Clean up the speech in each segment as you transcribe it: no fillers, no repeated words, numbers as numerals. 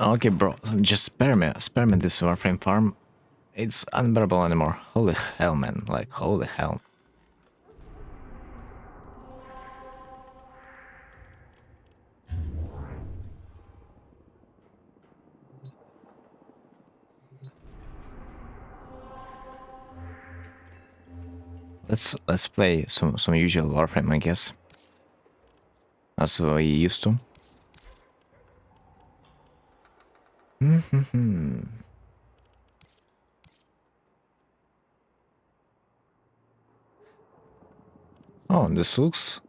Okay, bro, just spare me this warframe farm. It's unbearable anymore. Holy hell, man, like, holy hell. Let's play some usual warframe, I guess, as we used to. Oh, this looks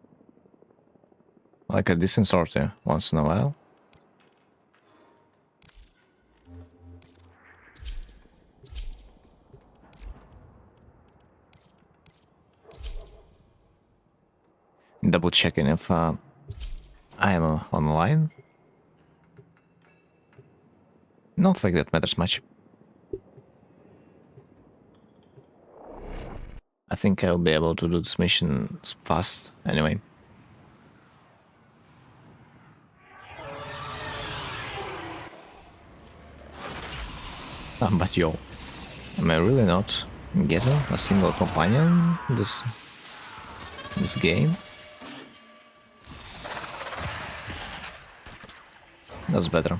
like a decent sortie once in a while. Double checking if I am online. Not like that matters much. I think I'll be able to do this mission fast anyway. But yo, am I really not getting a single companion this game? That's better.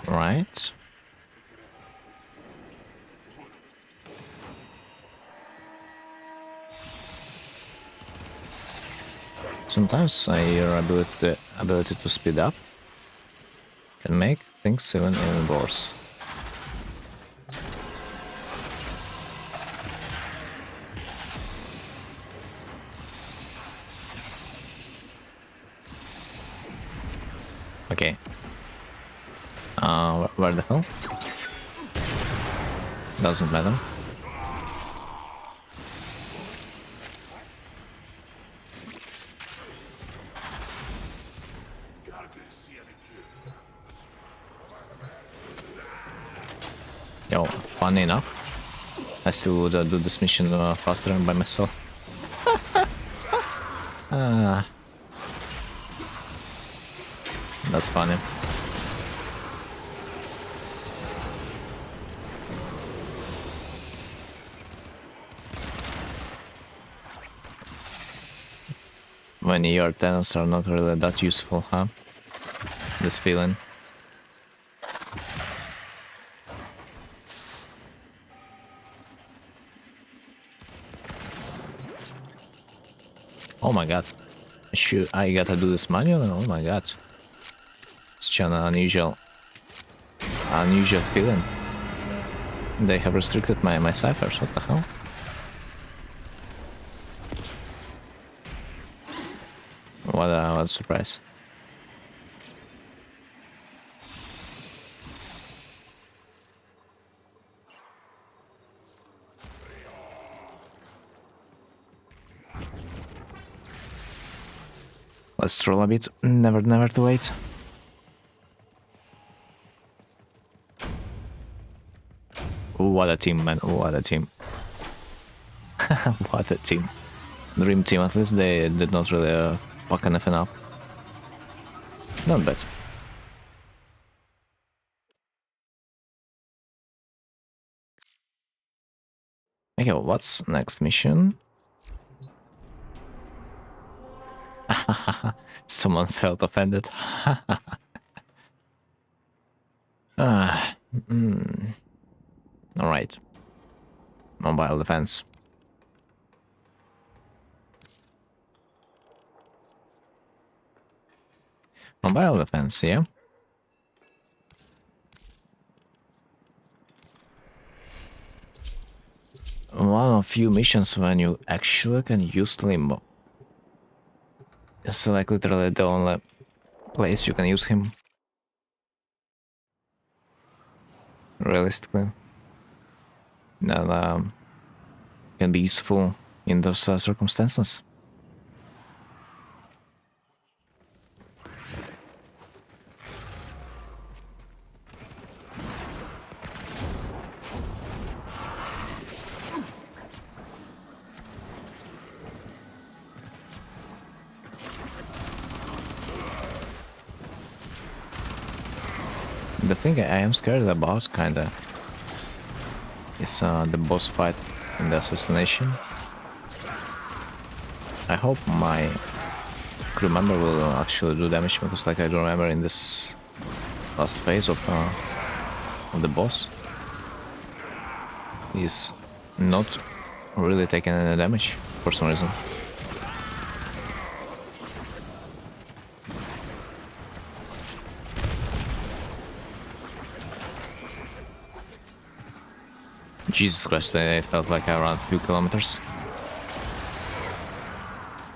Right. Sometimes your ability to speed up can make things even worse. Okay. Where the hell? Doesn't matter. Yo, funny enough, I still would do this mission faster by myself. That's funny. When your tenants are not really that useful, huh? This feeling. Oh my god. I gotta do this manually? Oh my god. It's an unusual feeling. They have restricted my ciphers, what the hell? What a surprise. Let's troll a bit. Never too late. What a team, man. What a team. What a team. Dream team, at least they did not really fuck anything up. Not bad. Okay, what's next mission? Someone felt offended. Alright. Mobile defense. Mobile defense, yeah? One of few missions when you actually can use Limbo. It's like literally the only place you can use him. Realistically. That can be useful in those circumstances. The thing I am scared about, kinda, is the boss fight in the assassination. I hope my crew member will actually do damage, because like I don't remember in this last phase of the boss, he's not really taking any damage for some reason. Jesus Christ, it felt like I ran a few kilometers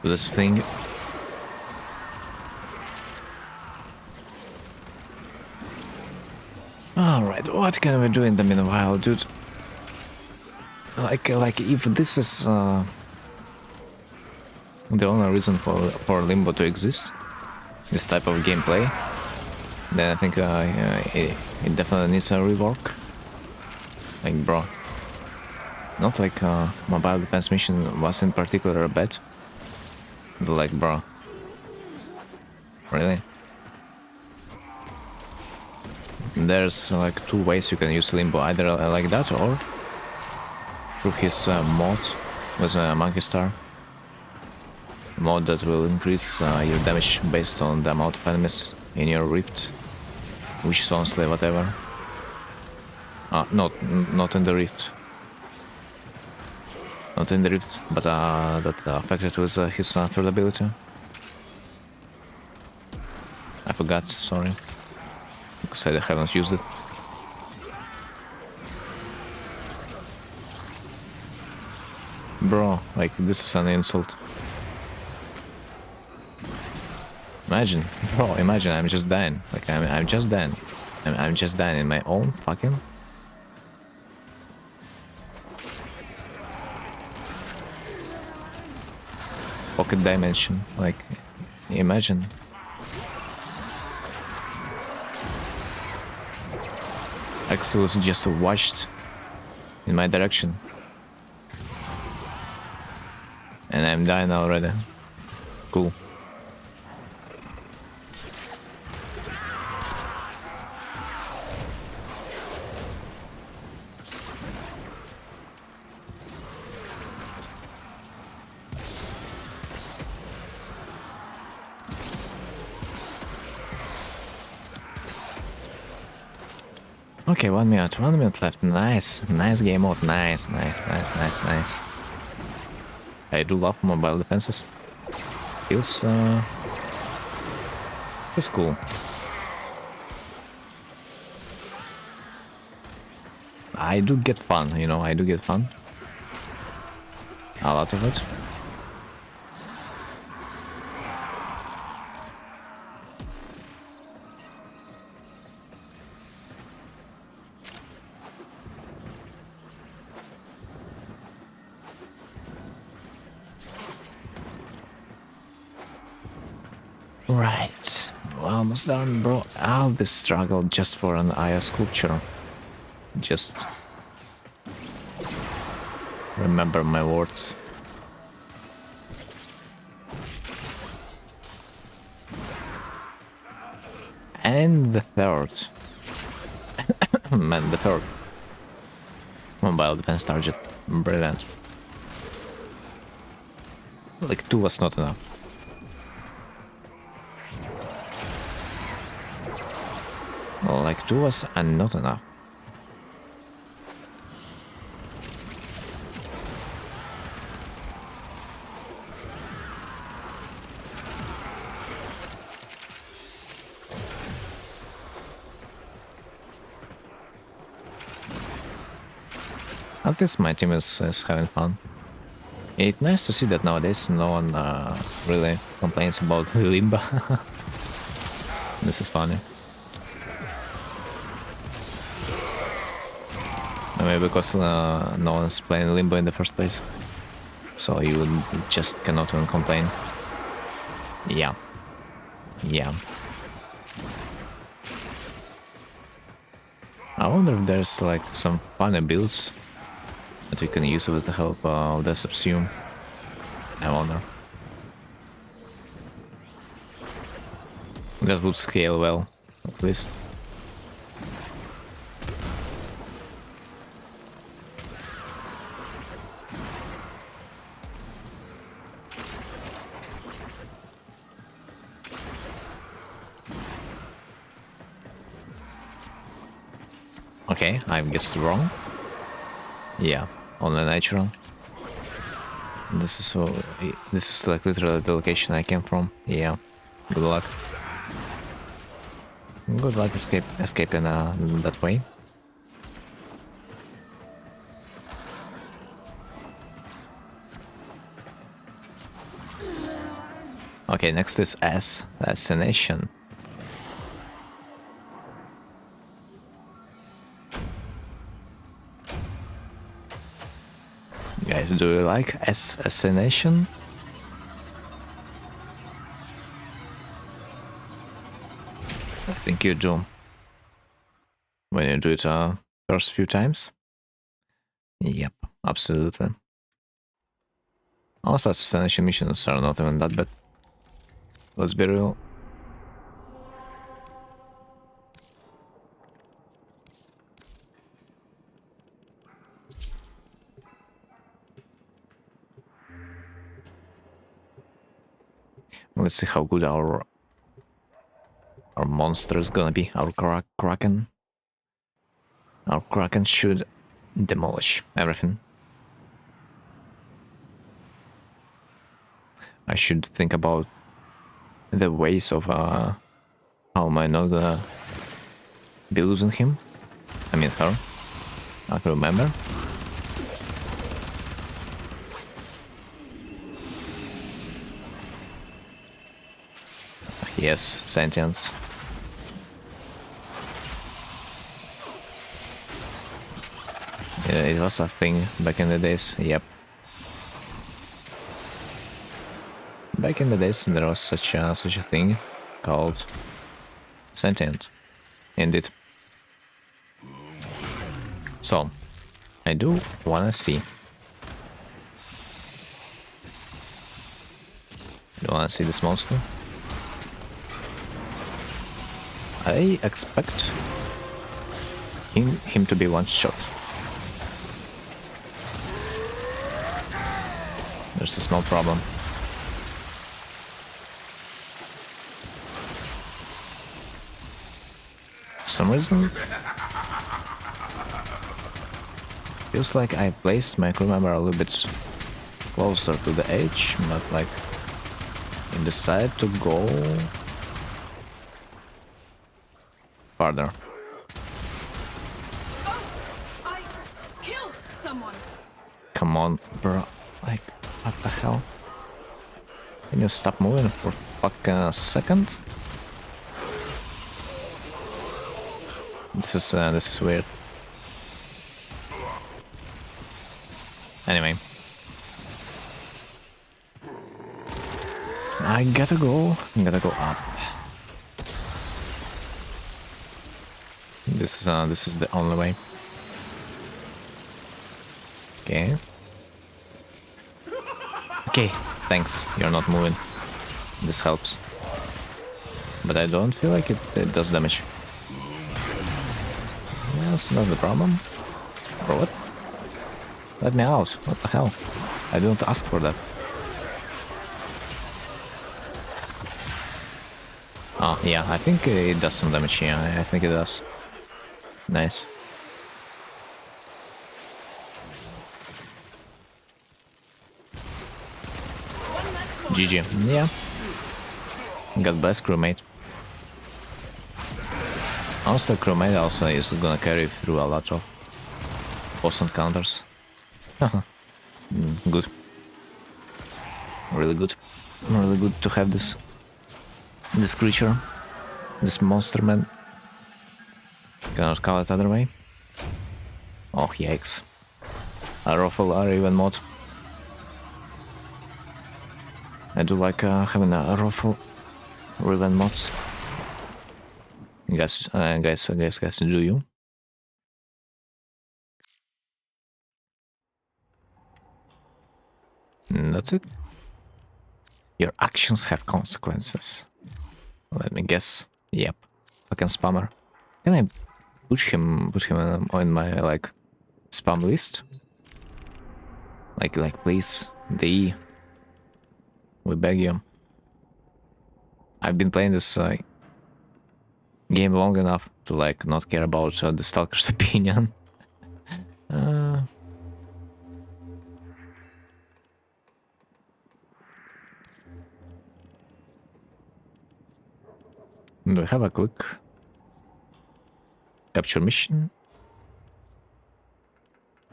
to this thing. Alright, what can we do in the meanwhile, dude? Like if this is the only reason for Limbo to exist, this type of gameplay, then I think it definitely needs a rework. Like, bro, not like mobile defense mission was in particular bad, but like, bro, really? There's like two ways you can use Limbo, either like that or through his mod with a Monkey Star. A mod that will increase your damage based on the amount of enemies in your rift, which is honestly whatever. Not in the rift. Not in the rift, but that affected with his third ability. I forgot, sorry. Because I haven't used it. Bro, like, this is an insult. Imagine, bro, imagine I'm just dying. Like, I'm just dying. I'm just dying in my own fucking... pocket dimension. Like, imagine. Axel's just washed in my direction. And I'm dying already. Cool. Okay, 1 minute left. Nice game mode. Nice. I do love mobile defenses. Feels cool. I do get fun, you know, I do get fun. A lot of it. Right, we're almost done, bro. All this struggle just for an Aya sculpture. Just remember my words. And the third. Man, the third. Mobile defense target. Brilliant. Like 2 was not enough. Like 2 was not enough. At least my team is having fun. It's nice to see that nowadays no one really complains about Limba. This is funny. Maybe because no one's playing Limbo in the first place. So you just cannot even complain. Yeah. I wonder if there's like some funny builds that we can use with the help of the subsume. I wonder. That would scale well, at least. Okay, I guessed wrong. Yeah, only natural. This is so. This is like literally the location I came from. Yeah. Good luck. Good luck escaping that way. Okay, next is assassination. Guys, do you like assassination? I think you do. When you do it first few times. Yep, absolutely. Also, assassination missions are not even that bad. Let's be real. Let's see how good our monster is gonna be. Our kraken. Our kraken should demolish everything. I should think about the ways of how am I not gonna be losing him? I mean her. I can remember. Yes, sentience. Yeah, it was a thing back in the days. Yep. Back in the days, there was such a thing called sentient. Indeed. So, I do wanna see. I do wanna see this monster. I expect him to be one shot. There's a small problem. For some reason, feels like I placed my crew member a little bit closer to the edge, but like he decided to go farther. Oh, I killed someone. Come on, bro. Like, what the hell? Can you stop moving for fucking a second? This is weird. Anyway. I gotta go up. This is the only way. Okay. Okay, thanks. You're not moving. This helps. But I don't feel like it does damage. Well, that's not the problem. Or what? Let me out. What the hell? I didn't ask for that. Oh, yeah, I think it does some damage. Yeah, I think it does. Nice. GG. Yeah. God bless, crewmate. Also, crewmate also is gonna carry through a lot of boss encounters. Good. Really good. Really good to have this creature. This monster man. Cannot call it other way. Oh, yikes. A ruffle or even mod. I do like having a ruffle or even mods. Guys, do you? That's it. Your actions have consequences. Let me guess. Yep. Fucking spammer. Can I put him on my like spam list? Like please, we beg you. I've been playing this game long enough to like not care about the stalker's opinion. uh, do we have a quick capture mission?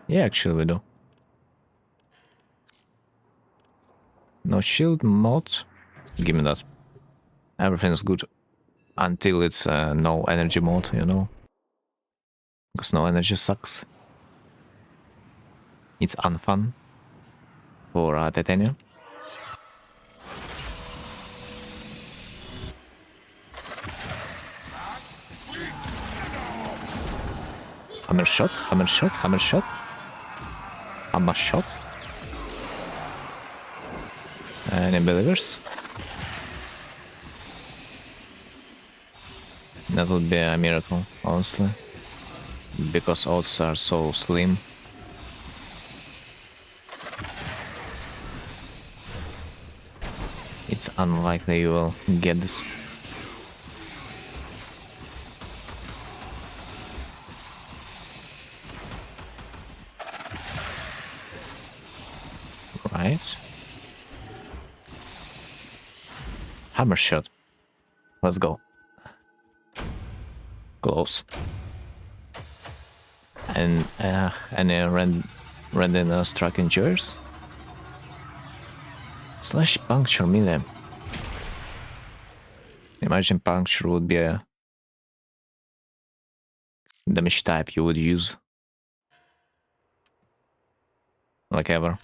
Yeah, actually we do. No shield mod. Give me that. Everything's good until it's no energy mode, you know? Because no energy sucks. It's unfun for titanium. Hammer shot, hammer shot, hammer shot. Hammer shot. Any believers? That would be a miracle, honestly. Because odds are so slim. It's unlikely you will get this. Right. Hammer shot. Let's go. Close. And any random struck injures? Slash puncture melee. Imagine puncture would be a damage type you would use. Like ever.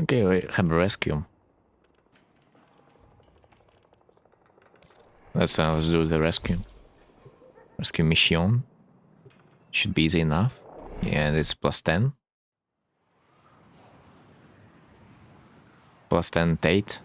Okay, we have a rescue. Let's do the rescue. Rescue mission. Should be easy enough. Yeah, it's plus 10. Plus 10 Tate.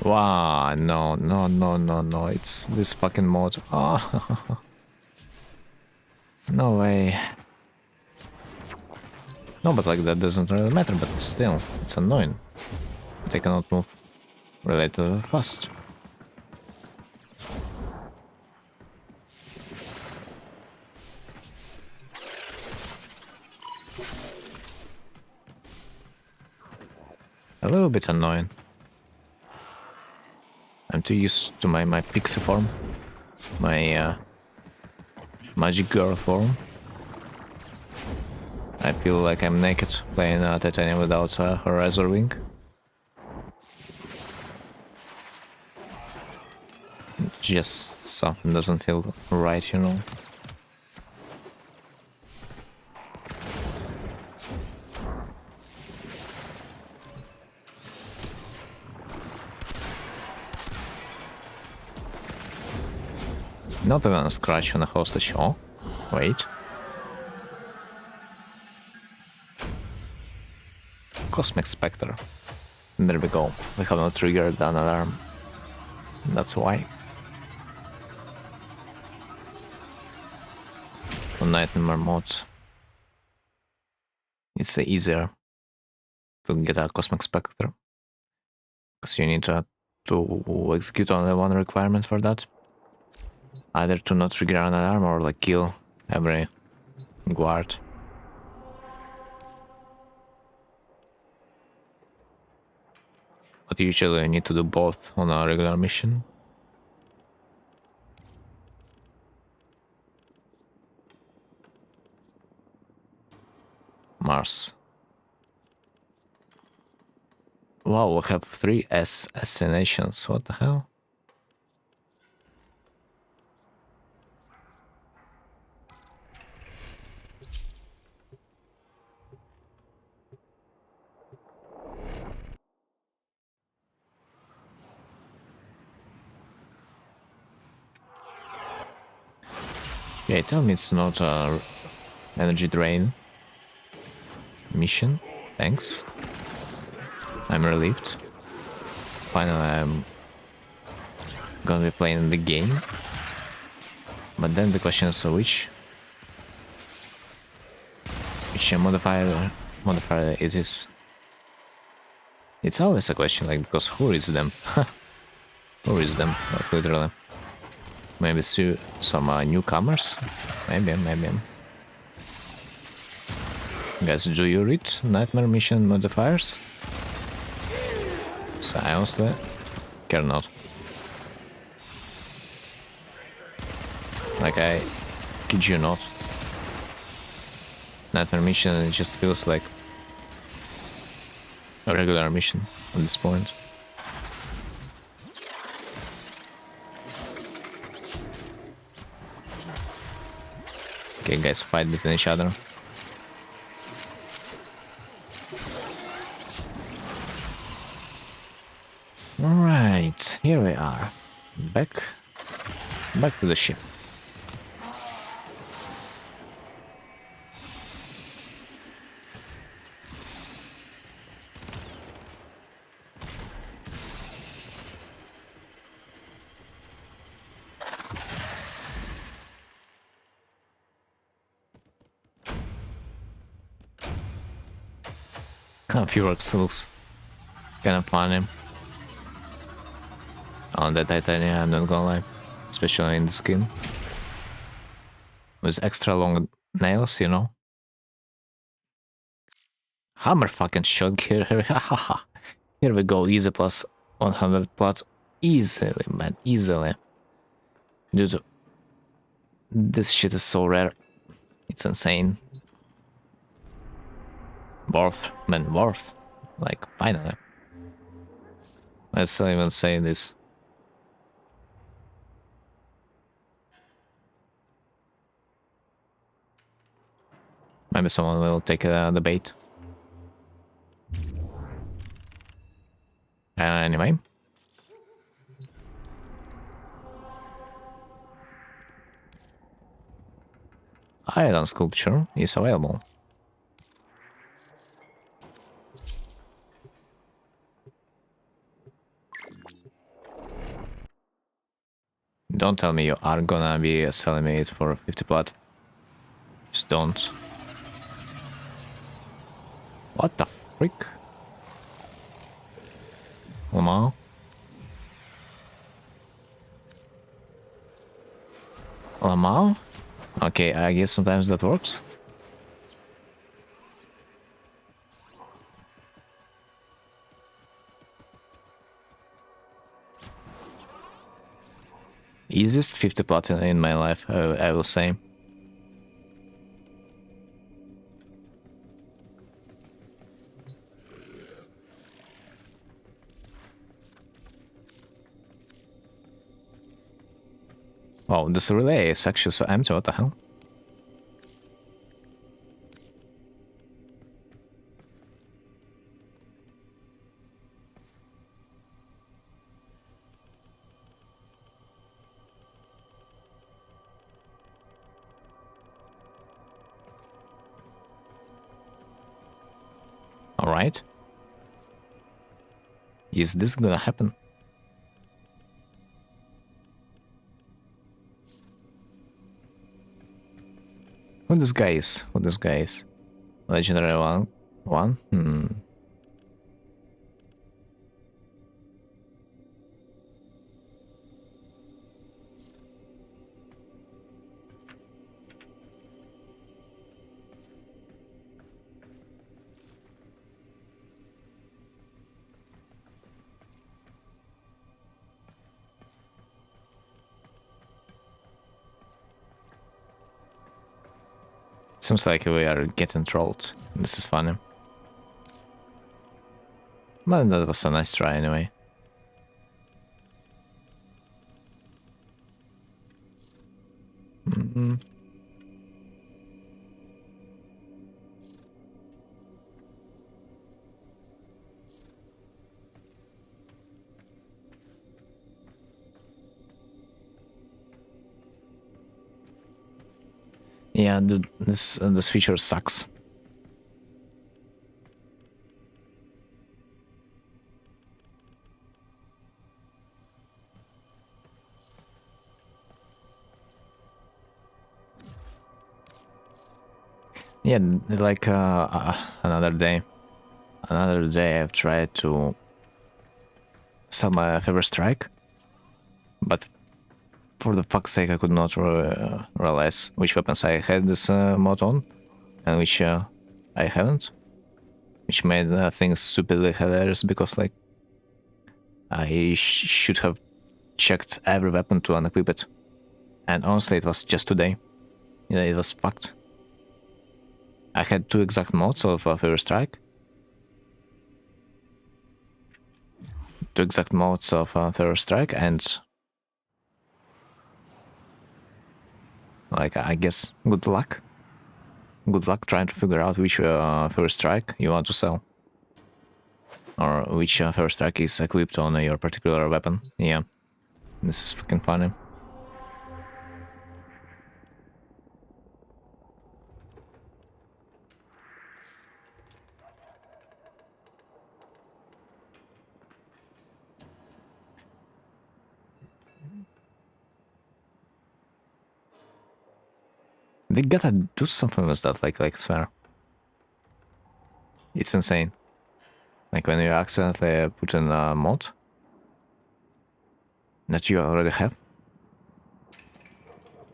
Wow, no, it's this fucking mod. Oh. No way. No, but like that doesn't really matter, but still, it's annoying. They cannot move relatively fast. A little bit annoying. I'm too used to my pixie form. My magic girl form. I feel like I'm naked playing Titanium without her razor wing. Just something doesn't feel right, you know. Not even a scratch on a hostage. Oh, wait. Cosmic Spectre. There we go. We have not triggered an alarm. That's why. On Nightmare mode, it's easier to get a Cosmic Spectre. Because you need to execute only one requirement for that. Either to not trigger an alarm or like kill every guard. But usually you need to do both on a regular mission. Mars. Wow, we have 3 assassinations. What the hell? Yeah, tell me it's not Energy drain. Mission. Thanks. I'm relieved. Finally, I'm gonna be playing the game. But then the question is which modifier it is. It's always a question, like, because who is them? Who is them? Like, literally. Maybe some newcomers? Maybe. Guys, do you read Nightmare Mission modifiers? So I honestly care not. Like, I kid you not. Nightmare Mission, it just feels like a regular mission at this point. Okay, guys, fight between each other. Alright, here we are. Back to the ship. Furex looks kind of funny on the titanium, I'm not gonna lie, especially in the skin with extra long nails, you know. Hammer fucking shot here. Here we go, easy plus 100 plat, easily, man, easily. Dude, this shit is so rare, it's insane. Worth, man, worth. Like, finally. Let's not even say this. Maybe someone will take the bait. Anyway. Iron sculpture is available. Don't tell me you are gonna be selling me it for 50 plat. Just don't. What the frick? Lamar? Lamar? Okay, I guess sometimes that works. Easiest 50 plat in my life, I will say. Oh, this relay is actually so empty, what the hell? Alright. Is this gonna happen? Who this guy is? Who this guy is? Legendary one? Seems like we are getting trolled. This is funny. But that was a nice try anyway. Yeah, this feature sucks. Yeah, like another day I've tried to sell my favorite strike, but for the fuck's sake I could not realize which weapons I had this mod on and which I haven't, which made things stupidly hilarious because like I should have checked every weapon to unequip it, and honestly it was just today. Yeah, it was fucked. I had 2 exact mods of favorite strike. 2 exact modes of favorite strike, and like I guess good luck. Good luck trying to figure out which favorite strike you want to sell, or which favorite strike is equipped on your particular weapon. Yeah, this is fucking funny. They gotta do something with that, like swear. It's insane. Like when you accidentally put in a mod that you already have.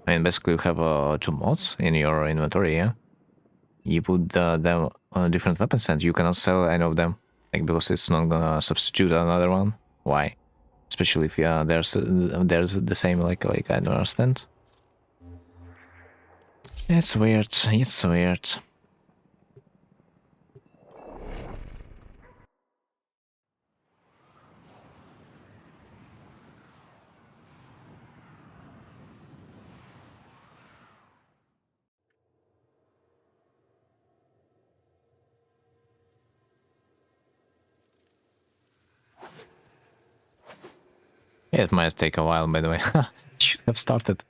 I mean, basically you have 2 mods in your inventory, yeah? You put them on different weapons and you cannot sell any of them. Like, because it's not gonna substitute another one. Why? Especially if there's the same, like I don't understand. It's weird, it's weird. It might take a while, by the way. Should have started.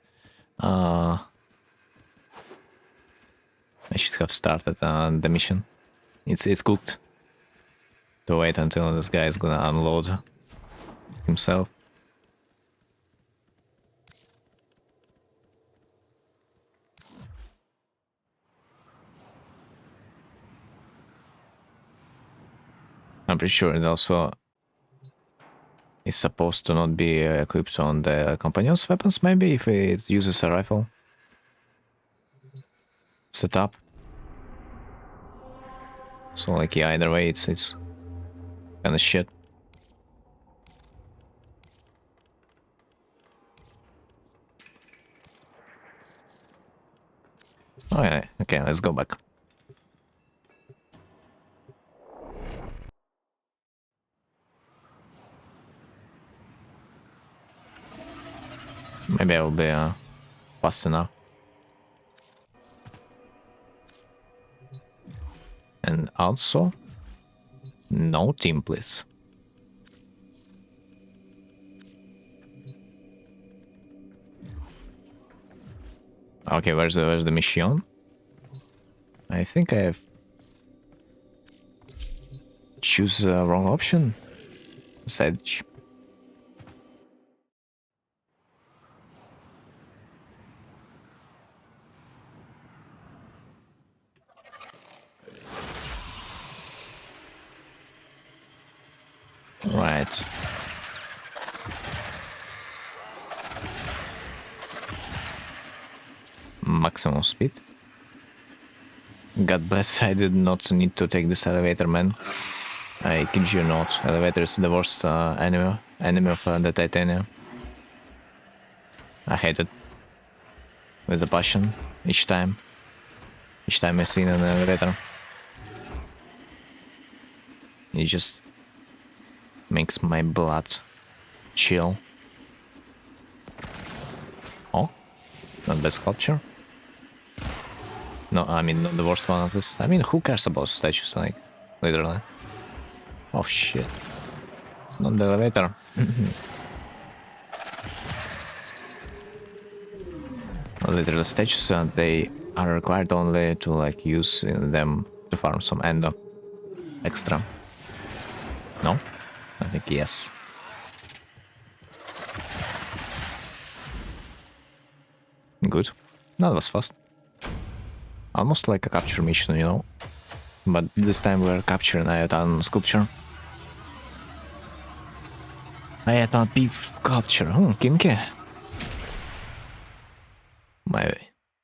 I should have started the mission. It's cooked. To wait until this guy is gonna unload himself. I'm pretty sure it also is supposed to not be equipped on the companion's weapons, maybe, if it uses a rifle setup. So like, yeah, either way it's kinda shit. Oh yeah, okay, let's go back. Maybe I will be fast enough. And also, no team, please. Okay, where's the mission? I think I have choose the wrong option. Sedge. Right. Maximum speed. God bless, I did not need to take this elevator, man. I kid you not. Elevator is the worst enemy of the Titanium. I hate it. With a passion. Each time I see an elevator. It just makes my blood chill. Oh, not bad sculpture. No, I mean, not the worst one at least. I mean, who cares about statues, like, literally? Oh shit. Not the elevator. Literally, statues, they are required only to like use them to farm some endo extra. No? I think yes. Good. That was fast. Almost like a capture mission, you know? But this time we're capturing Iotan sculpture. Iotan beef sculpture. Kinky. My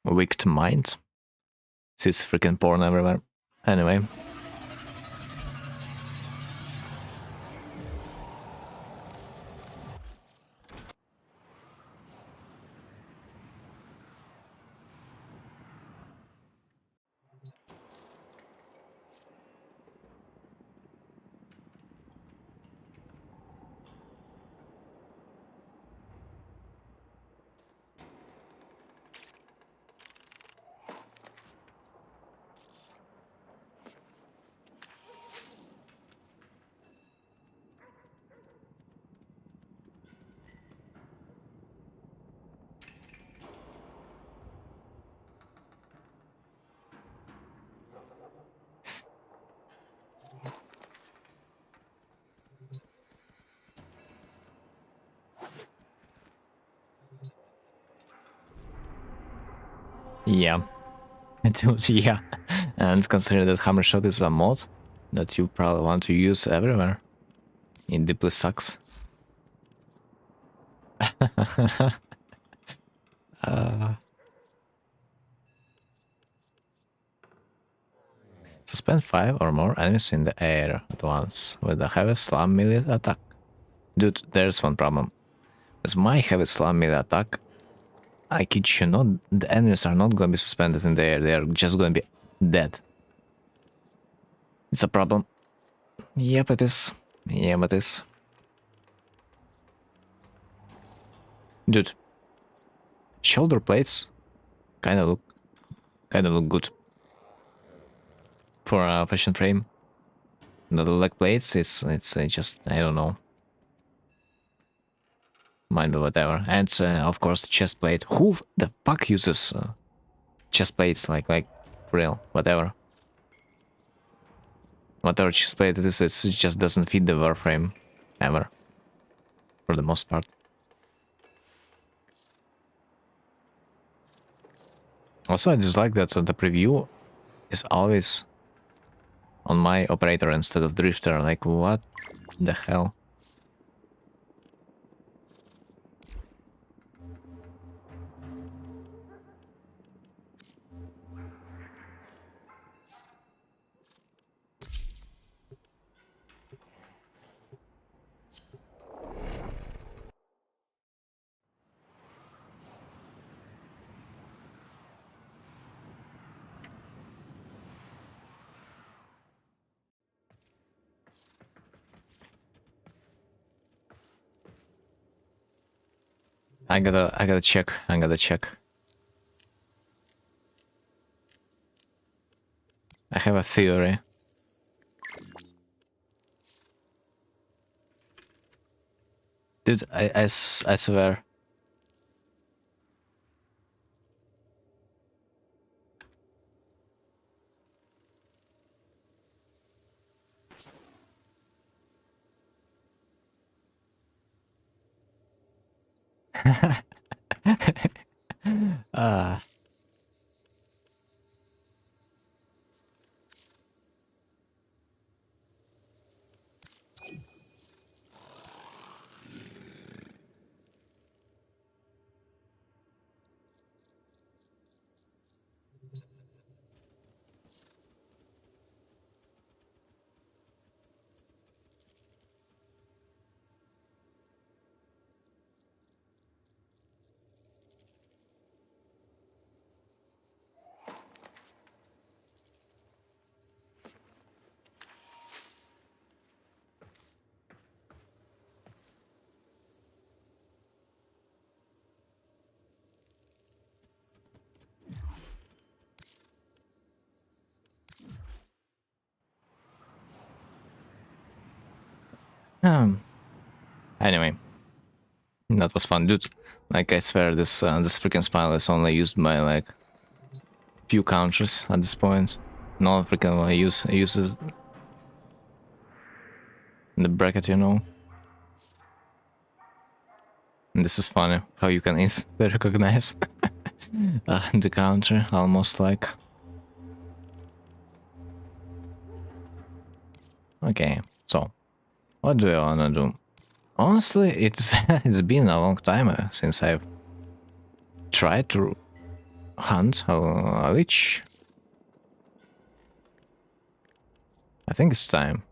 wicked mind sees freaking porn everywhere. Anyway. Yeah. Dude, yeah. And consider that hammer shot is a mod that you probably want to use everywhere. It deeply sucks. Suspend 5 or more enemies in the air at once with a heavy slam melee attack. Dude, there's one problem. With my heavy slam melee attack, I kid you not, the enemies are not gonna be suspended in the air, they are just gonna be dead. It's a problem. Yep, it is. Yep, it is. Dude, shoulder plates kinda look good for a fashion frame. The leg plates, it's just, I don't know. Mind whatever. And of course, chest plate. Who the fuck uses chest plates like for real? Whatever. Whatever chest plate it is, it just doesn't fit the warframe ever. For the most part. Also, I dislike that the preview is always on my operator instead of drifter. Like, what the hell? I gotta check. I gotta check. I have a theory. Dude, I swear. Ah. Anyway, that was fun, dude. Like, I swear, this freaking smile is only used by like few counters at this point. No freaking uses in the bracket, you know. And this is funny how you can instantly recognize the counter, almost like. Okay, so what do I wanna do? Honestly, it's it's been a long time since I've tried to hunt a lich. I think it's time.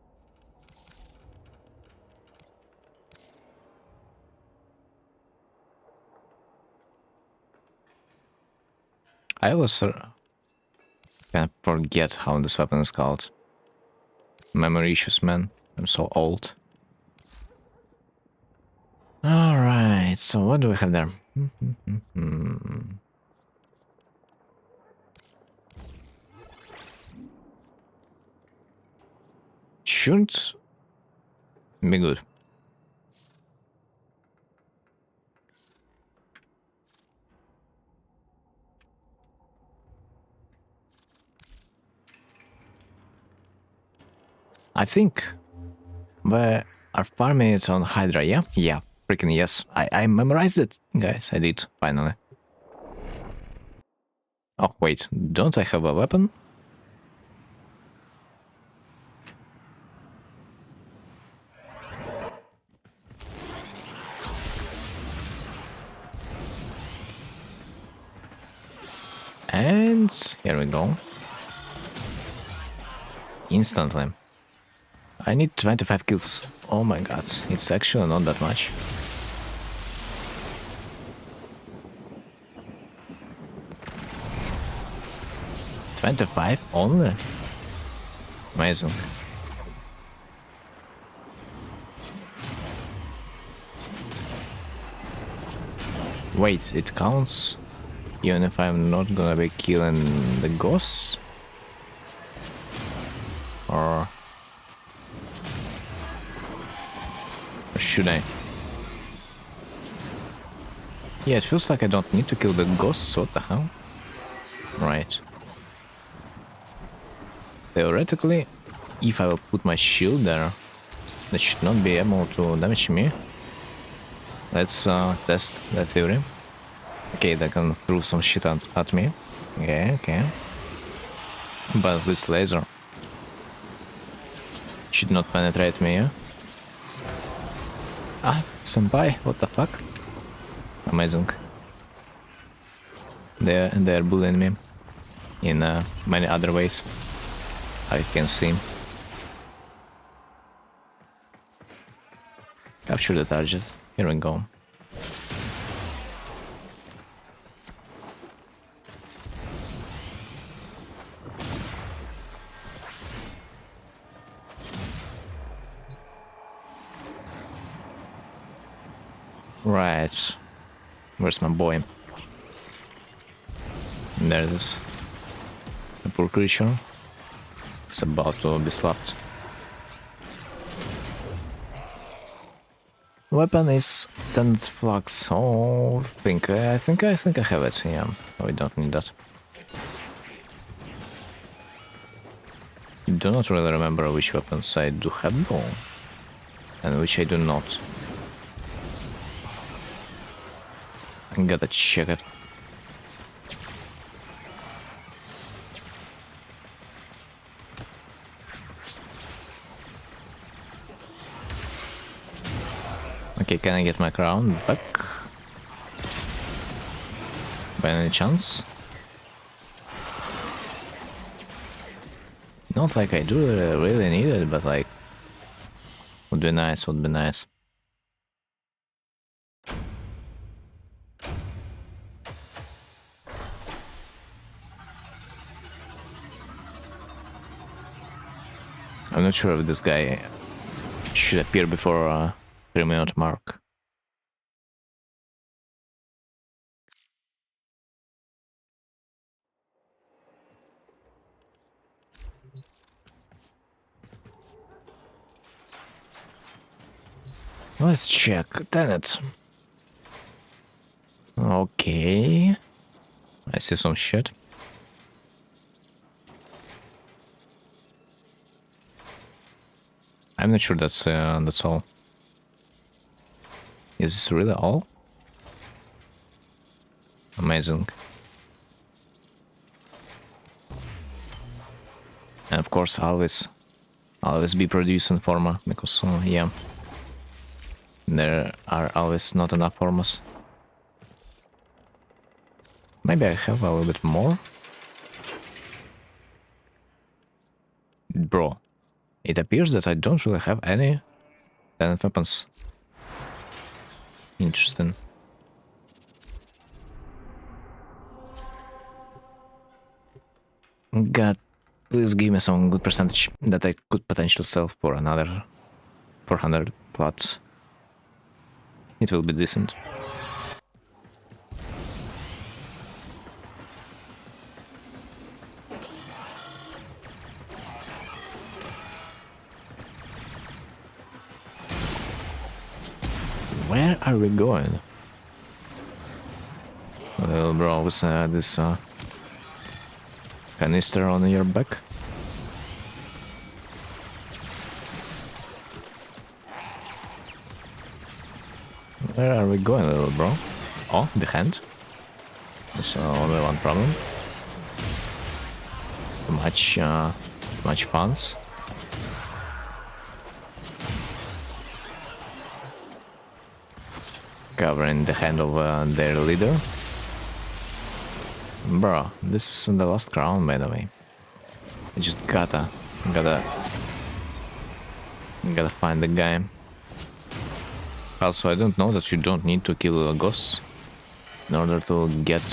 I always kind of forget how this weapon is called. Memory issues, man. I'm so old. Alright, so what do we have there? Shouldn't be good. I think we are farming it on Hydra, yeah? Yeah, freaking yes. I memorized it, guys. I did, finally. Oh, wait, don't I have a weapon? And here we go. Instantly. I need 25 kills. Oh my god, it's actually not that much. $25 only? Amazing. Wait, it counts even if I'm not gonna be killing the ghosts? Or should I? Yeah, it feels like I don't need to kill the ghosts, what the hell? Right. Theoretically, if I will put my shield there, they should not be able to damage me. Let's test that theory. Okay, they can throw some shit at me. Yeah, okay. But this laser should not penetrate me, yeah? Ah, senpai, what the fuck? Amazing. They're bullying me in many other ways. I can see. Capture the target. Here we go. Right. Where's my boy? There it is. The poor creature. It's about to be slapped. Weapon is Tenant Flux. Oh, I think I have it. Yeah, we don't need that. Do not really remember which weapons I do have though, and which I do not. I gotta check it. Okay, can I get my crown back? By any chance? Not like I do really need it, but like... Would be nice, would be nice. I'm not sure if this guy should appear before 3-minute mark. Let's check. Tenet. Okay. I see some shit. I'm not sure that's all. Is this really all? Amazing. And of course, always be producing forma because yeah, there are always not enough formas. Maybe I have a little bit more. Bro, it appears that I don't really have any 10 weapons. Interesting. God, please give me some good percentage that I could potentially sell for another 400 plots. It will be decent. Where are we going? Little bro with this canister on your back. Where are we going, little bro? Oh, behind. There's only one problem. Much funds. Covering the hand of their leader. Bro, this is the last crown, by the way. I just gotta find the guy. Also, I don't know that you don't need to kill ghosts in order to get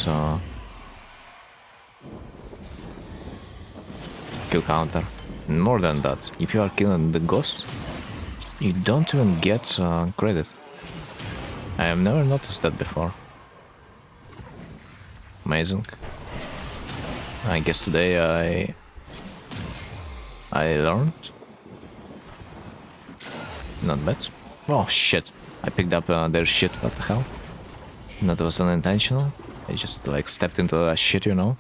kill counter. More than that, if you are killing the ghosts, you don't even get credit. I have never noticed that before. Amazing. I guess today I learned. Not bad. Oh shit! I picked up their shit. What the hell? That was unintentional. I just like stepped into a shit, you know.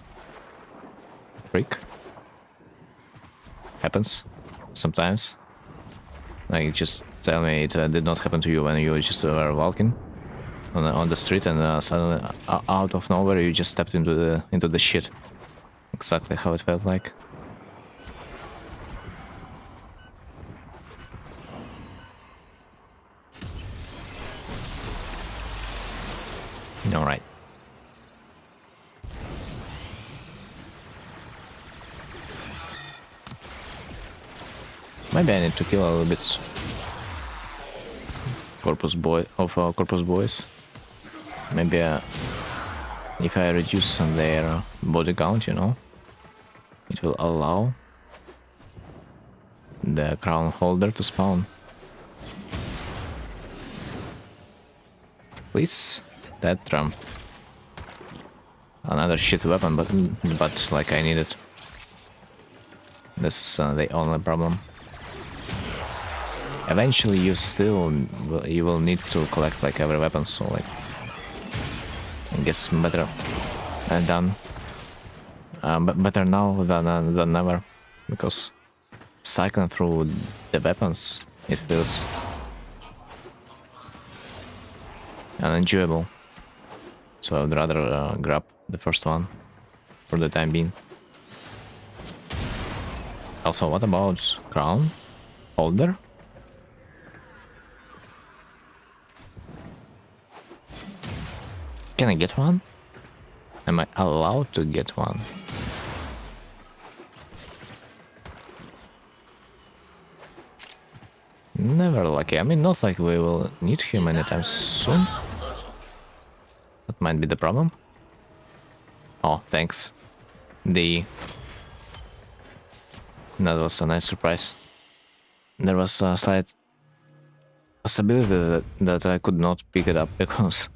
Freak. Happens sometimes. Like just tell me it did not happen to you when you just were walking on the street and suddenly out of nowhere you just stepped into the shit. Exactly how it felt like. All right. Maybe I need to kill a little bit corpus boys. Maybe if I reduce their body count, you know, it will allow the crown holder to spawn. Please, that drum. Another shit weapon, but like I need it. This is the only problem. Eventually, you will need to collect like every weapon, so like I guess better done. But better now than never, because cycling through the weapons it feels unenjoyable. So I'd rather grab the first one for the time being. Also, what about crown holder? Can I get one? Am I allowed to get one? Never lucky. I mean, not like we will need him anytime soon. That might be the problem. Oh, thanks. That was a nice surprise. There was a slight possibility that I could not pick it up because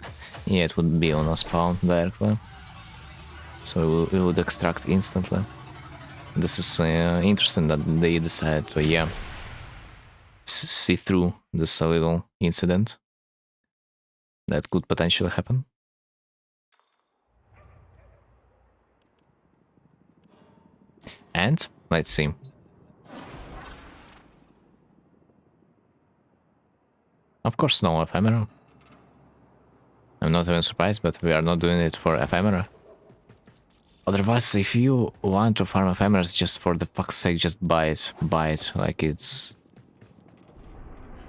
yeah, it would be on a spawn directly. So we would extract instantly. This is interesting that they decided to, yeah, see through this little incident that could potentially happen. And let's see. Of course, no ephemera. I'm not even surprised, but we are not doing it for ephemera. Otherwise, if you want to farm ephemeras just for the fuck's sake, just buy it. Buy it. Like it's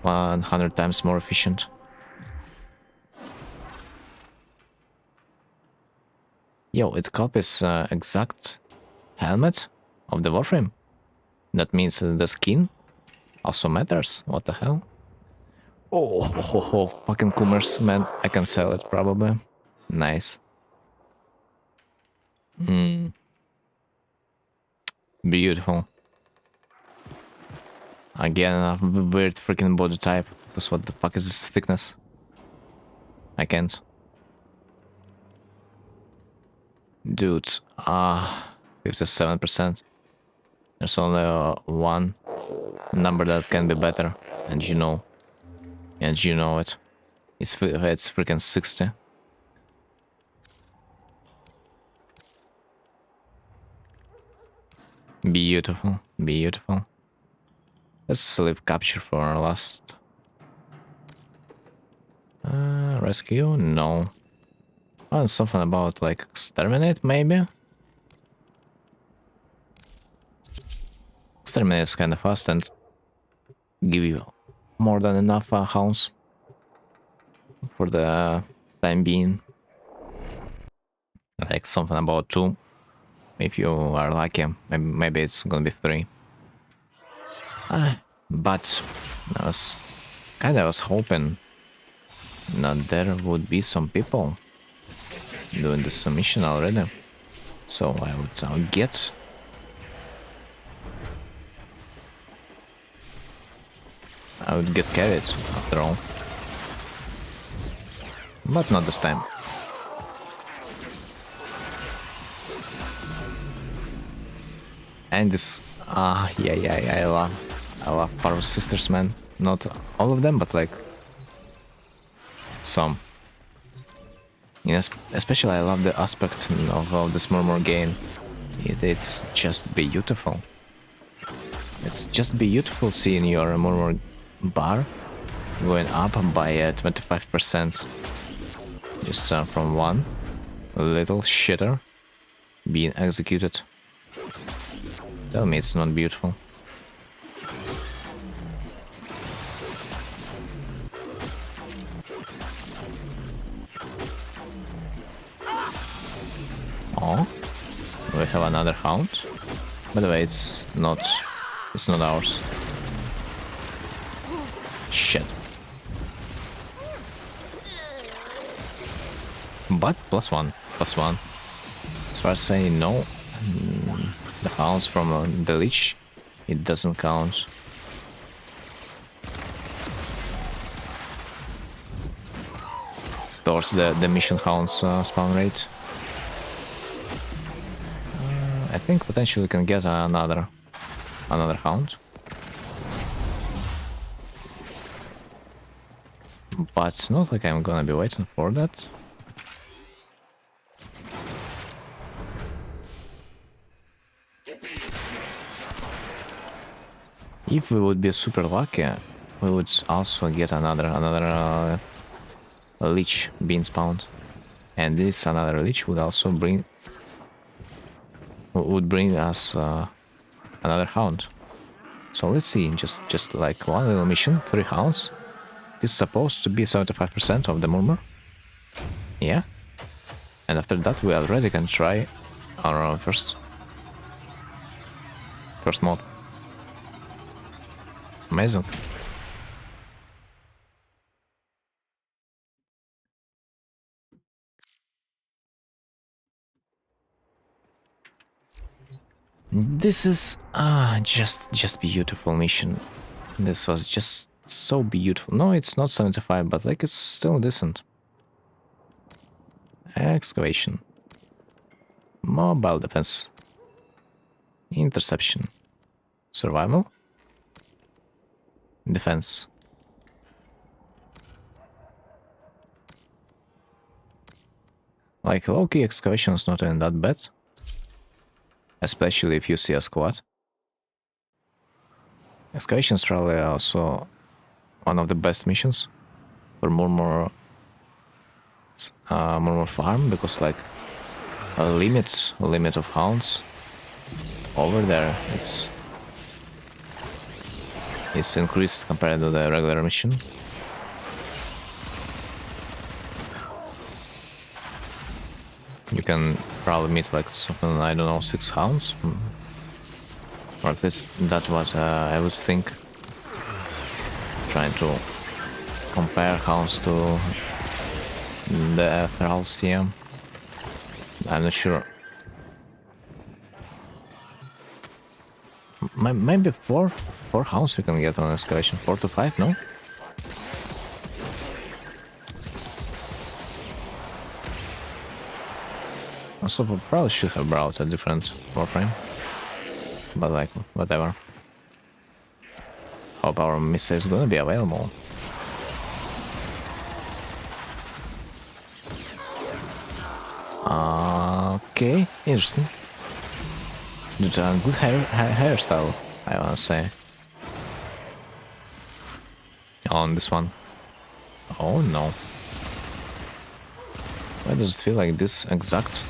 100 times more efficient. Yo, it copies exact helmet of the warframe. That means the skin also matters. What the hell? Oh, fucking Kummers, man. I can sell it probably. Nice. Beautiful. Again, a weird freaking body type. Because what the fuck is this thickness? I can't. Dude, 57%. There's only one number that can be better, and you know it. It's freaking 60. Beautiful, beautiful. Let's leave capture for our last. Rescue? No. Oh, something about like exterminate, maybe? Exterminate is kind of fast and give you more than enough hounds for the time being. Like something about 2. If you are lucky, maybe it's gonna be 3. But I was hoping that there would be some people doing this mission already. So I would get. I would get carried after all. But not this time. And this yeah, I love Power Sisters, man. Not all of them, but like some. Yes, especially I love the aspect of this murmur gain. It's just beautiful. It's just beautiful seeing your murmur bar going up by 25%. Just from one little shitter being executed. Tell me it's not beautiful. Oh, we have another hound. By the way, it's not ours. Shit. But +1. As far as saying no, the hounds from the leech, it doesn't count. Towards the mission hounds spawn rate. I think potentially we can get another hound. But not like I'm gonna be waiting for that. If we would be super lucky, we would also get another leech being spawned, and this another leech would also bring us another hound. So let's see, just like one little mission, 3 hounds. This is supposed to be 75% of the murmur. Yeah. And after that we already can try our first mod. Amazing. This is just beautiful mission. This was just so beautiful. No, it's not 75, but like it's still decent. Excavation. Mobile defense. Interception. Survival. Defense. Like low-key excavation is not even that bad. Especially if you see a squad. Excavation is probably also one of the best missions. for more farm, because like a limit of hounds over there, it's increased compared to the regular mission. You can probably meet like something, I don't know, 6 hounds, or at least that's what I would think. Trying to compare hounds to the referrals here. I'm not sure. Maybe four hounds we can get on excavation. 4 to 5, no? Also, we probably should have brought a different warframe. But like, whatever. Hope our missile is gonna be available. Okay, interesting. Good hairstyle, I wanna say. On this one. Oh no. Why does it feel like this exact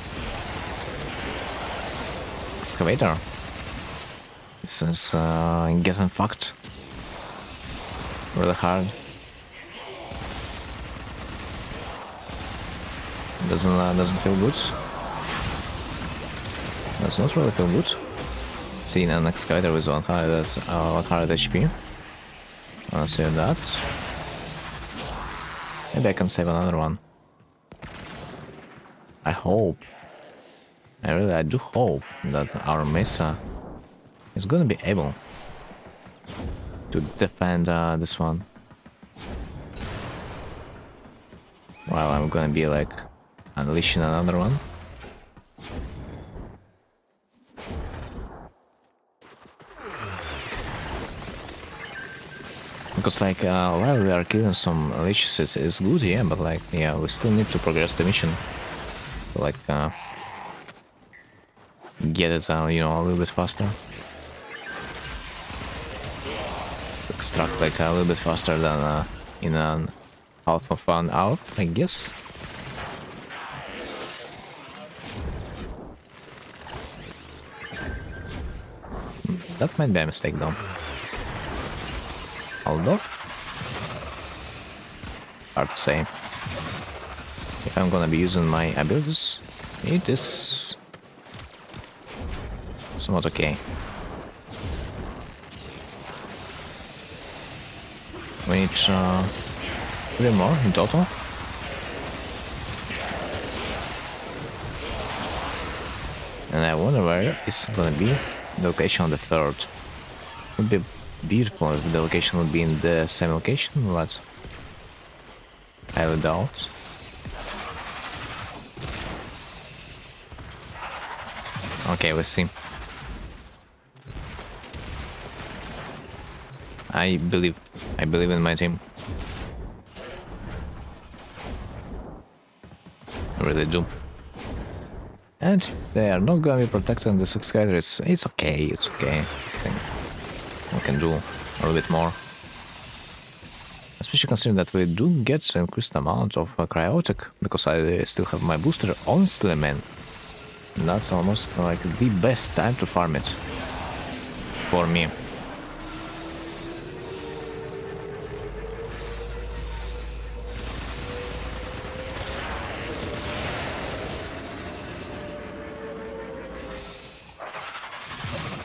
excavator? This is getting fucked really hard. Doesn't feel good. Does not really feel good. Seeing an excavator with 100 HP. I'll save that. Maybe I can save another one. I hope. I do hope that our Mesa is gonna be able to defend this one. While I'm gonna be like unleashing another one. Because like while we are killing some leeches, it's good, yeah, but like yeah, we still need to progress the mission. Like get it you know, a little bit faster. Extract like a little bit faster than in an half of an hour, I guess. That might be a mistake though. Although, hard to say. If I'm gonna be using my abilities, it is somewhat okay. We need 3 more in total. And I wonder where is gonna be the location on the 3rd. Would be beautiful if the location would be in the same location, but I highly doubt. Okay, we'll see. I believe in my team. I really do. And they are not gonna be protecting the excavator. It's okay, it's okay. I think we can do a little bit more. Especially considering that we do get an increased amount of cryotic, because I still have my booster honestly, man. And that's almost like the best time to farm it. For me.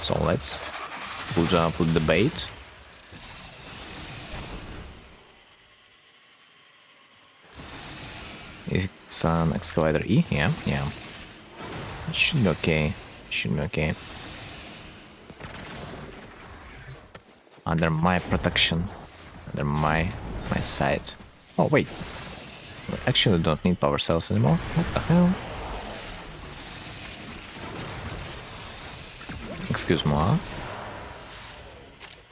So let's put the bait. It's an excavator E, yeah. It should be okay. Under my protection, under my side. Oh wait, we actually don't need power cells anymore. What the hell? Excuse-moi.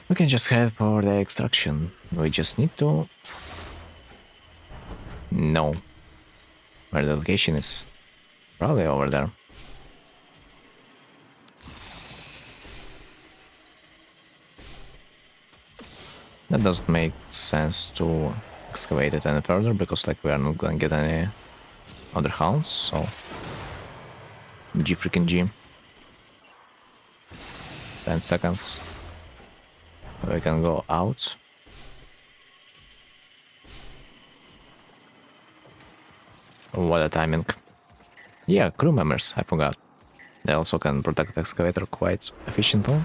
We can just head for the extraction. We just need to know where the location is. Probably over there. That doesn't make sense to excavate it any further because like we are not gonna get any other hounds, so G freaking G. 10 seconds. We can go out. What a timing. Yeah, crew members, I forgot. They also can protect the excavator quite efficiently.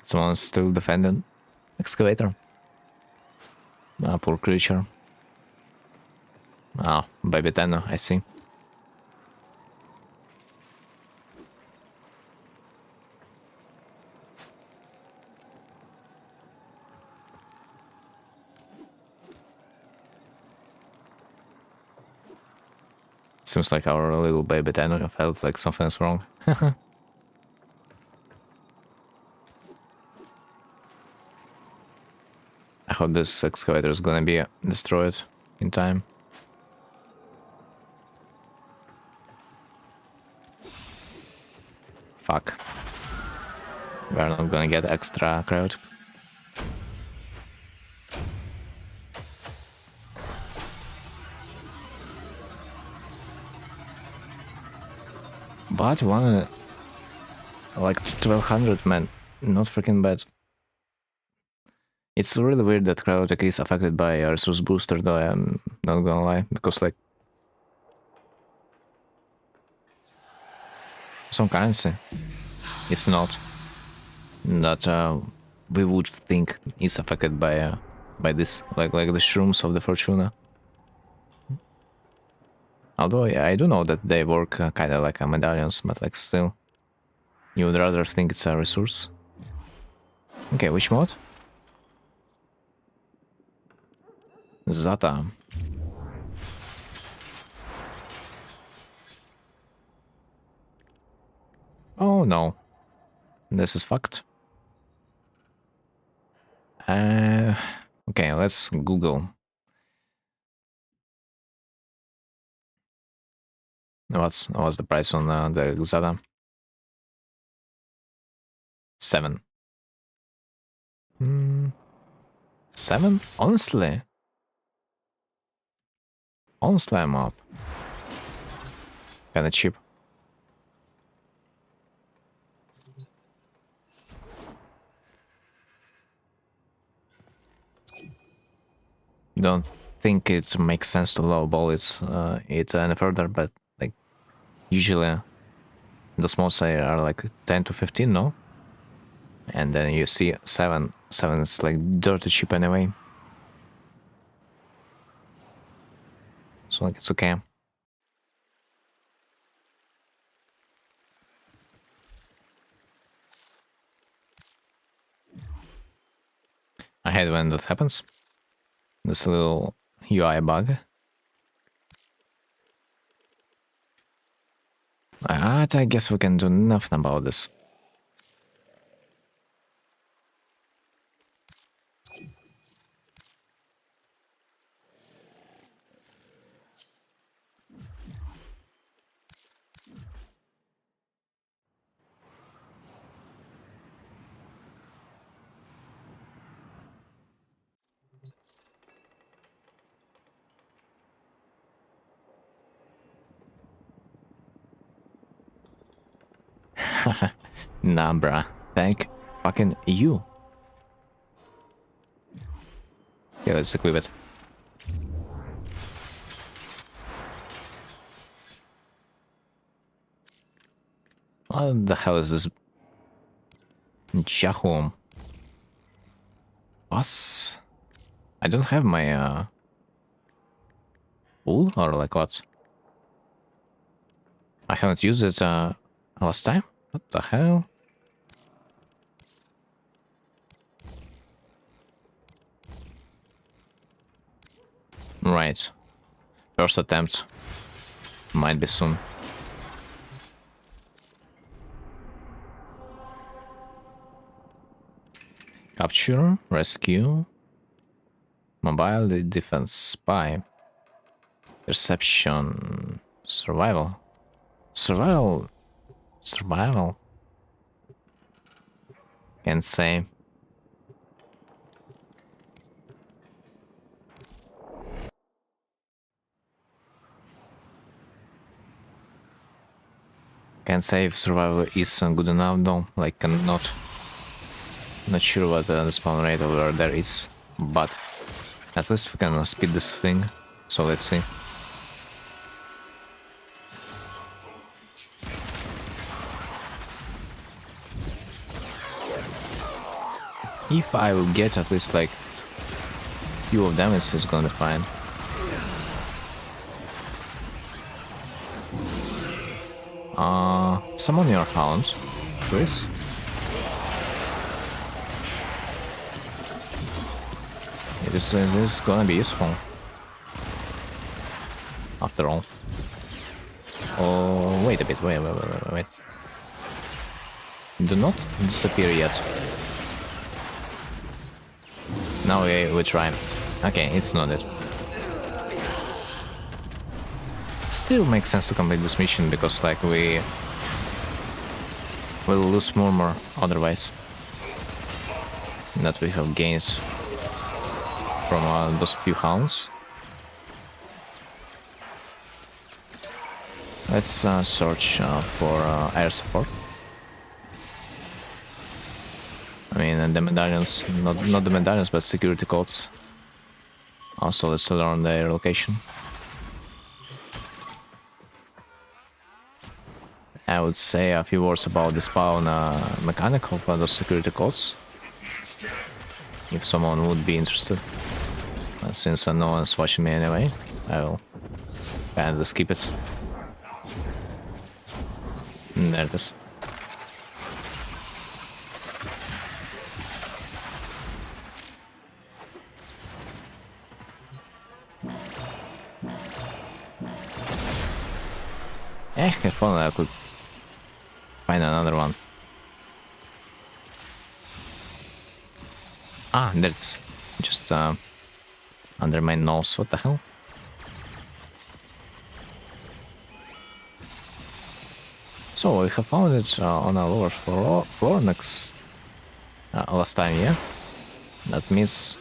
Someone's still defending excavator. Ah, poor creature. Ah, baby Tenno, I see. Seems like our little baby Tenno felt like something's wrong. I hope this excavator is gonna be destroyed in time. Fuck. We're not gonna get extra crowd. But one, like 1200, man, not freaking bad. It's really weird that Cryotic is affected by a resource booster, though, I'm not gonna lie, because like some currency it's not that we would think is affected by this, like the shrooms of the Fortuna. Although yeah, I do know that they work kind of like a medallions, but like still, you would rather think it's a resource. Okay, which mod? Zata. Oh no, this is fucked. Okay, let's Google. What's the price on the Zata? 7. 7? Honestly, I'm up. Kinda cheap. Don't think it makes sense to lowball it any further, but like usually the small are like 10 to 15, no? And then you see 7. 7 is like dirty cheap anyway. So like it's okay. I hate when that happens. This little UI bug. But I guess we can do nothing about this. Nah, bruh. Thank fucking you. Yeah, let's equip it. What the hell is this? Jahum. What? I don't have my wool or like what? I haven't used it last time? What the hell? Right. First attempt. Might be soon. Capture, rescue, mobile defense, spy. Perception. Survival. Survival. Survival. Can't say. Can't say if survival is good enough though. Like, not sure what the spawn rate over there is, but at least we can speed this thing. So let's see. If I will get at least like few of them, it's gonna be fine. Summon your hound, please. This is gonna be useful. After all. Oh, wait a bit, wait. Do not disappear yet. Now we try. Okay, it's not it. Still makes sense to complete this mission because like we will lose more otherwise. That we have gains from those few hounds. Let's search for air support. I mean, the medallions, not the medallions, but security codes. Also, let's learn their location. I would say a few words about the spawn mechanic of those security codes, if someone would be interested. Since no one's watching me anyway, I will kind of skip it. And there it is. If only I could find another one. Ah, there it's just under my nose. What the hell? So we have found it on a lower floor next last time, yeah. That means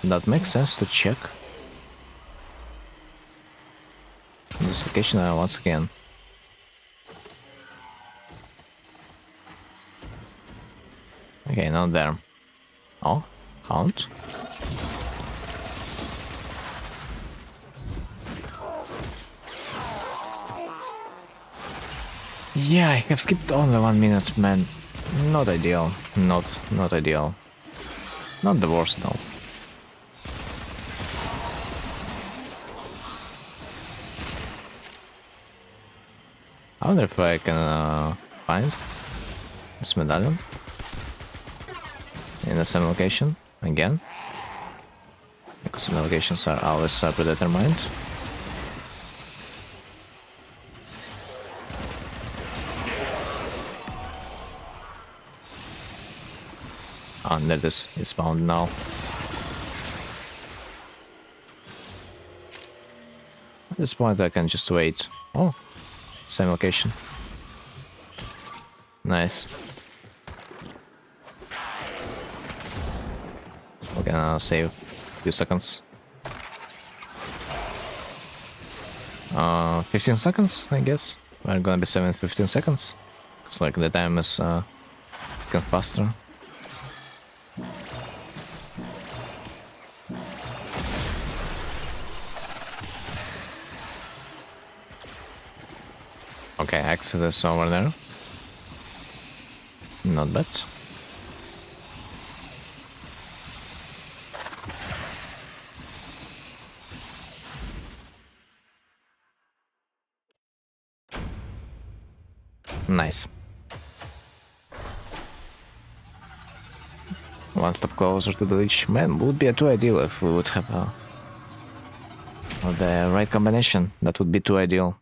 that makes sense to check this location once again. Okay, not there. Oh, hound. Yeah, I have skipped only 1 minute, man. Not ideal. Not ideal. Not the worst though. I wonder if I can find this medallion in the same location again, because the locations are always predetermined. Ah, there it is. It's found now. At this point, I can just wait. Oh, same location. Nice. We can save a few seconds. 15 seconds, I guess. We're gonna be saving 15 seconds. It's like the time is getting faster. Okay, exit is over there. Not bad. Nice. One step closer to the leech. Man, would be too ideal if we would have the right combination. That would be too ideal.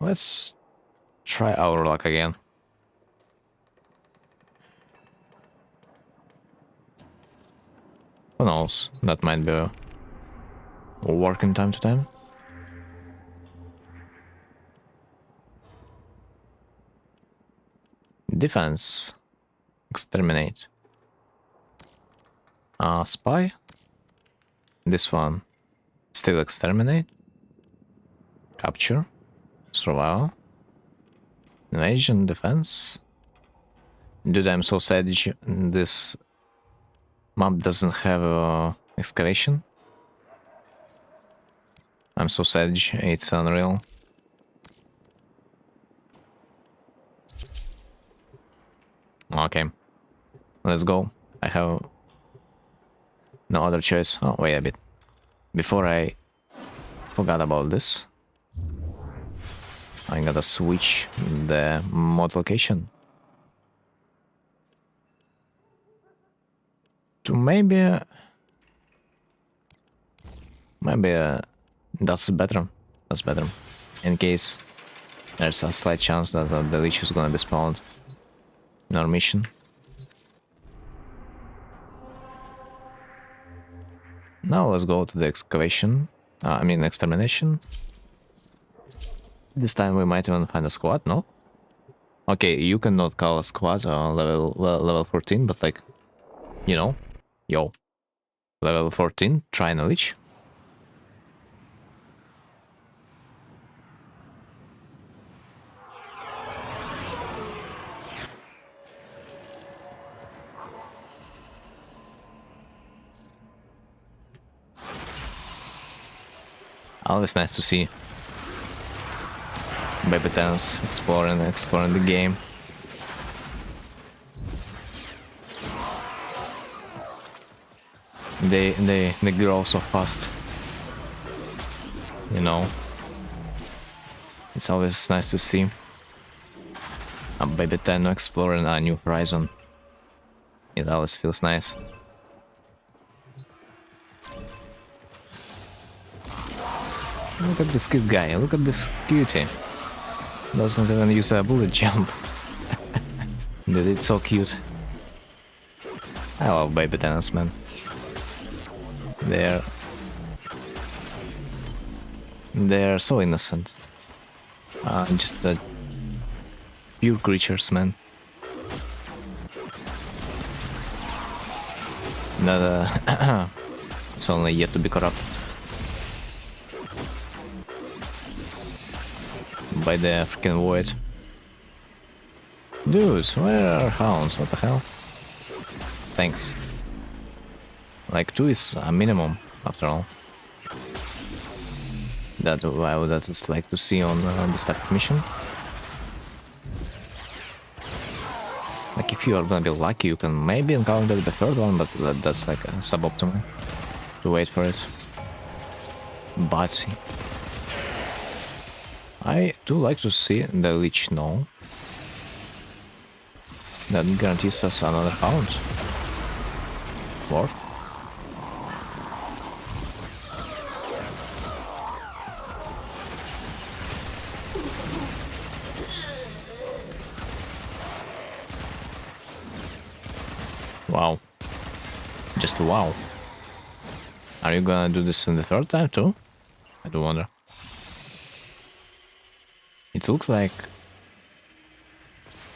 Let's try our luck again. Who knows? That might be working time to time. Defense. Exterminate. Spy. This one. Still exterminate. Capture. Survival. Invasion. Defense. Dude, I'm so sad this map doesn't have excavation. I'm so sad, it's unreal. Okay, let's go. I have no other choice. Oh, wait a bit. Before I forgot about this, I gotta switch the mod location to maybe that's better. That's better. In case there's a slight chance that the leech is gonna be spawned in our mission. Now let's go to the excavation. I mean extermination. This time we might even find a squad, no? Okay, you cannot call a squad level 14, but like, you know, yo, level 14, try and leech. Always nice to see baby tens exploring the game. They grow so fast. You know. It's always nice to see a baby ten exploring a new horizon. It always feels nice. Look at this cute guy, look at this cutie. Doesn't even use a bullet jump. Dude, it's so cute. I love baby tennis, man. They're so innocent. Just pure creatures, man. Not it's only yet to be corrupted by the freaking void. Dudes, where are hounds? What the hell? Thanks. Like 2 is a minimum, after all. That I would just like to see on this type of mission. Like if you are gonna be lucky, you can maybe encounter the third one, but that's like a suboptimal to wait for it. But I do like to see the leech now. That guarantees us another hound. Worth. Wow. Just wow. Are you gonna do this in the third time too? I do wonder. It looks like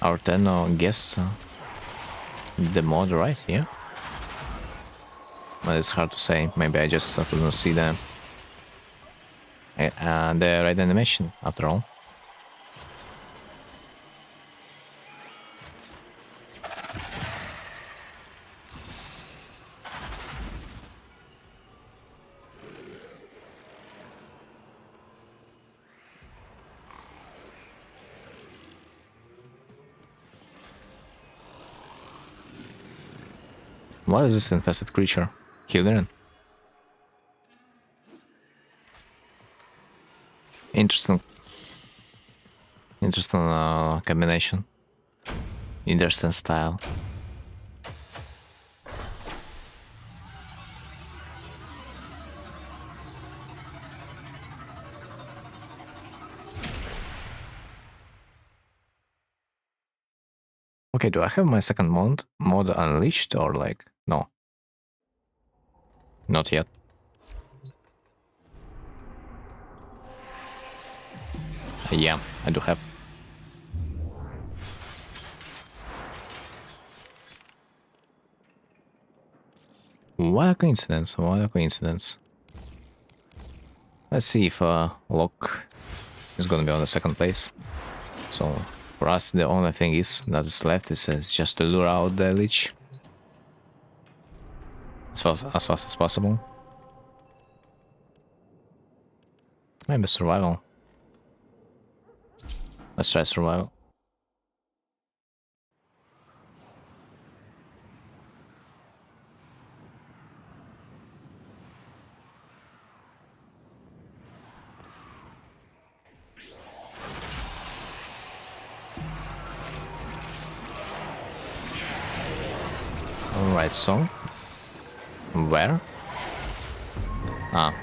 our 10 guessed the mod right here. But it's hard to say. Maybe I just couldn't see the right animation after all. What is this infested creature? Hildren? Interesting. Interesting combination. Interesting style. Okay, do I have my second mod unleashed or like no? Not yet. Yeah, I do have. What a coincidence, what a coincidence. Let's see if Lock is gonna be on the second place. So for us, the only thing that is left is just to lure out the Lich as fast as possible. Maybe survival. Let's try survival. Alright, so where? Ah,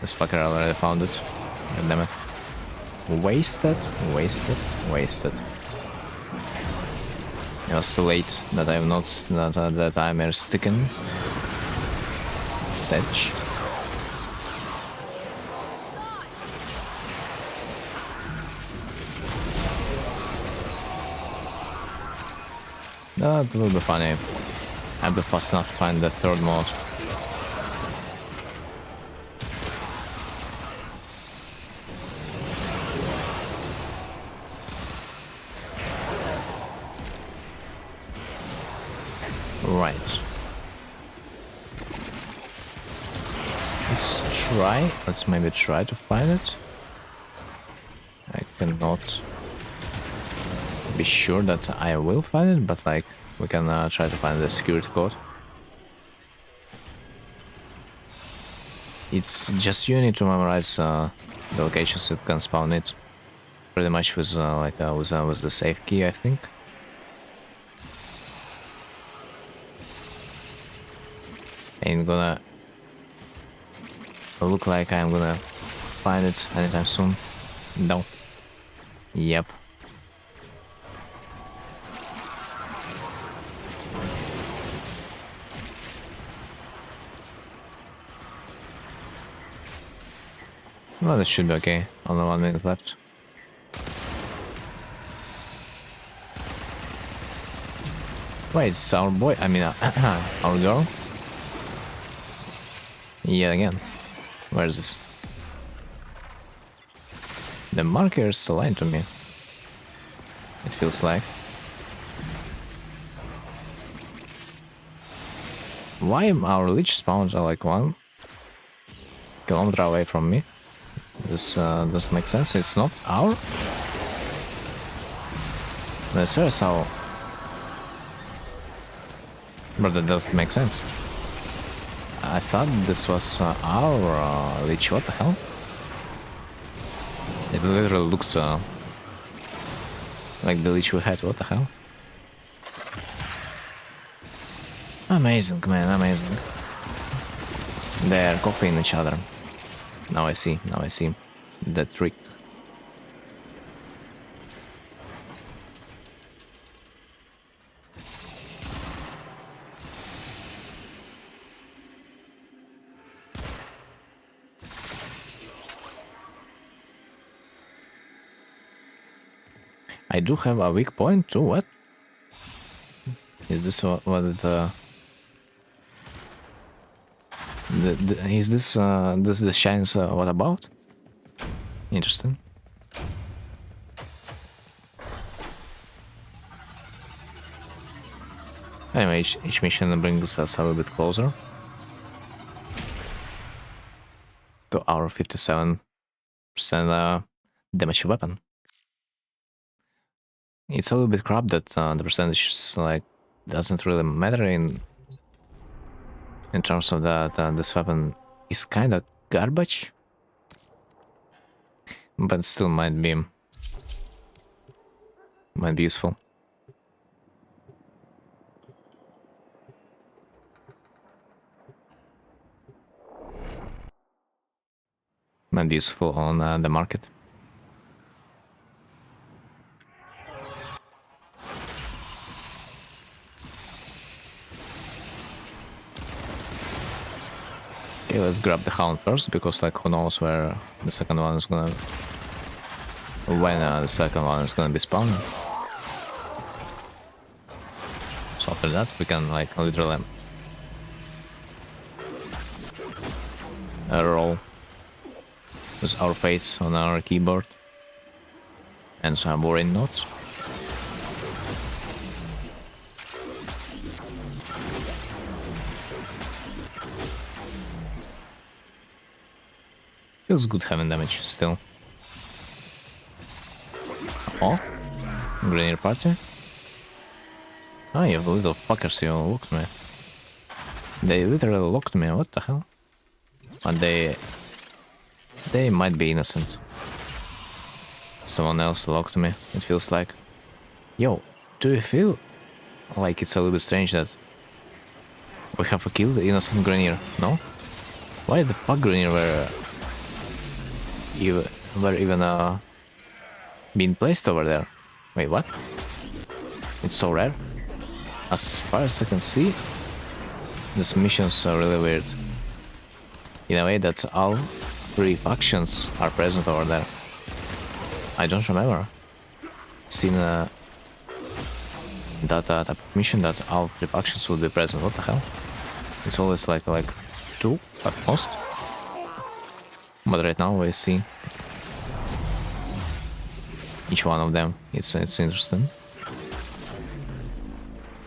this fucker already found it. God damn it. Wasted, wasted, wasted. It was too late that I've noticed that the timer is ticking. Sedge. That will be funny. I'll be fast enough to find the third mod. Right. Let's maybe try to find it. I cannot be sure that I will find it, but like, we can try to find the security code. It's just you need to memorize the locations that can spawn it. Pretty much with with the safe key, I think. Ain't gonna look like I'm gonna find it anytime soon. No. Yep. Well, that should be okay. Only 1 minute left. Wait, it's our boy. I mean, our girl. Yet again. Where is this? The marker is aligned to me. It feels like. Why our Lich spawns are like 1 kilometer away from me? This doesn't make sense. It's not our. But as far as our. But that doesn't make sense. I thought this was our Lich. What the hell? It literally looked like the Lich we had. What the hell? Amazing, man, amazing. They're copying each other. Now I see the trick. I do have a weak point too. What? Is this what it, is this the shines what about? Interesting. Anyway, each mission brings us a little bit closer to our 57% damage weapon. It's a little bit crap that the percentage is, like, doesn't really matter in terms of that this weapon is kind of garbage, but still might be useful. Might be useful on the market. Okay, let's grab the hound first, because like who knows where the second one is gonna... when the second one is gonna be spawned. So after that we can like literally roll with our face on our keyboard and some boring notes. Feels good having damage still. Oh, Grenier party. Ah, you little fuckers, you looked me. They literally locked me, what the hell? But they might be innocent. Someone else locked me, it feels like. Yo, do you feel like it's a little bit strange that we have killed the innocent Grenier, no? Why the fuck Grenier were even being placed over there? Wait, what? It's so rare. As far as I can see, these missions are really weird. In a way that all three factions are present over there. I don't remember seeing that type of mission that all three factions would be present. What the hell? It's always like two at most. But right now we see each one of them. It's interesting.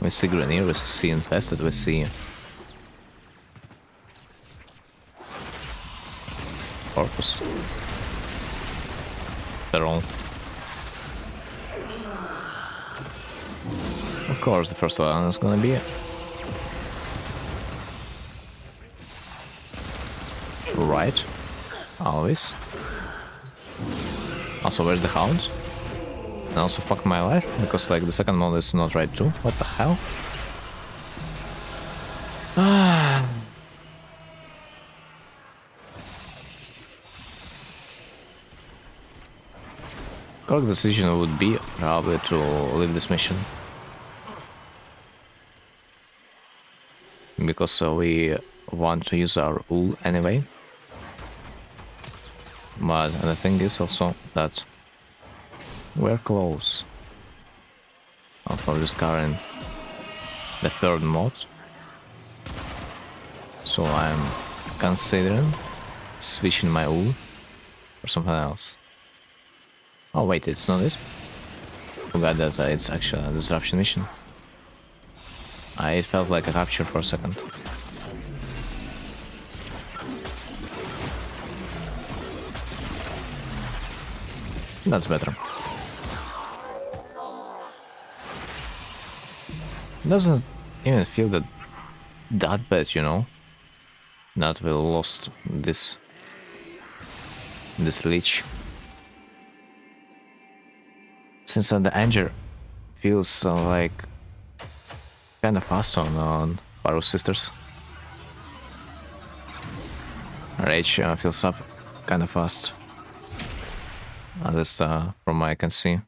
We see Grenier, we see Infested, we see Corpus. They're all. Of course, the first one is gonna be right. Always. Also, where's the hound? And also fuck my life, because like the second mode is not right too. What the hell? Correct decision would be probably to leave this mission. Because we want to use our wool anyway. But the thing is also that we're close for discovering the third mod. So I'm considering switching my wool for something else. Oh wait, it's not it. Forgot that it's actually a disruption mission. It felt like a capture for a second. That's better. Doesn't even feel that bad, you know. That we lost this leech. Since the Anger feels like kind of fast on Pharaoh's Sisters. Rage fills up kind of fast. At least from what I can see.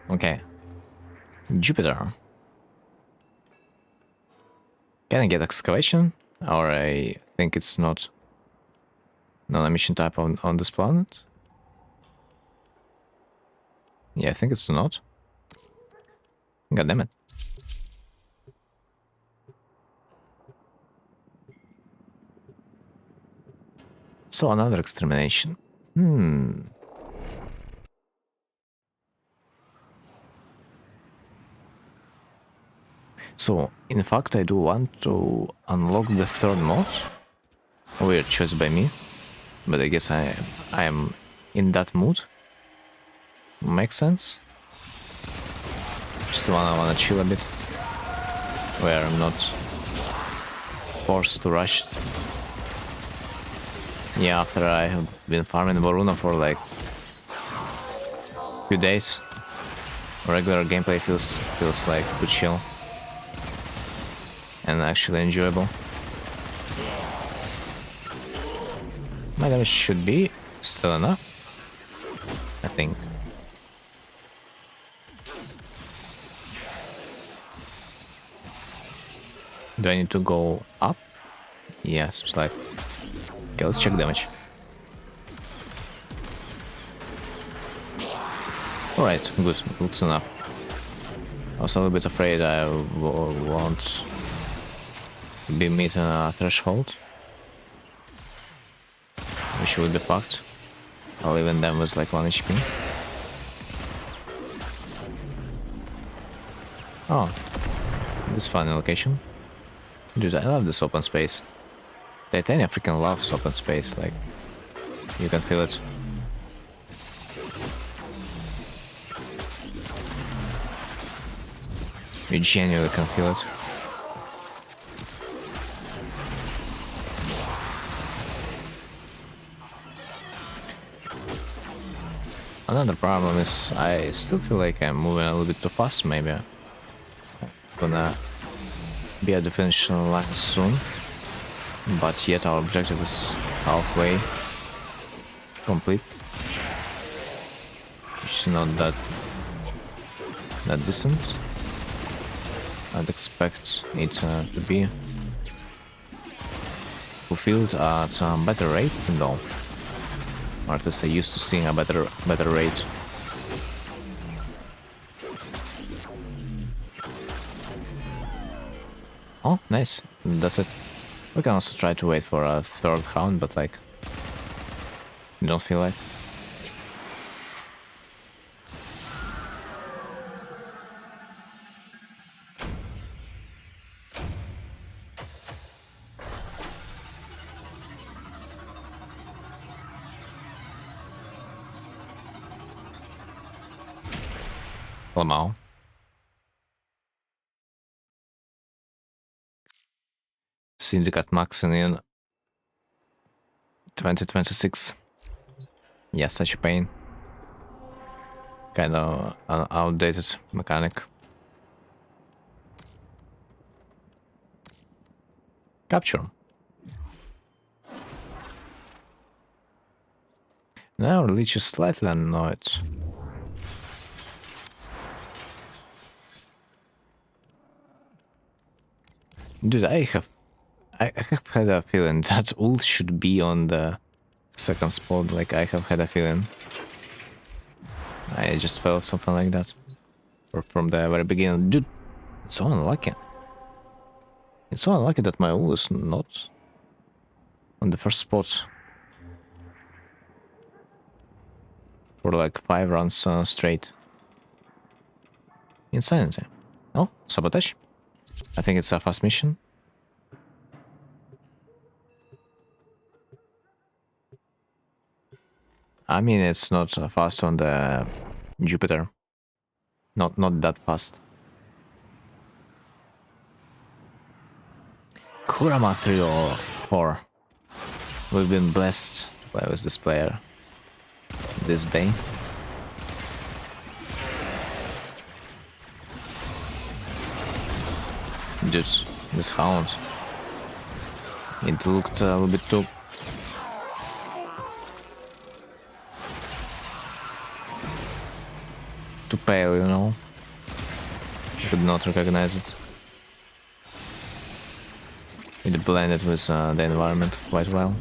Okay. Jupiter. Can I get excavation? Or I think it's not a mission type on this planet? Yeah, I think it's not. God damn it. So another extermination. So, in fact, I do want to unlock the third mod. Weird choice by me. But I guess I am in that mood. Makes sense. Just wanna chill a bit, where I'm not forced to rush. Yeah, after I have been farming Voruna for like few days, regular gameplay feels like good chill and actually enjoyable. My damage should be still enough, I think. Do I need to go up? Yes, it's like... Okay, let's check damage. Alright, good, looks enough. I was a little bit afraid I won't be meeting a threshold, which would be fucked. I'll even them with like 1 HP. Oh, this funny location. Dude, I love this open space. Titania freaking loves open space, like, you can feel it. You genuinely can feel it. Another problem is I still feel like I'm moving a little bit too fast, maybe. I'm gonna be at the finish line soon, but yet our objective is halfway complete, which is not that distant. I'd expect it to be fulfilled at a better rate, though, or at least I used to seeing a better rate. Oh, nice. That's it. We can also try to wait for a third hound, but like, you don't feel like. Lamau. Syndicate maxing in 2026. Yeah, such a pain. Kind of an outdated mechanic. Capture. Now Leech is slightly annoyed. Dude, I have had a feeling that ult should be on the second spot. Like, I have had a feeling. I just felt something like that. Or from the very beginning. Dude, it's so unlucky. It's so unlucky that my ult is not on the first spot. For like 5 runs straight. Insanity. Oh, sabotage. I think it's a fast mission. I mean, it's not fast on the Jupiter. Not that fast. Kurama 3 or 4. We've been blessed to play with this player this day. Dude, this hound. It looked a little bit too pale, you know. I could not recognize it. It blended with the environment quite well.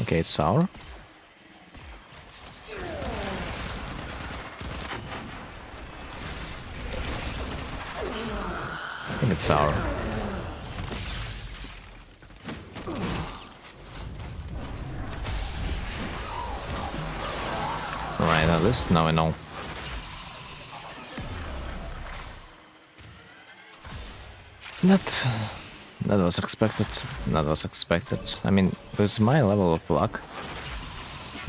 Okay, it's sour. I think it's sour. Alright, at least now I know. That was expected. That was expected. I mean, with my level of luck,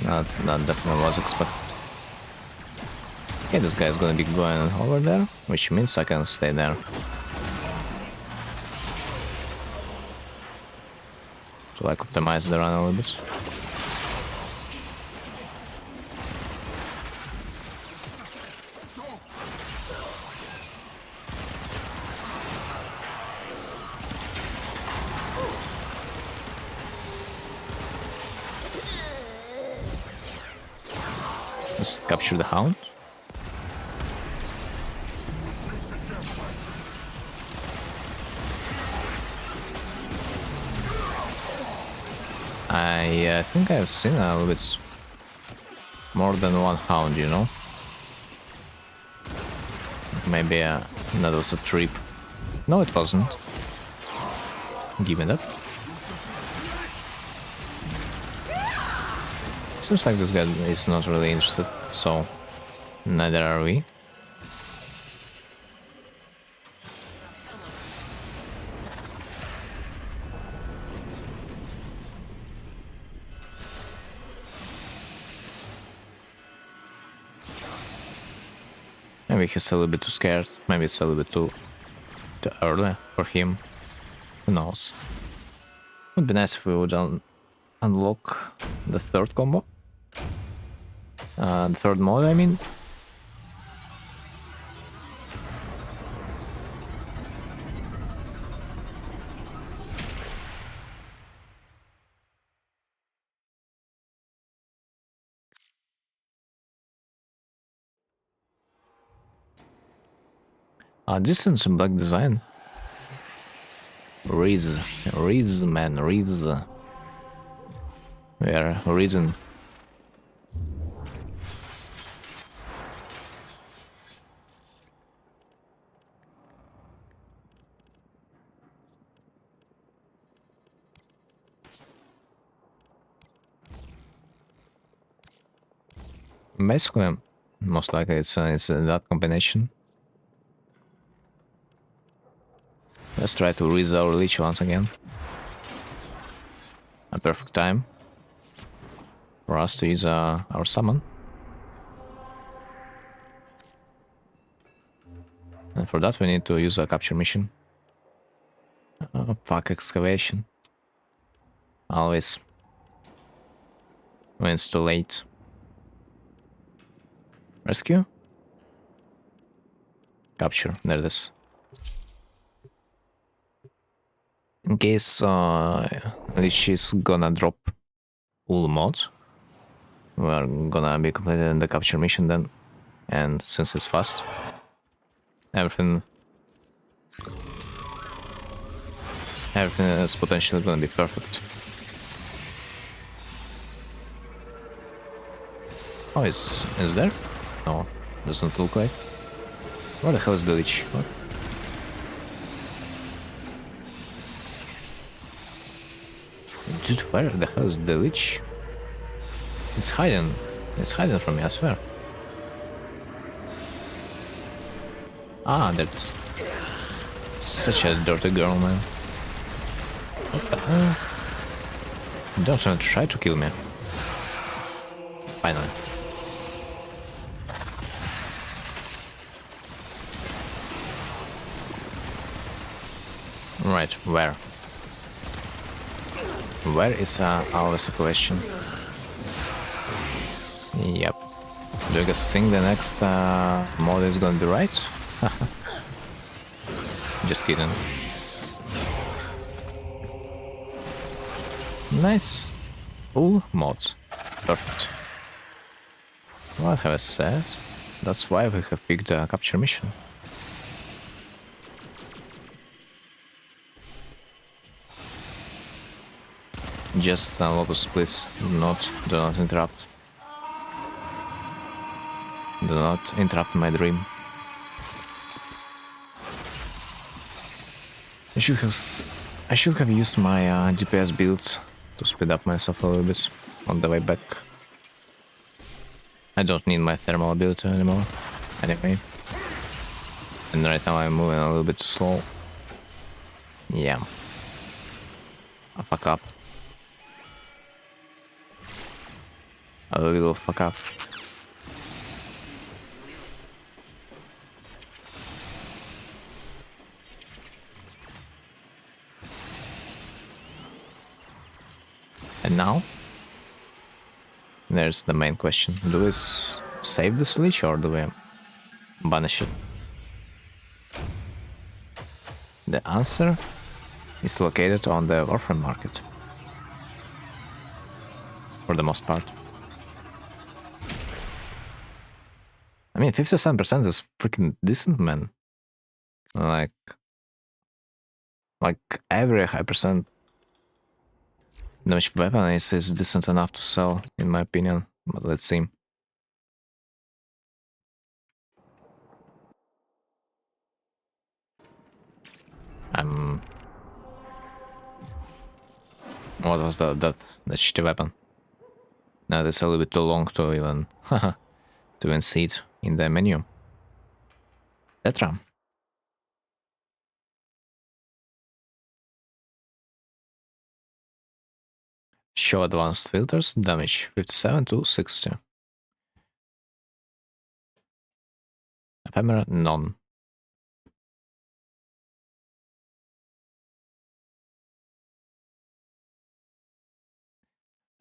that definitely was expected. Okay, this guy is gonna be going over there, which means I can stay there. To like optimize the run a little bit. Let's capture the hound. I think I've seen a little bit more than one hound, you know? Maybe that was a trip. No, it wasn't. Give me that. Seems like this guy is not really interested, so neither are we. Maybe he's a little bit too scared. Maybe it's a little bit too early for him. Who knows? Would be nice if we would unlock the third combo. The third mode, I mean. Decent black design. Riz, man, Riz. We are Risen. Basically, most likely it's that combination. Let's try to raise our leech once again. A perfect time for us to use our summon. And for that we need to use a capture mission. Fuck, excavation. Always. When it's too late. Rescue? Capture, there it is. In case Lich is gonna drop all mods, we're gonna be completing the capture mission then. And since it's fast, everything is potentially gonna be perfect. Oh, is there? No, doesn't look like. Where the hell is the Lich? What? Dude, where the hell is the Lich? It's hiding. It's hiding from me, I swear. Ah, that's such a dirty girl, man. What the hell? Don't try to kill me. Finally. Right, where? Where is always a question? Yep. Do you guys think the next mod is gonna be right? Just kidding. Nice. Full mods. Perfect. What have I said? That's why we have picked a capture mission. Just Lotus, please. Do not interrupt. Do not interrupt my dream. I should have used my DPS build to speed up myself a little bit on the way back. I don't need my thermal ability anymore, anyway. And right now I'm moving a little bit too slow. Yeah. fuck up. A little fuck up. And now, there's the main question. Do we save this leech or do we banish it? The answer is located on the warframe market. For the most part. I mean, 57% is freaking decent, man. Like every high percent damage weapon is decent enough to sell, in my opinion. But let's see. What was that shitty weapon? Now that's a little bit too long to even to even see it in the menu. Tetra. Show advanced filters, damage 57 to 60. Ephemera, none.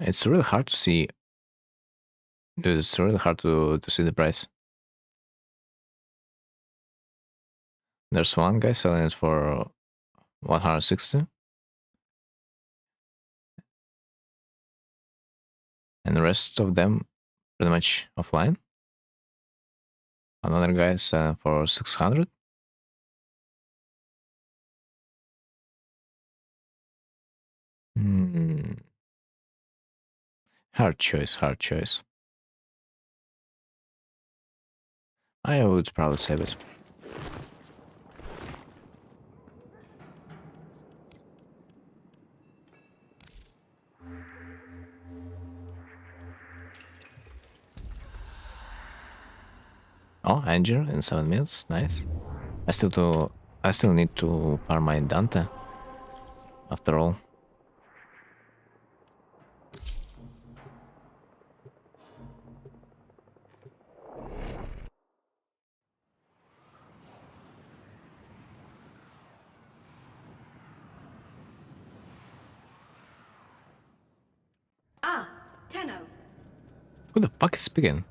It's really hard to see. Dude, it's really hard to see the price. There's one guy selling it for 160. And the rest of them pretty much offline. Another guy is selling for 600. Hard choice, hard choice. I would probably save it. Oh, engine in 7 minutes, nice. I still need to farm my Dante. After all. Ah, Tenno. Who the fuck is speaking?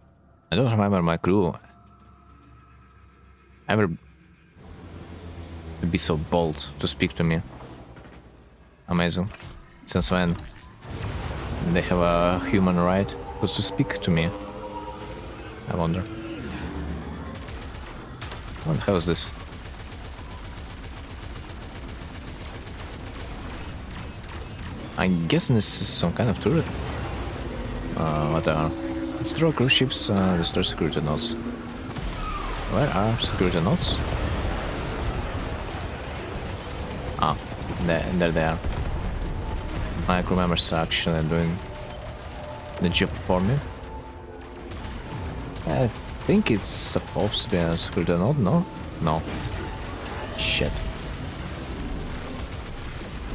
I don't remember my crew ever be so bold to speak to me. Amazing. Since when they have a human right to speak to me? I wonder. What the hell is this? I'm guessing this is some kind of turret. Whatever. Destroy cruise ships, destroy security nodes. Where are security nodes? Ah, there they are. My crew members are actually doing the job for me. I think it's supposed to be a security node, no? No. Shit.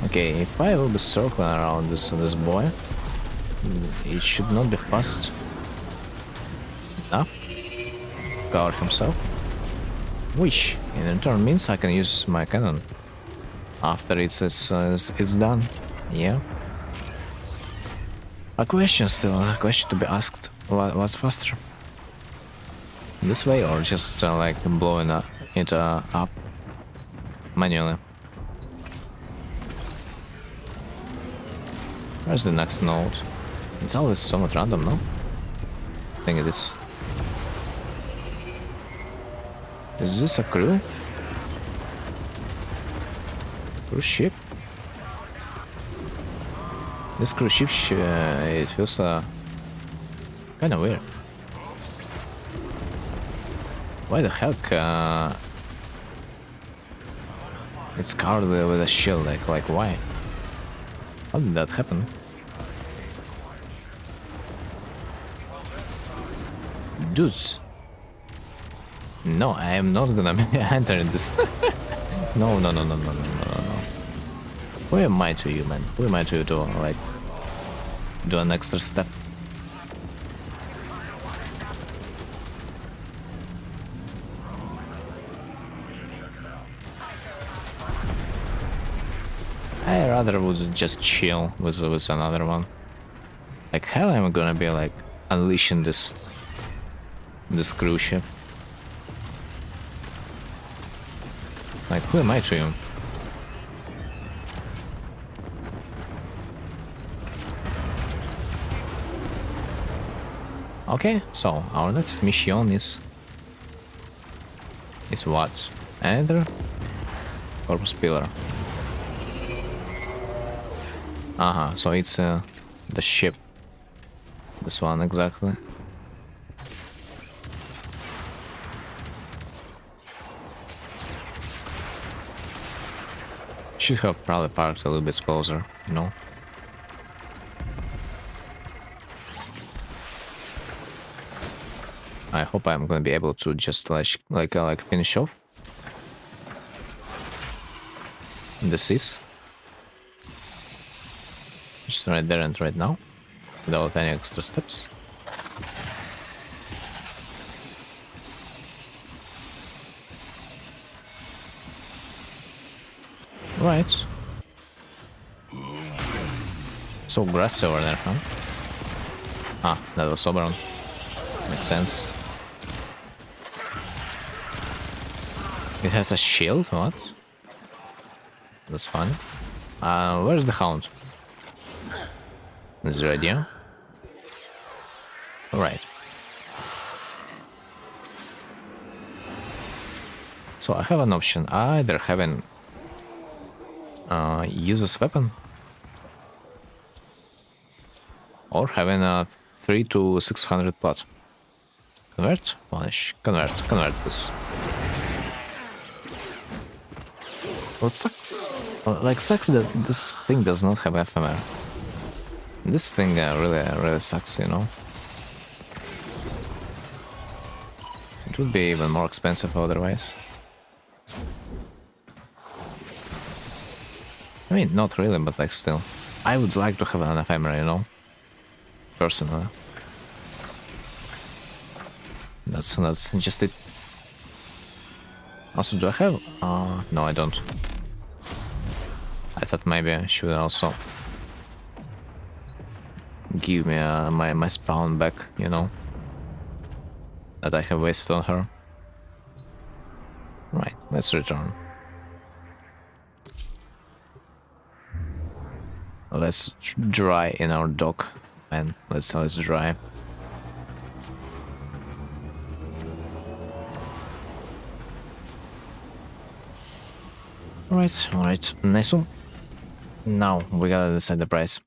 Okay, if I will be circling around this boy, it should not be fast enough to cover himself. Which, in turn, means I can use my cannon after it's done. Yeah. A question to be asked. What's faster? This way or just like blowing it up manually? Where's the next node? It's always somewhat random, no? I think it is. Is this a crew? Cruise ship? This cruise ship, it feels kind of weird. Why the heck? It's covered with a shield. Like why? How did that happen? Dudes. No, I am not gonna enter this. No. Who am I to you, man? Who am I to you to, like, do an extra step? I rather would just chill with another one. Like, hell, I'm gonna be, like, unleashing this cruise ship. Like, who am I to you? Okay, so our next mission is what? Another corpus pillar. So it's the ship. This one exactly. Should have probably parked a little bit closer, you know. I hope I'm gonna be able to just like finish off this is just right there and right now without any extra steps. Right. So grassy over there, huh? Ah, that was Oberon. Makes sense. It has a shield? What? That's fun. Where's the hound? Is it right here? Alright. So I have an option. Either having use this weapon or having a 3 to 600 plat. Convert? Polish. Convert this. What sucks? Like, sucks that this thing does not have FMR. This thing really sucks, you know? It would be even more expensive otherwise. I mean, not really, but like still. I would like to have an ephemera, you know? Personally. That's just it. Also, do I have... no, I don't. I thought maybe I should also give me my spawn back, you know? That I have wasted on her. Right, let's return. Let's dry in our dock, man. Let's dry. Alright, nice one. Now we gotta decide the price.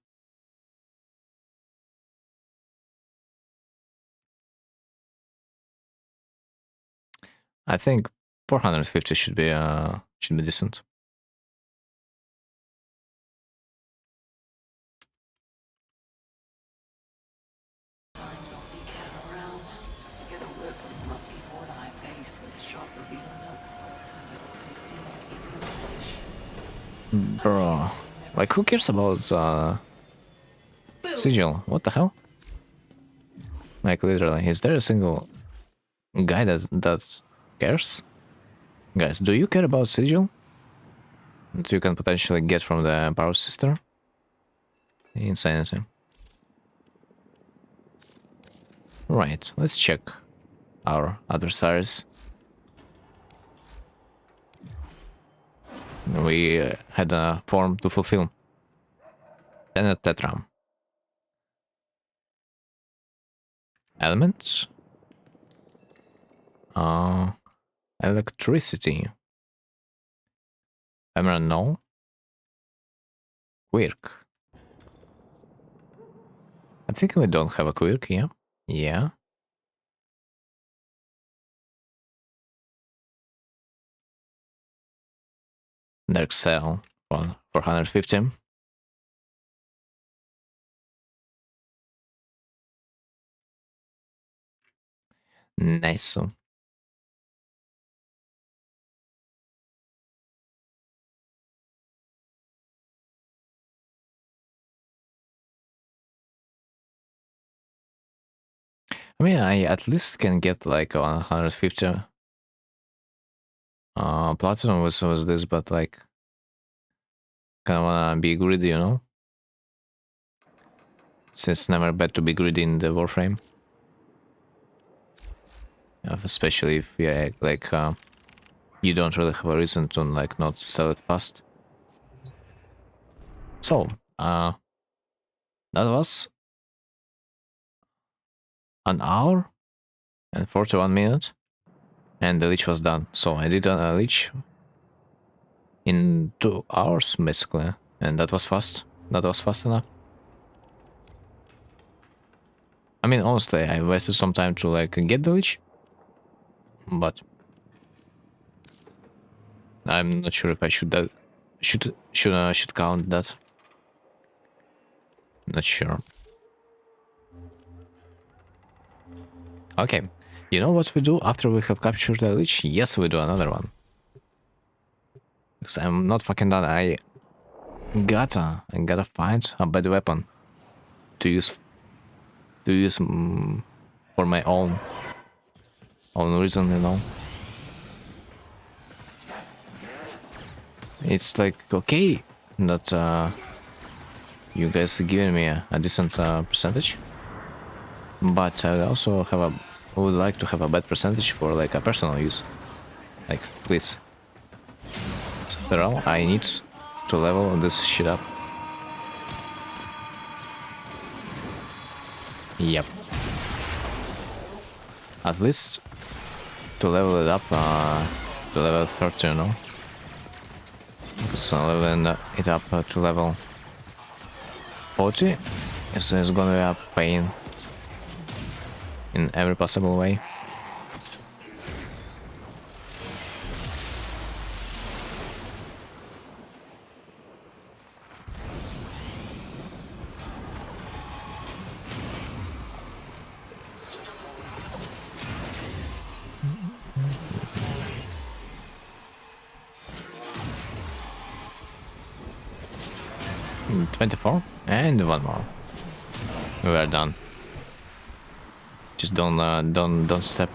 I think 450 should be decent. Bro, like, who cares about sigil? What the hell? Like, literally, is there a single guy that cares? Guys, do you care about sigil that you can potentially get from the power sister? Insanity. Right, let's check our adversaries. We had a form to fulfill. Tenet Tetram. Elements? Electricity. Emerald, no. Quirk. I think we don't have a quirk, yeah. Yeah. Dark Cell, 450. Nice. I mean, I at least can get like 150 platinum with this, but like, kind of wanna be greedy, you know? Since it's never bad to be greedy in the warframe. Especially if you like you don't really have a reason to like not sell it fast. So that was an hour and 41 minutes, and the leech was done. So I did a leech in 2 hours basically, and that was fast. That was fast enough. I mean, honestly, I wasted some time to like get the leech, but I'm not sure if I should count that. Not sure. Okay, you know what we do after we have captured the leech? Yes, we do another one. Because I'm not fucking done. I gotta find a bad weapon to use for my own reason, you know. It's like okay that you guys giving me a decent percentage, but I also would like to have a bad percentage for like a personal use. Like please, Referral, I need to level this shit up. Yep. At least to level it up to level 30, you know? So leveling it up to level 40 is gonna be a pain in every possible way. Mm, 24 and one more. We are done. Just don't step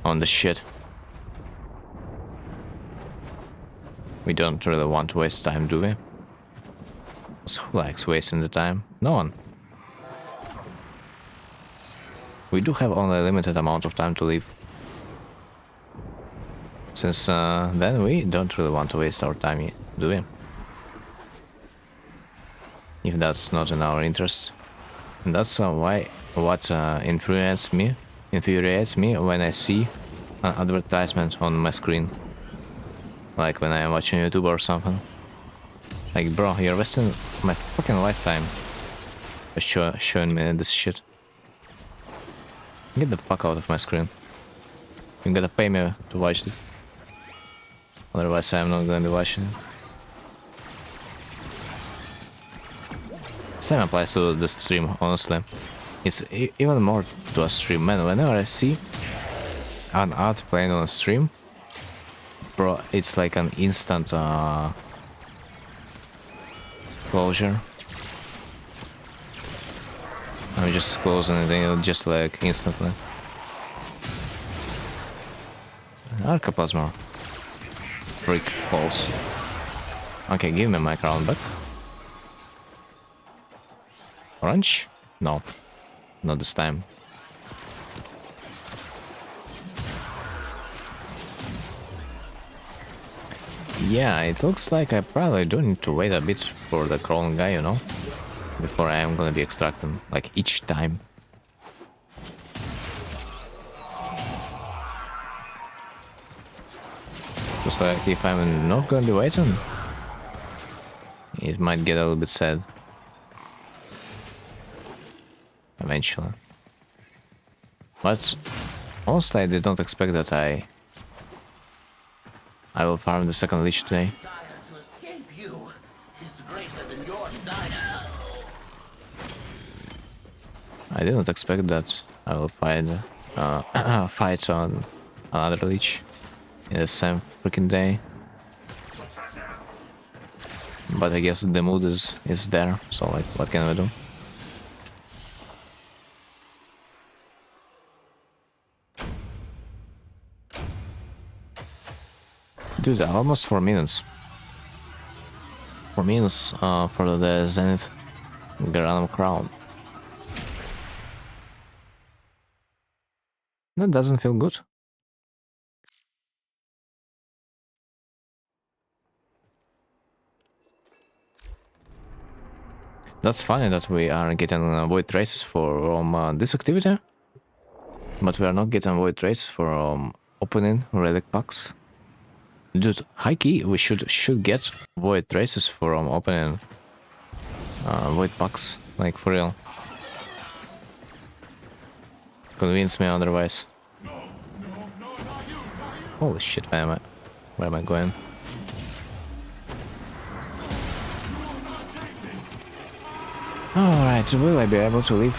on the shit. We don't really want to waste time, do we? So who likes wasting the time? No one. We do have only a limited amount of time to leave. Since then we don't really want to waste our time, do we? If that's not in our interest. And that's what infuriates me when I see an advertisement on my screen. Like when I'm watching YouTube or something. Like, bro, you're wasting my fucking lifetime by showing me this shit. Get the fuck out of my screen. You gotta pay me to watch this. Otherwise I'm not gonna be watching it. Same applies to the stream, honestly. It's even more to a stream, man. Whenever I see an ad playing on a stream, bro, it's like an instant closure. I'm just closing it just like instantly. Arcaplasma. Freak balls. Okay, give me my crown back. Orange? No. Not this time. Yeah, it looks like I probably do need to wait a bit for the crawling guy, you know? Before I am gonna be extracting, like, each time. Just like, if I'm not gonna be waiting, it might get a little bit sad. Eventually. But honestly, I did not expect that I will farm the second leech today. I didn't expect that I will fight fight on another leech in the same freaking day. But I guess the mood is there, so like, what can we do? Dude, almost 4 minutes. 4 minutes for the Zenith Granum Crown. That doesn't feel good. That's funny that we are getting void traces for this activity, but we are not getting void traces for opening relic packs. Dude, high key, we should get void traces for opening void packs, like for real. Convince me otherwise. Holy shit, where am I going? Alright, will I be able to leave?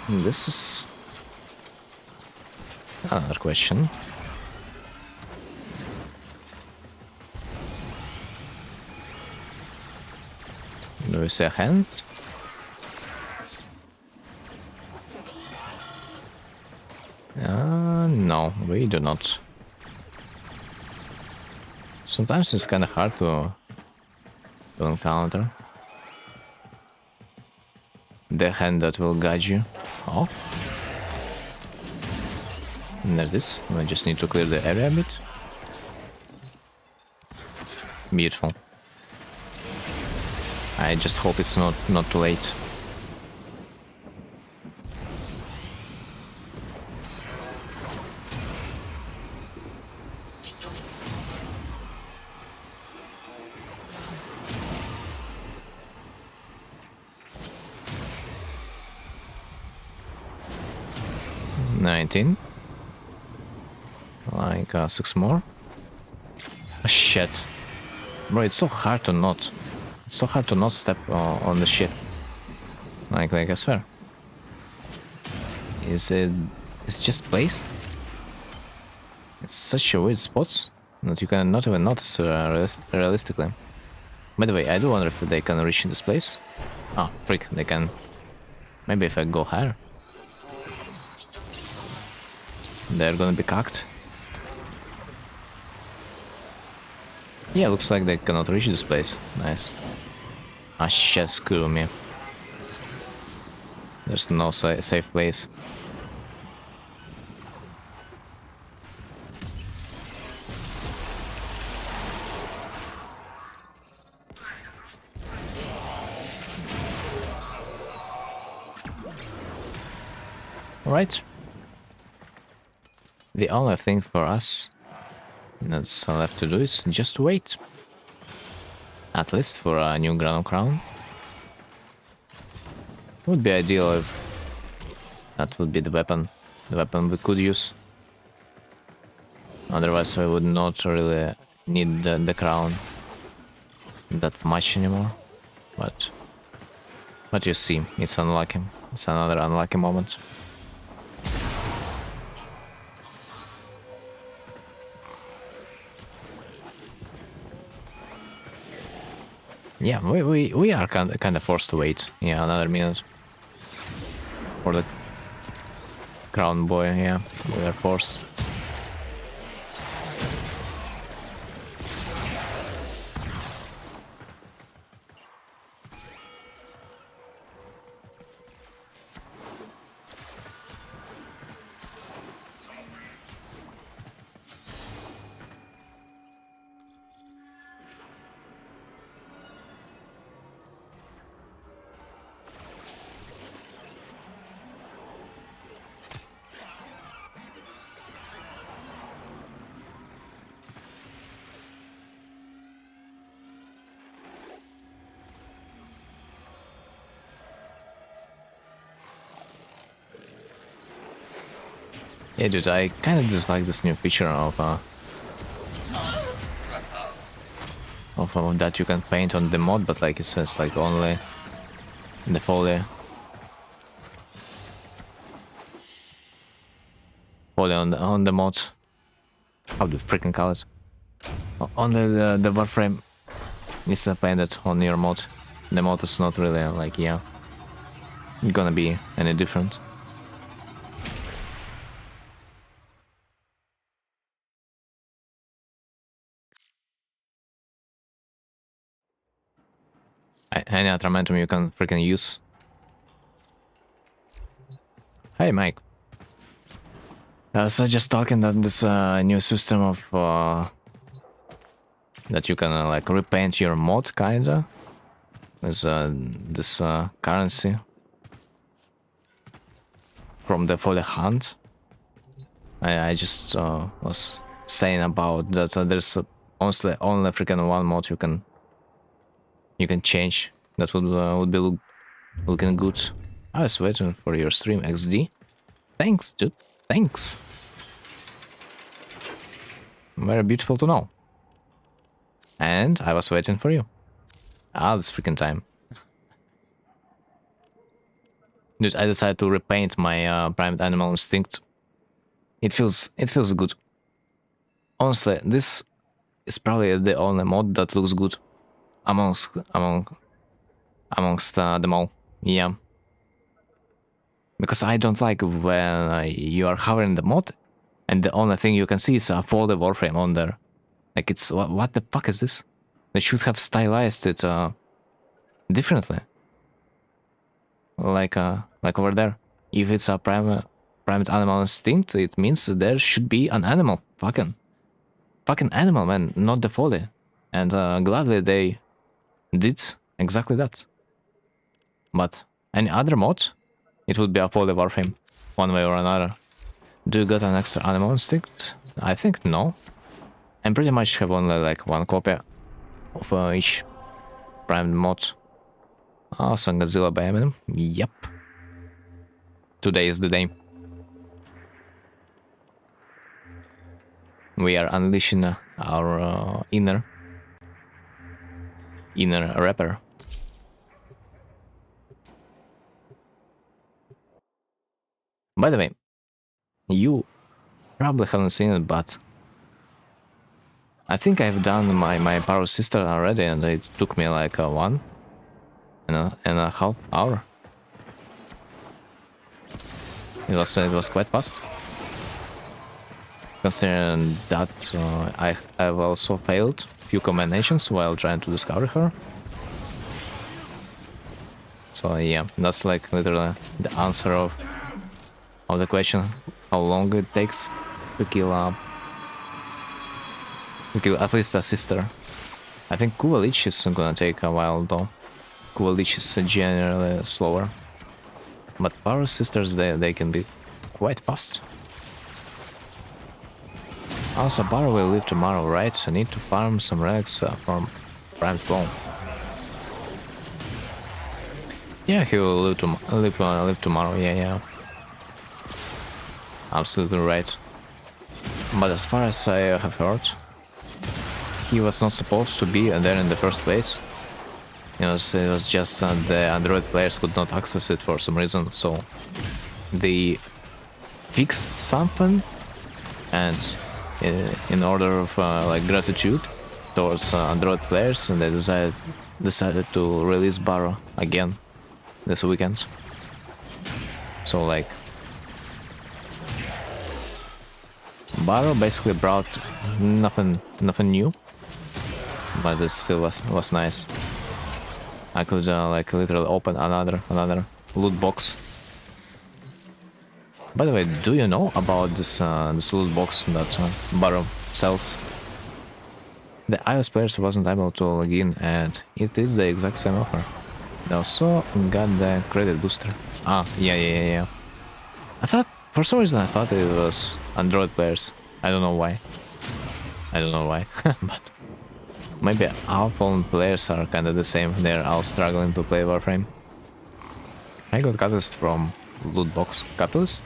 This is another question. Do we see a hand? No, we do not. Sometimes it's kind of hard to encounter the hand that will guide you. Oh. And there it is. I just need to clear the area a bit. Beautiful. I just hope it's not too late. $19. Like 6 more. Oh, shit. Bro, it's so hard to not. It's so hard to not step on the shit. Like I swear. It's just placed? It's such a weird spot that you can not even notice realistically. By the way, I do wonder if they can reach this place. Ah, freak, they can. Maybe if I go higher. They're gonna be cocked. Yeah, looks like they cannot reach this place. Nice. Ah shit, screw me. There's no safe place. Alright. The only thing for us that's left to do is just wait. At least for a new Granum Crown. Would be ideal if that would be the weapon we could use. Otherwise we would not really need the crown that much anymore. But you see, it's unlucky. It's another unlucky moment. Yeah, we are kind of forced to wait. Yeah, another minute for the crown boy. Yeah, we are forced. Yeah, dude, I kind of dislike this new feature of that you can paint on the mod, but like it says like only the folio on the mod. How do you freaking call it? Only the warframe is painted on your mod. The mod is not really like gonna be any different. Any other momentum you can freaking use. Hey, Mike. So just talking that this new system of that you can like repaint your mod kinda with this currency from the Folly Hunt. I just was saying about that there's only freaking one mod you can change that would be looking good. I was waiting for your stream, XD. Thanks, dude. Thanks. Very beautiful to know. And I was waiting for you. All this freaking time. Dude, I decided to repaint my primed animal instinct. It feels good. Honestly, this is probably the only mod that looks good amongst them all. Yeah. Because I don't like when you are hovering the mod and the only thing you can see is a folded warframe on there. Like it's what the fuck is this? They should have stylized it differently. Like over there. If it's a primed animal instinct, it means there should be an animal. Fucking animal, man, not the folly. And gladly they did exactly that. But any other mod, it would be a folly warframe, one way or another. Do you got an extra animal instinct? I think no. I pretty much have only like one copy of each primed mod. Also Godzilla by Eminem. Yep. Today is the day. We are unleashing our inner rapper. By the way, you probably haven't seen it, but I think I've done my Power Sister already, and it took me like 1.5 hours. It was quite fast. Considering that I've also failed a few combinations while trying to discover her. So yeah, that's like literally the answer of the question, how long it takes to kill at least a sister. I think Kuvalich is gonna take a while though. Kuvalich is generally slower. But Power Sisters, they can be quite fast. Also, Power will live tomorrow, right? I need to farm some relics from Prime Flow. Yeah, he will live tomorrow, yeah. Absolutely right. But as far as I have heard, he was not supposed to be there in the first place. You know, so it was just the Android players could not access it for some reason, so they fixed something, and in order of like gratitude towards Android players, and they decided to release Barrow again this weekend. So like Barrow basically brought nothing new, but it still was nice. I could like literally open another loot box. By the way, do you know about this loot box that Barrow sells? The iOS players wasn't able to log in, and it is the exact same offer. They also got the credit booster. Ah, yeah. I thought, for some reason, I thought it was Android players. I don't know why, but maybe our phone players are kind of the same. They're all struggling to play Warframe. I got Catalyst from loot box. Catalyst,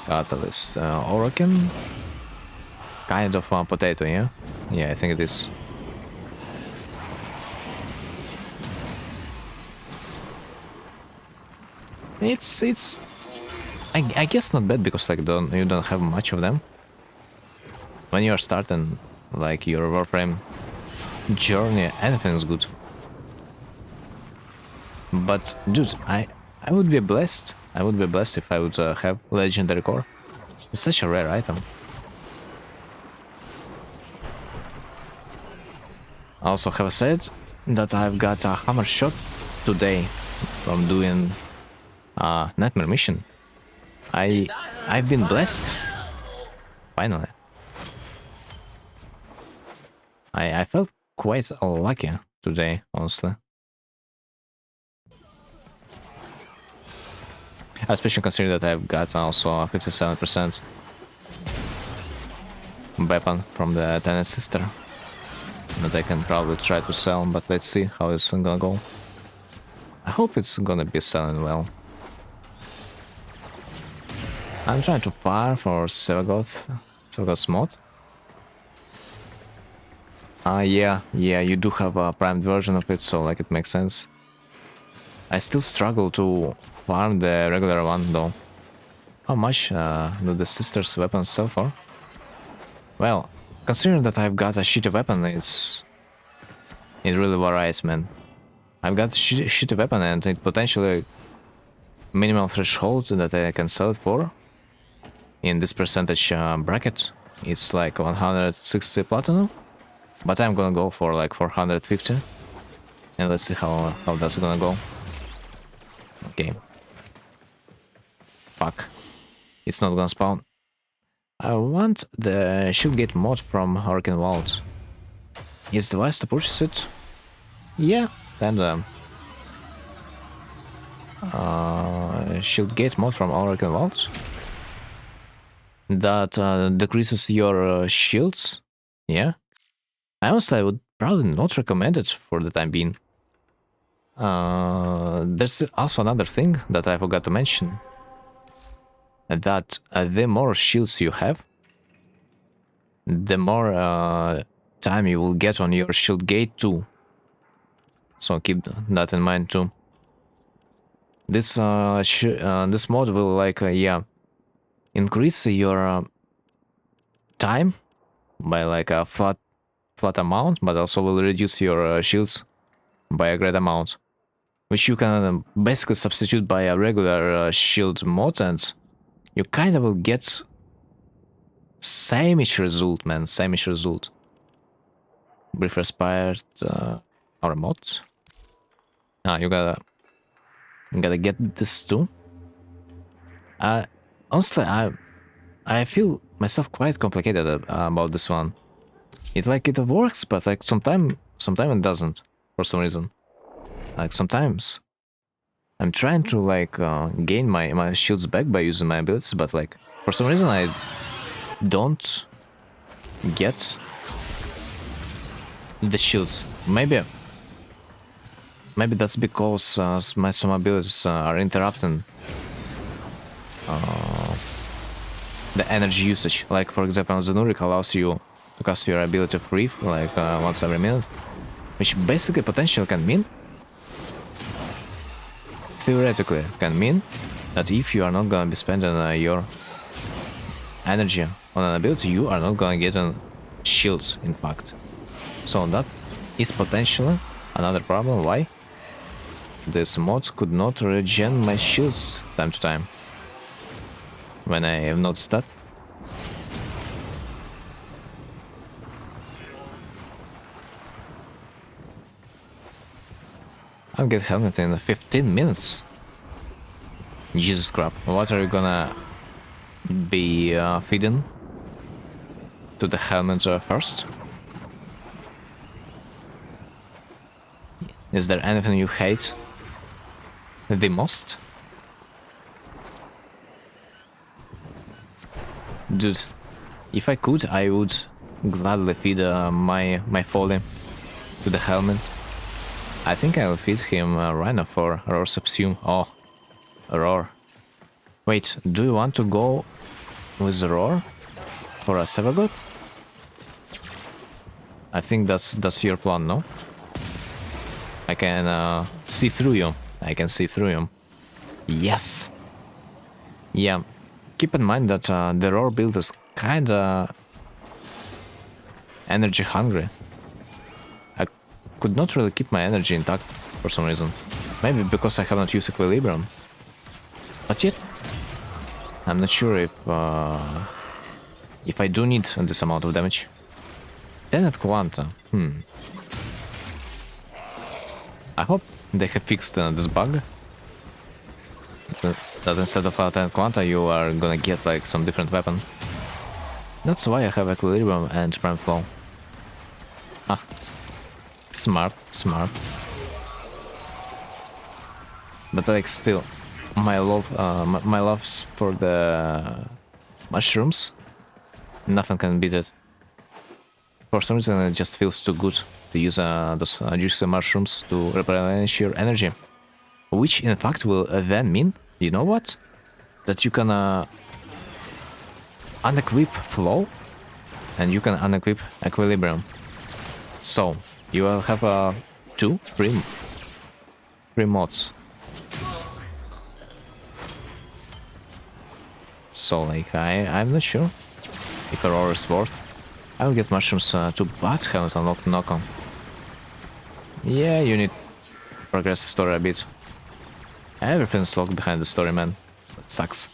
Orokin. Kind of potato, yeah? Yeah, I think it is. It's I guess not bad, because like you don't have much of them. When you're starting like your Warframe journey, anything is good. But dude, I would be blessed. I would be blessed if I would have legendary core. It's such a rare item. Also, have I said that I've got a hammer shot today from doing a nightmare mission. I've been blessed. Finally. I felt quite lucky today, honestly. Especially considering that I've got also a 57% weapon from the Tenant Sister that I can probably try to sell, but let's see how it's gonna go. I hope it's gonna be selling well. I'm trying to fire for Sevagoth's mod. Yeah, you do have a primed version of it, so like it makes sense. I still struggle to farm the regular one though. How much do the sister's weapons sell for? Well, considering that I've got a shitty weapon, it really varies, man. I've got a shitty weapon and it potentially minimal threshold that I can sell it for in this percentage bracket. It's like 160 platinum, but I'm gonna go for like 450, and let's see how that's gonna go. Okay. Fuck. It's not gonna spawn. I want the shield gate mod from Hurricane Vault. Is the wise to purchase it? Yeah, and shield gate mod from Hurricane Vault that decreases your shields. Yeah. Honestly, I would probably not recommend it for the time being. There's also another thing that I forgot to mention. That the more shields you have, the more time you will get on your shield gate too. So keep that in mind too. This this mod will like increase your time by like a flat amount, but also will reduce your shields by a great amount, which you can basically substitute by a regular shield mod, and you kind of will get same-ish result, man. Same-ish result. Brief respired our mod. You gotta get this too. Honestly, I feel myself quite complicated about this one. It works, but like sometimes it doesn't for some reason. Like sometimes I'm trying to like gain my shields back by using my abilities, but like for some reason I don't get the shields. Maybe that's because my some abilities are interrupting the energy usage. Like for example, Zenurik allows you to cast your ability free like once every minute, which basically potentially can mean, theoretically can mean, that if you are not gonna be spending your energy on an ability, you are not gonna get shields, in fact. So that is potentially another problem why this mod could not regen my shields time to time when I have noticed that. I'll get helmet in 15 minutes. Jesus crap. What are you gonna be feeding to the helmet first? Is there anything you hate the most? Dude, if I could, I would gladly feed my folly to the helmet. I think I'll feed him Rhino for Roar Subsume. Oh, Roar. Wait, do you want to go with Roar for a Sevagoth? I think that's your plan, no? I can see through you. I can see through you. Yes. Yeah. Keep in mind that the Roar build is kinda energy hungry. I could not really keep my energy intact for some reason. Maybe because I haven't used Equilibrium. But yet, I'm not sure if I do need this amount of damage. Then at Quanta, I hope they have fixed this bug. That instead of 10 quanta, you are gonna get like some different weapon. That's why I have equilibrium and prime flow. Ah, smart, smart. But like still, my love for the mushrooms, nothing can beat it. For some reason, it just feels too good to use those juicy mushrooms to replenish your energy. Which in fact will then mean, you know what? That you can unequip flow and you can unequip equilibrium. So you will have two free mods. So like I'm not sure if Aurora is worth. I will get mushrooms too, but haven't unlocked knock-on. Yeah, you need to progress the story a bit. Everything's locked behind the story, man. That sucks.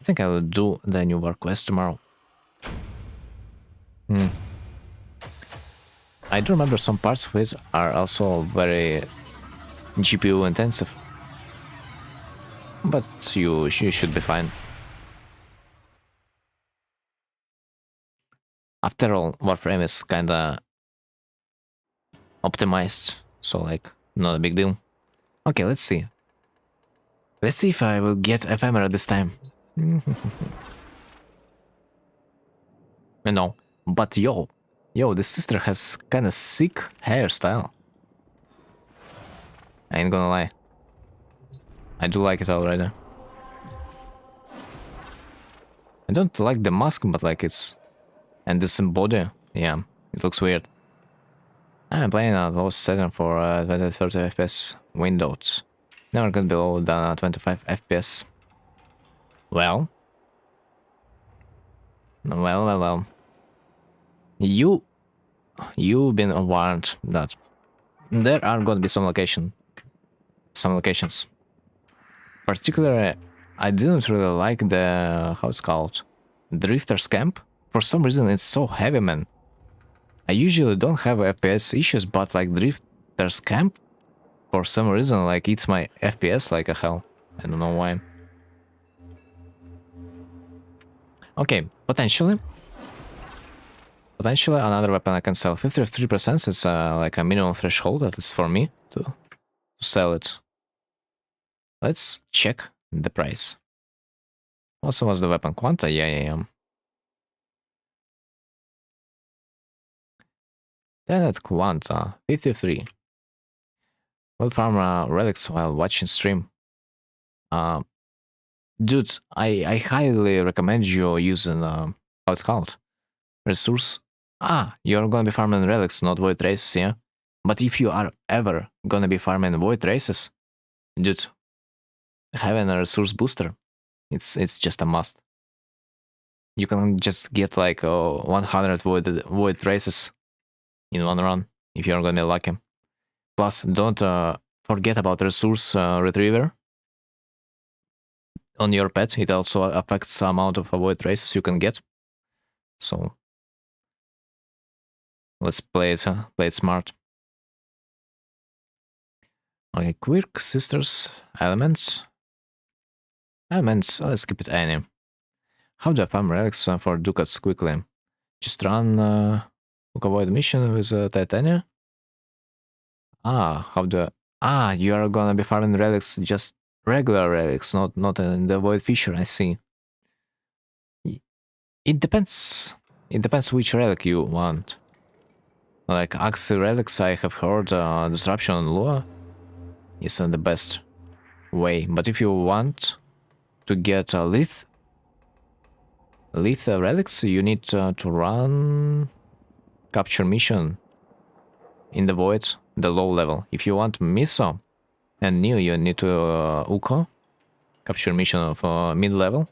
I think I will do the new war quest tomorrow. I do remember some parts of it are also very GPU intensive. But you should be fine. After all, warframe is kinda optimized, so like, not a big deal. Okay, let's see. Let's see if I will get ephemera this time. No, but yo, this sister has kinda sick hairstyle. I ain't gonna lie. I do like it already. I don't like the mask, but like it's... And this body, yeah, it looks weird. I'm playing at low setting for 20-30 FPS Windows. Never got below than 25 FPS. Well. You've been warned that there are going to be some locations. Particularly, I didn't really like the, how it's called, Drifter's Camp. For some reason, it's so heavy, man. I usually don't have FPS issues, but like Drifter's Camp, for some reason, like eats my FPS like a hell. I don't know why. Okay, potentially another weapon I can sell. 53%, it's like a minimum threshold, at least for me, to sell it. Let's check the price. Also, was the weapon quanta? Yeah. Then at quanta, 53. Will farm relics while watching stream. Dude, I highly recommend you using, how it's called? Resource. You're gonna be farming relics, not void traces, yeah? But if you are ever gonna be farming void traces, dude, having a resource booster, it's just a must. You can just get like 100 void traces in one run if you're gonna be lucky. Plus, don't forget about resource retriever on your pet. It also affects the amount of void traces you can get. So let's play it smart. Okay, quirk, sisters, elements. Let's keep it any. How do I farm relics for ducats quickly? Just run hook avoid mission with Titania? How do I... you are gonna be farming relics, just regular relics, not in the void feature, I see. It depends. It depends which relic you want. Like Axe relics, I have heard Disruption on Lua isn't the best way. But if you want to get Lith relics, you need to run Capture mission in the void, the low level. If you want Miso and Neo, you need to Uko, Capture mission of mid level.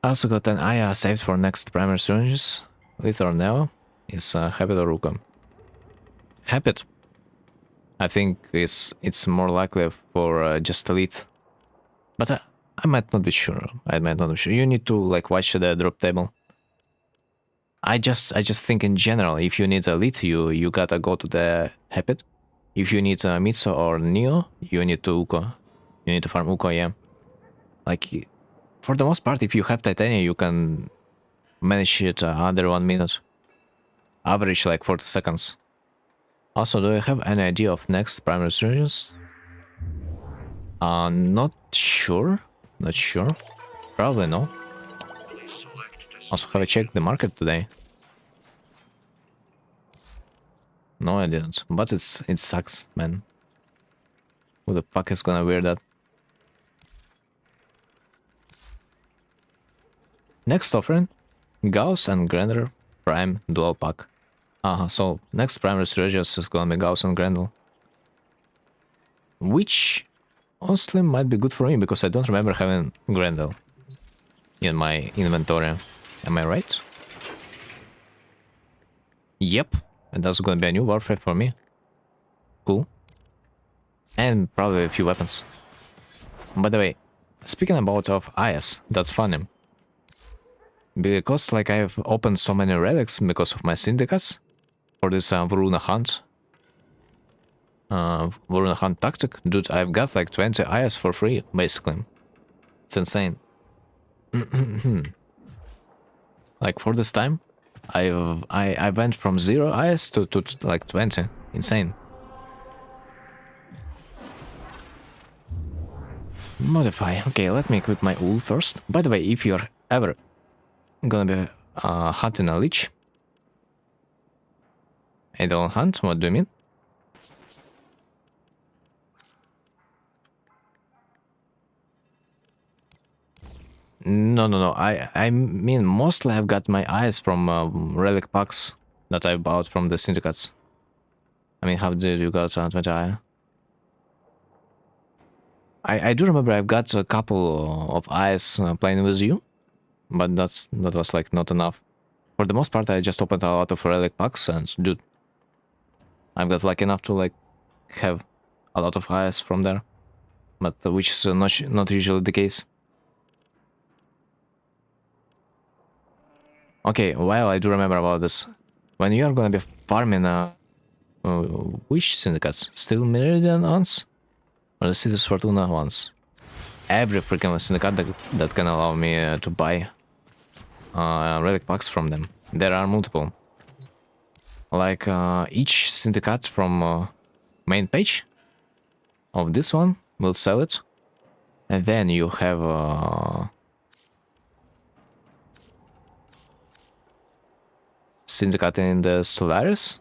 I also got an Aya saved for next primary syringes. Lith or Neo is Habit or Uko. Habit, I think it's more likely for just Lith. But I might not be sure. You need to like watch the drop table. I just think in general, if you need a lead, you gotta go to the habit. If you need Mitsu or Neo, you need to Uko. You need to farm Uko, yeah. Like, for the most part, if you have Titania, you can manage it under 1 minute. Average like 40 seconds. Also, do you have any idea of next primary strategies? Not sure. Not sure. Probably no. Also, have I checked the market today? No, I didn't. But it sucks, man. Who the fuck is gonna wear that? Next offering, Gauss and Grendel Prime Dual Pack. So next primary strategist is gonna be Gauss and Grendel. Which honestly might be good for me because I don't remember having Grendel in my inventory. Am I right? Yep, and that's gonna be a new warframe for me. Cool. And probably a few weapons. By the way, speaking about of IS, that's funny. Because like I've opened so many relics because of my syndicates for this Voruna hunt. Voruna hunt tactic. Dude, I've got like 20 IS for free, basically. It's insane. Like for this time, I went from 0 IS to like 20. Insane. Modify. Okay, let me equip my wool first. By the way, if you're ever gonna be hunting a lich, I don't hunt. What do you mean? No. I mean mostly I've got my eyes from relic packs that I bought from the syndicates. I mean, how did you got 20 eye? I do remember I've got a couple of eyes playing with you, but that was like not enough. For the most part, I just opened a lot of relic packs, and dude, I've got lucky enough to like have a lot of eyes from there, but which is not usually the case. Okay, well, I do remember about this. When you are gonna be farming which syndicates? Still Meridian ones? Or the Cities Fortuna ones? Every freaking syndicate that can allow me to buy relic packs from them. There are multiple. Like each syndicate from main page of this one will sell it. And then you have syndicate in the Solaris.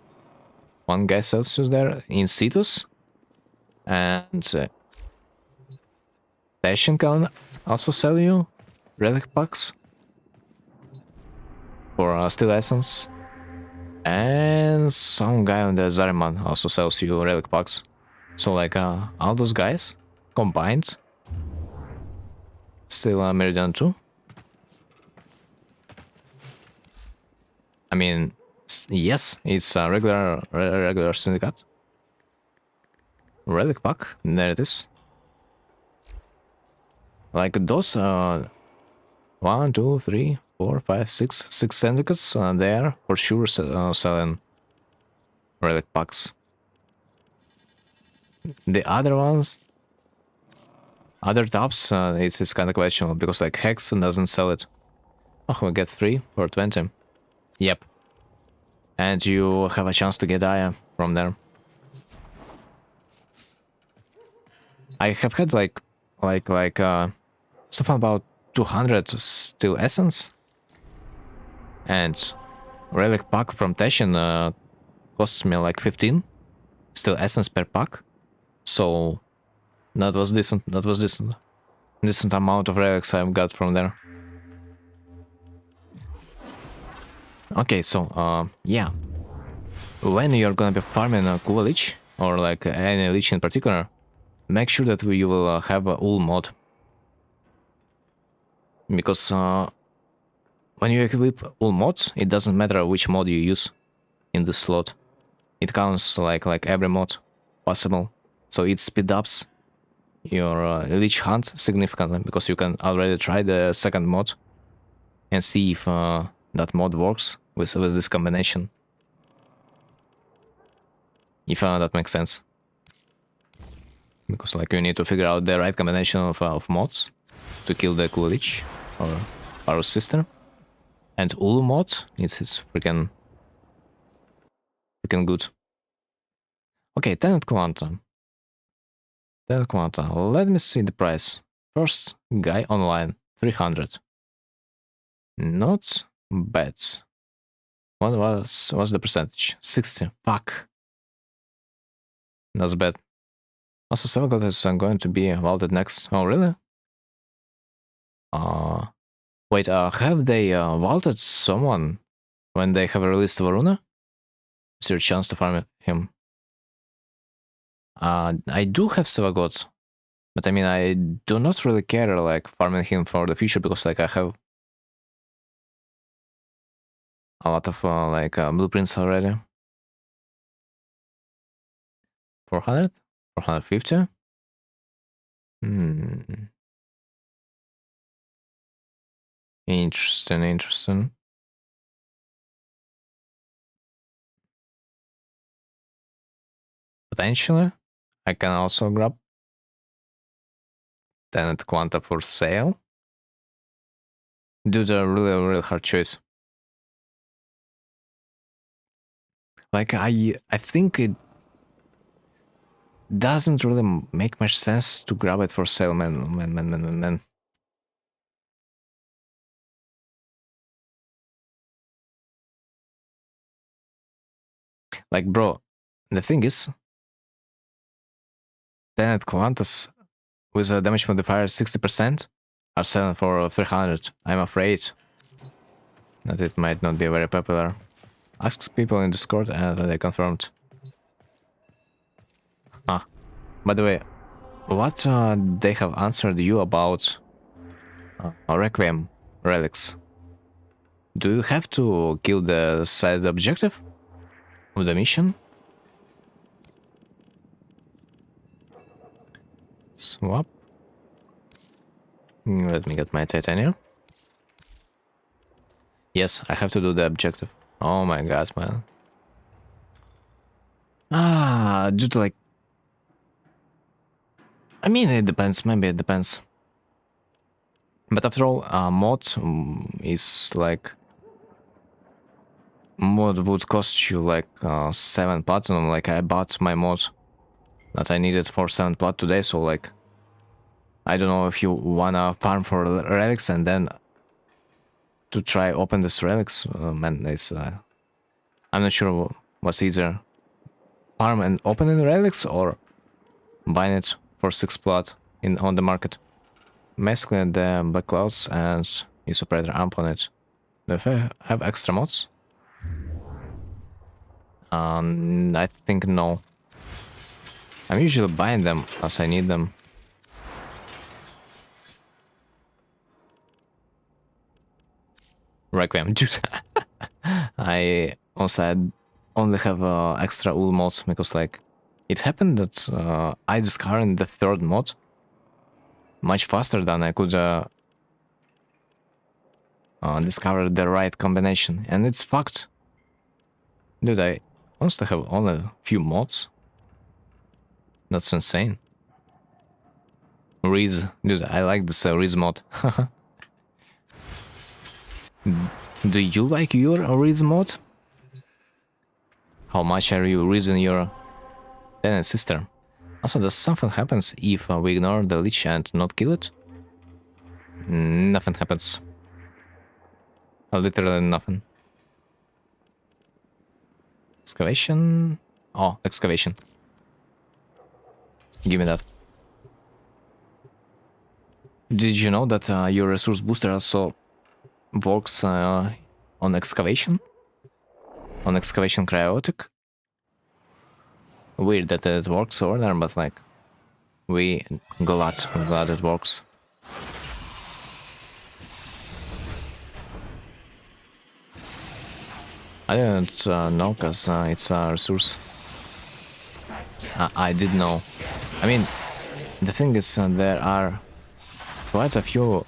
One guy sells you there in Cetus. And Passion can also sell you relic packs for Steel Essence. And some guy on the Zariman also sells you relic packs. So like all those guys combined, still Meridian 2. I mean, yes, it's a regular syndicate. Relic pack, there it is. Like those 1, 2, 3, 4, 5, 6 syndicates, they are for sure selling relic packs. The other ones, other tops, it's kind of questionable because like Hex doesn't sell it. Oh, we get 3 for 20. Yep. And you have a chance to get Aya from there. I have had like something about 200 Steel Essence. And relic pack from Teshin costs me like 15 Steel Essence per pack. So that was decent. Decent amount of relics I've got from there. Okay, so yeah. When you're gonna be farming a cool lich, or like any lich in particular, make sure that you will have a wool mod. Because when you equip wool mods, it doesn't matter which mod you use in the slot. It counts like every mod possible. So it speeds up your lich hunt significantly, because you can already try the second mod and see if that mod works with this combination. If that makes sense. because like you need to figure out the right combination of mods to kill the Coolidge or our sister. And Ulu mod is freaking good. Okay, Tenet Quanta. Tenet Quanta. Let me see the price. First guy online, 300. Not bad. What was the percentage? 60. Fuck. That's bad. Also, Sevagot is going to be vaulted next. Oh, really? Wait, have they vaulted someone when they have released Voruna? Is there a chance to farm him? I do have Sevagot, but I mean, I do not really care like farming him for the future because like I have a lot of blueprints already. 400? 450? Interesting. Potentially, I can also grab Tenet Quanta for sale. Dude, a really hard choice. Like I think it doesn't really make much sense to grab it for sale, man. Like, bro, the thing is, Tenet Quantas with a damage modifier 60% are selling for 300. I'm afraid that it might not be very popular. Ask people in Discord and they confirmed. By the way, what they have answered you about Requiem relics? Do you have to kill the side objective of the mission? Swap. Let me get my titanium. Yes, I have to do the objective. Oh my god, man. Dude, like... I mean, it depends. Maybe it depends. But after all, mod is like... Mod would cost you like 7 platinum. Like, I bought my mod that I needed for 7 plat today, so like... I don't know if you wanna farm for relics and then... to try open this relics, man, it's... I'm not sure what's easier. Farm and open the relics or buying it for 6 plat on the market. Basically the black clouds and use operator amp on it. Do I have extra mods? I think no. I'm usually buying them as I need them. Requiem, dude. I also only have extra wool mods because like it happened that I discovered the third mod much faster than I could discover the right combination, and it's fucked. Dude, I honestly have only a few mods. That's insane. Riz, dude, I like this Riz mod. Do you like your Riz mod? How much are you raising your Tenet sister? Also, does something happens if we ignore the Lich and not kill it? Nothing happens. Literally nothing. Excavation? Oh, excavation. Give me that. Did you know that your resource booster also works on excavation? On excavation cryotic? Weird that it works over there, but like, we're glad it works. I didn't know, cause it's a resource. I did know. I mean, the thing is, there are quite a few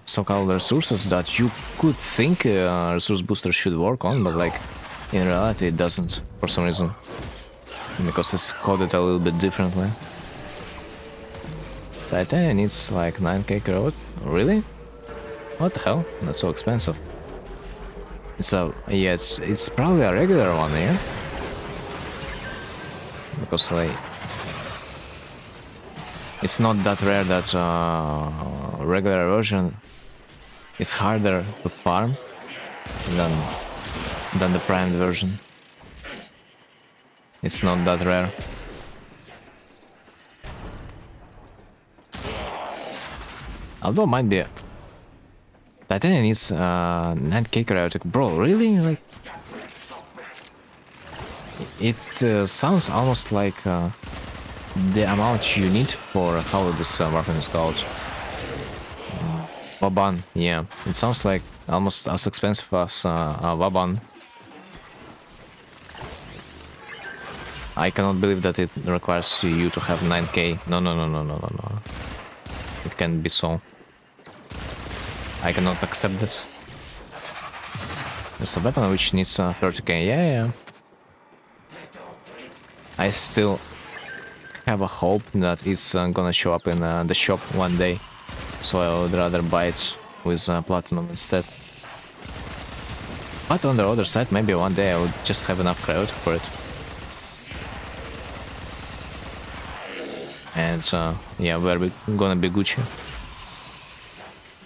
so-called resources that you could think a resource booster should work on, but like, in reality it doesn't, for some reason. Because it's coded a little bit differently. Titanium needs like 9k crowd. Really? What the hell? That's so expensive. It's a yeah, it's probably a regular one, yeah. Because like it's not that rare that regular version is harder to farm than the primed version. It's not that rare. Although it might be. Titanium is 9k chaotic. Bro, really? Like it sounds almost like the amount you need for how this weapon is called. Waban, yeah. It sounds like almost as expensive as Waban. I cannot believe that it requires you to have 9k. No. It can't be so. I cannot accept this. There's a weapon which needs 30k. Yeah. I still have a hope that it's gonna show up in the shop one day. So I would rather buy it with platinum instead. But on the other side, maybe one day I would just have enough crowd for it. And yeah, we're gonna be Gucci.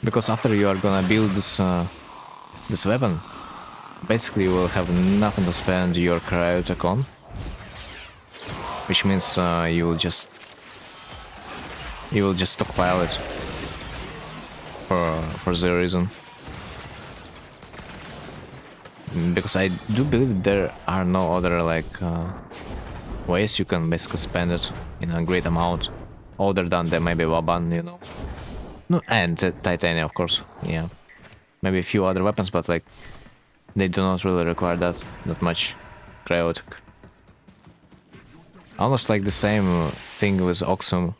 Because after you are gonna build this this weapon, basically you will have nothing to spend your cryotic on. Which means you will just stockpile it for the reason. Because I do believe there are no other like ways you can basically spend it in a great amount, other than the maybe Waban, you know. No, and Titanium, of course. Yeah, maybe a few other weapons, but like they do not really require that much cryotic. Almost like the same thing with Oxum.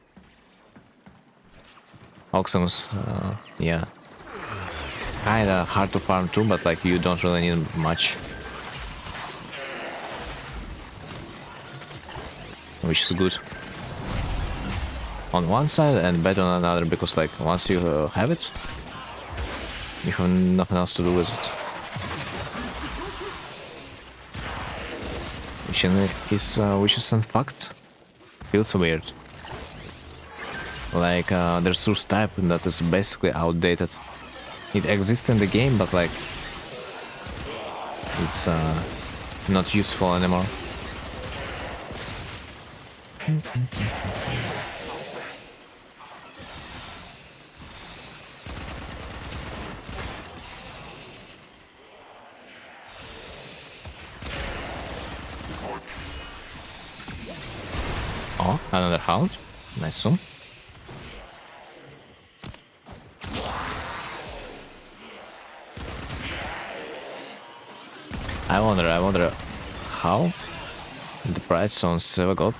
Oxum's, yeah, kinda hard to farm too, but like you don't really need much. Which is good on one side and bad on another, because like once you have it, you have nothing else to do with it. Which is in fact feels weird. Like the resource type that is basically outdated. It exists in the game, but like it's not useful anymore. Oh, another hound. Nice one. I wonder how the price on Silver Gold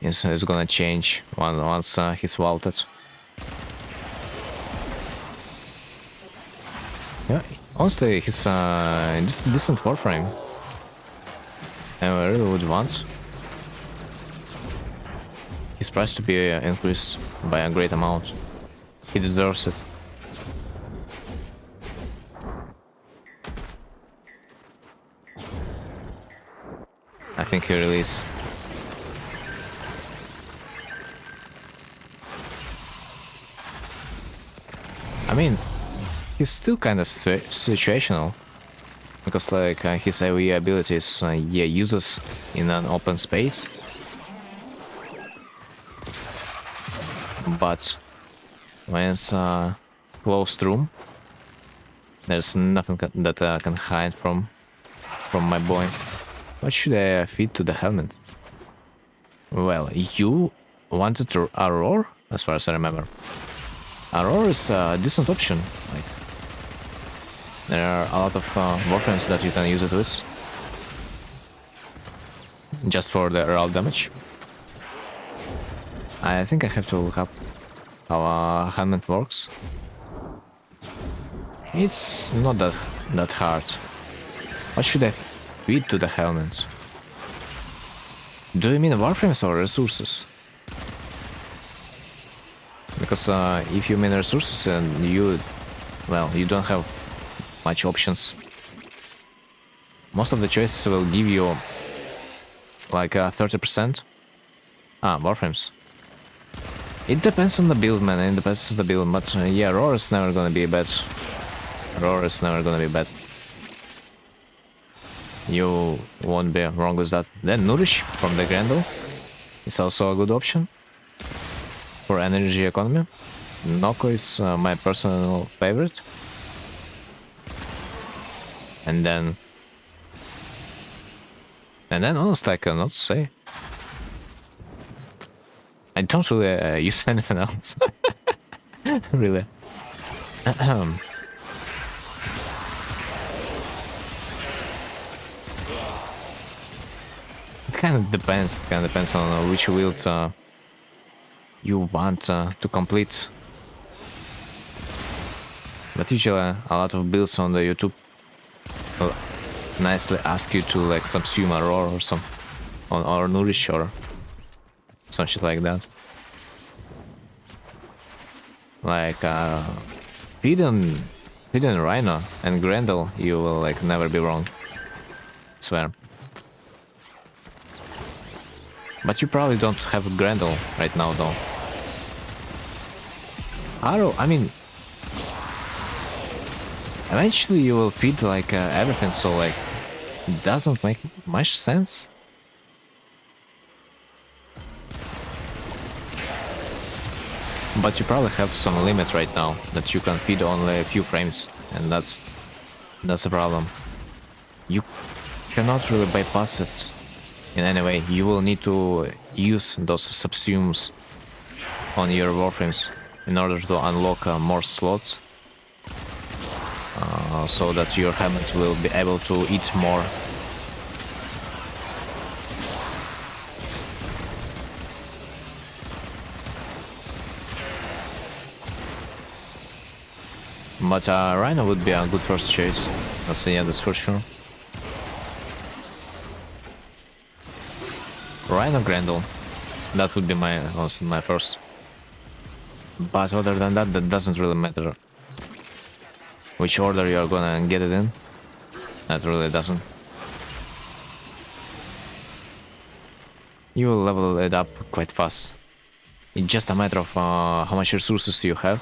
is gonna change once he's vaulted. Yeah, honestly, he's decent warframe, and I really would want his price to be increased by a great amount. He deserves it. I think he really is. I mean, he's still kind of situational, because like his AoE abilities, yeah, uses in an open space, but when it's a closed room, there's nothing that can hide from my boy. What should I feed to the helmet? Well, you wanted a roar, as far as I remember. A roar is a decent option. Like, there are a lot of warframes that you can use it with, just for the raw damage. I think I have to look up how a helmet works. It's not that hard. What should I feed to the helmet? Do you mean warframes or resources? Because if you main resources and you, well, you don't have much options. Most of the choices will give you like 30%. Warframes. It depends on the build, man. It depends on the build, but yeah, roar is never gonna be bad. Roar is never gonna be bad. You won't be wrong with that. Then Nourish from the Grendel is also a good option for energy economy. Noko is my personal favorite. And then honestly, I cannot say. I don't really use anything else. Really. It kind of depends. It kind of depends on which build you want to complete. But usually a lot of builds on the YouTube will nicely ask you to like subsume a roar or some, or nourish or some shit like that. Like feeding Rhino and Grendel, you will like never be wrong. Swear. But you probably don't have Grendel right now though. Arrow, I mean, eventually you will feed like everything, so like it doesn't make much sense. But you probably have some limit right now that you can feed only a few frames, and that's a problem. You cannot really bypass it in any way. You will need to use those subsumes on your warframes in order to unlock more slots, so that your helmet will be able to eat more. But Rhino would be a good first choice. Yeah, that's for sure. Rhino Grendel. That would be my first. But other than that, that doesn't really matter. Which order you're gonna get it in. That really doesn't. You will level it up quite fast. It's just a matter of how much resources you have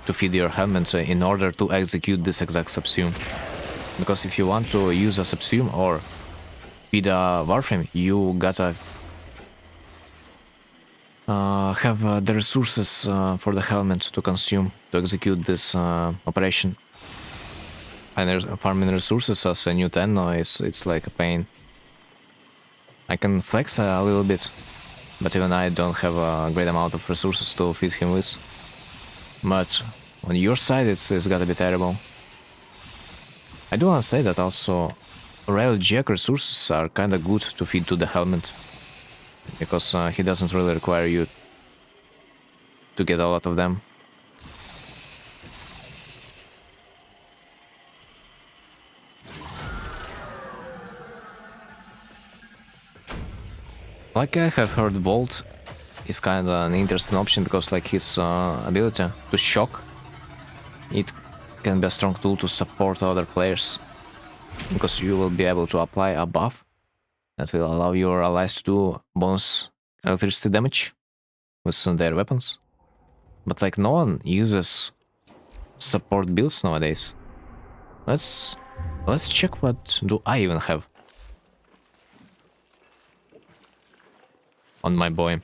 to feed your helmet in order to execute this exact subsume. Because if you want to use a subsume or feed a warframe, you gotta have the resources for the helmet to consume to execute this operation. And farming resources as a new Tenno it's like a pain. I can flex a little bit, but even I don't have a great amount of resources to feed him with. But on your side, it's gotta be terrible. I do want to say that also rail jack resources are kinda good to feed to the helmet, because he doesn't really require you to get a lot of them. Like I have heard Volt is kinda an interesting option, because like his ability to shock, it can be a strong tool to support other players, because you will be able to apply a buff that will allow your allies to do bonus electricity damage with their weapons. But like no one uses support builds nowadays. Let's check what do I even have on my boy.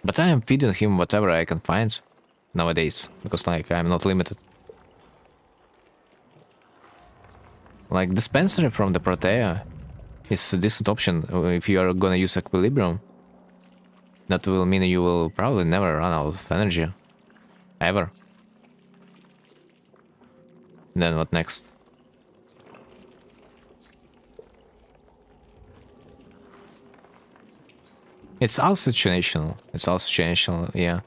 But I am feeding him whatever I can find nowadays, because like I'm not limited. Like dispensary from the Protea is a decent option if you are gonna use Equilibrium. That will mean you will probably never run out of energy. Ever. Then what next? It's all situational. It's all situational, yeah.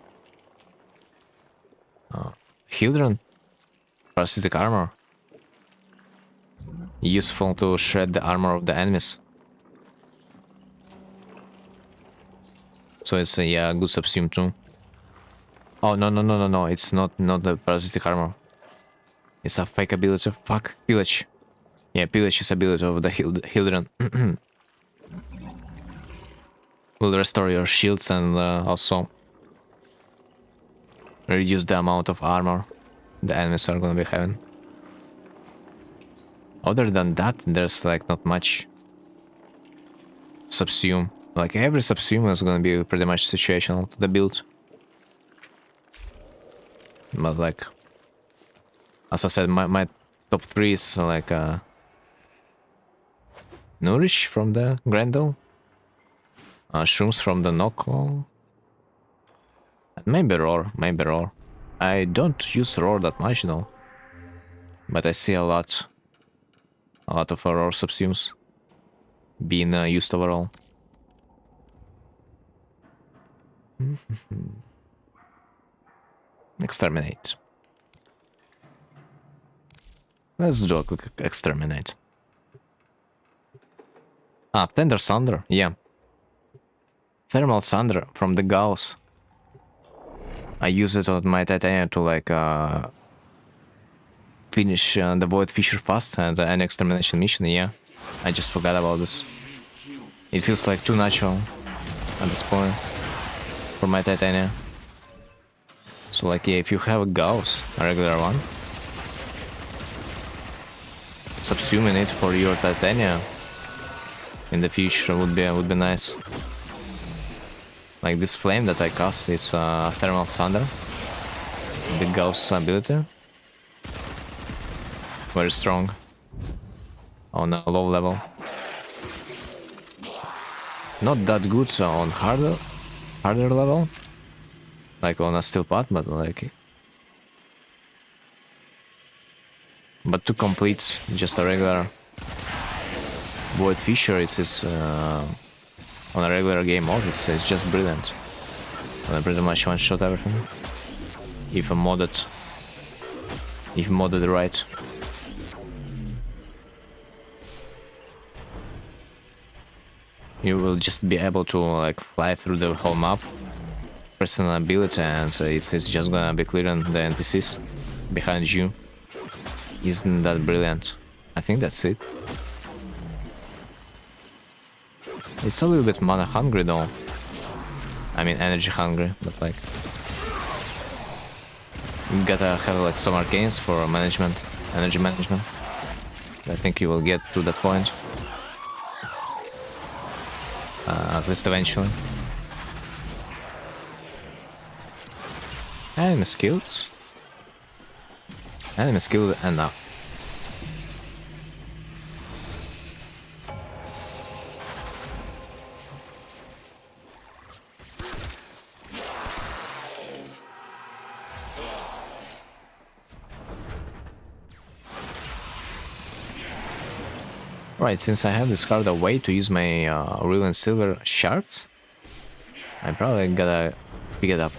Hildren. Parasitic armor. Useful to shred the armor of the enemies. So it's a good subsume too. Oh, no. It's not the parasitic armor. It's a fake ability. Fuck. Pillage. Yeah, pillage is ability of the Hildren. Will restore your shields and also reduce the amount of armor the enemies are gonna be having. Other than that, there's like not much. Subsume. Like every subsume is gonna be pretty much situational to the build. But like, as I said, my top 3 is like Nourish from the Grendel, Shrooms from the Knockall, and maybe Roar. I don't use Roar that much though, but I see a lot of Roar subsumes being used overall. Exterminate. Let's do a quick exterminate. Ah, Tender Thunder, yeah. Thermal Thunder from the Gauss. I use it on my Titania to like finish the Void Fisher fast and an extermination mission, yeah. I just forgot about this. It feels like too natural at this point for my Titania. So like, yeah, if you have a Gauss, a regular one, subsuming it for your Titania in the future would be nice. Like this flame that I cast is Thermal Thunder, the Gauss ability. Very strong on a low level. Not that good on harder level, like on a steel pot, but like, but to complete just a regular Void Fisher, it's on a regular game mode, it's just brilliant. And I pretty much one-shot everything. If modded right. You will just be able to like fly through the whole map, pressing an ability, and it's just gonna be clearing the NPCs behind you. Isn't that brilliant? I think that's it. It's a little bit mana hungry though. I mean energy hungry, but like you gotta have like some arcanes for management, energy management. I think you will get to that point. At least eventually. Enemy skills. Enemy skill enough. Right, since I have discarded a way to use my real and silver shards, I probably gotta pick it up.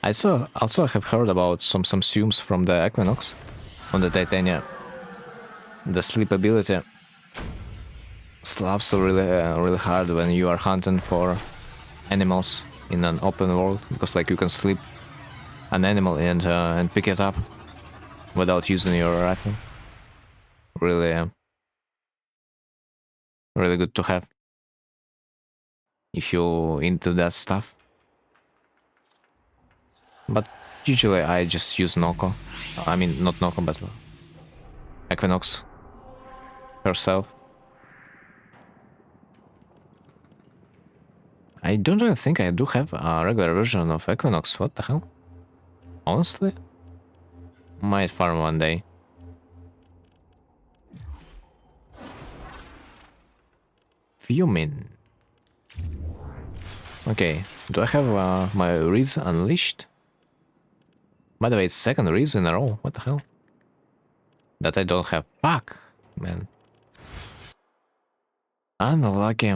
I also have heard about some subsumes from the Equinox on the Titania. The sleep ability slaps really hard when you are hunting for animals in an open world, because like you can sleep an animal and pick it up without using your rifle. Really really good to have if you're into that stuff. But usually I just use Noko. I mean, not Noko, but Equinox herself. I don't even think I do have a regular version of Equinox. What the hell? Honestly? Might farm one day. Fuming. Okay, do I have my Riz unleashed? By the way, it's second Riz in a row. What the hell? That I don't have. Fuck, man. Unlucky.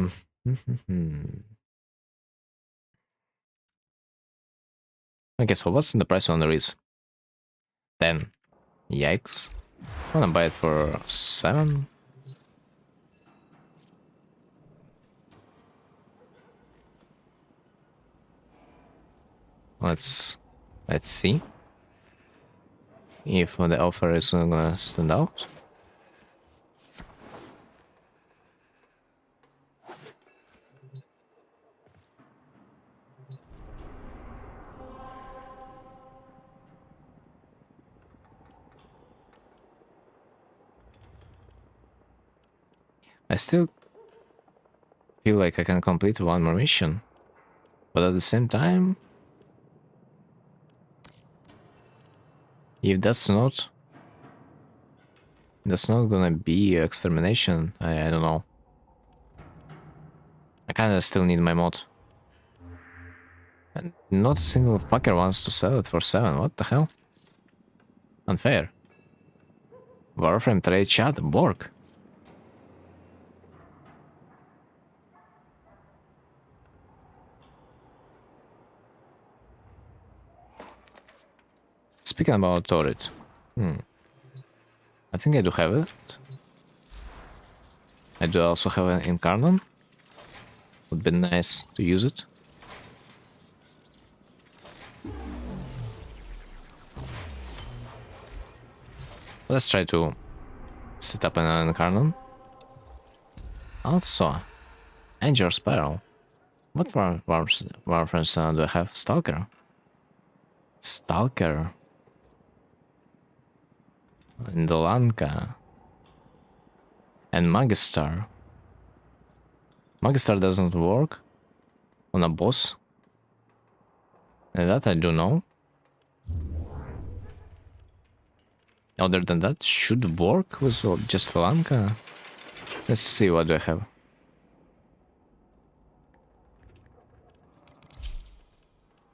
Okay, so what's the price on the Reese? 10. Yikes. I'm gonna buy it for 7. Let's see if the offer is gonna stand out. I still feel like I can complete one more mission, but at the same time, if that's not gonna be extermination, I don't know. I kinda still need my mod. And not a single fucker wants to sell it for 7. What the hell? Unfair. Warframe trade chat work. Speaking about turret, I think I do have it. I do also have an Incarnon. Would be nice to use it. Let's try to set up an Incarnon. Also, Angel Spiral. What warframes do I have? Stalker. Stalker. Indolanka. And Magistar. Magistar doesn't work on a boss. And that I do know. Other than that, should work with just Lanka. Let's see what do I have.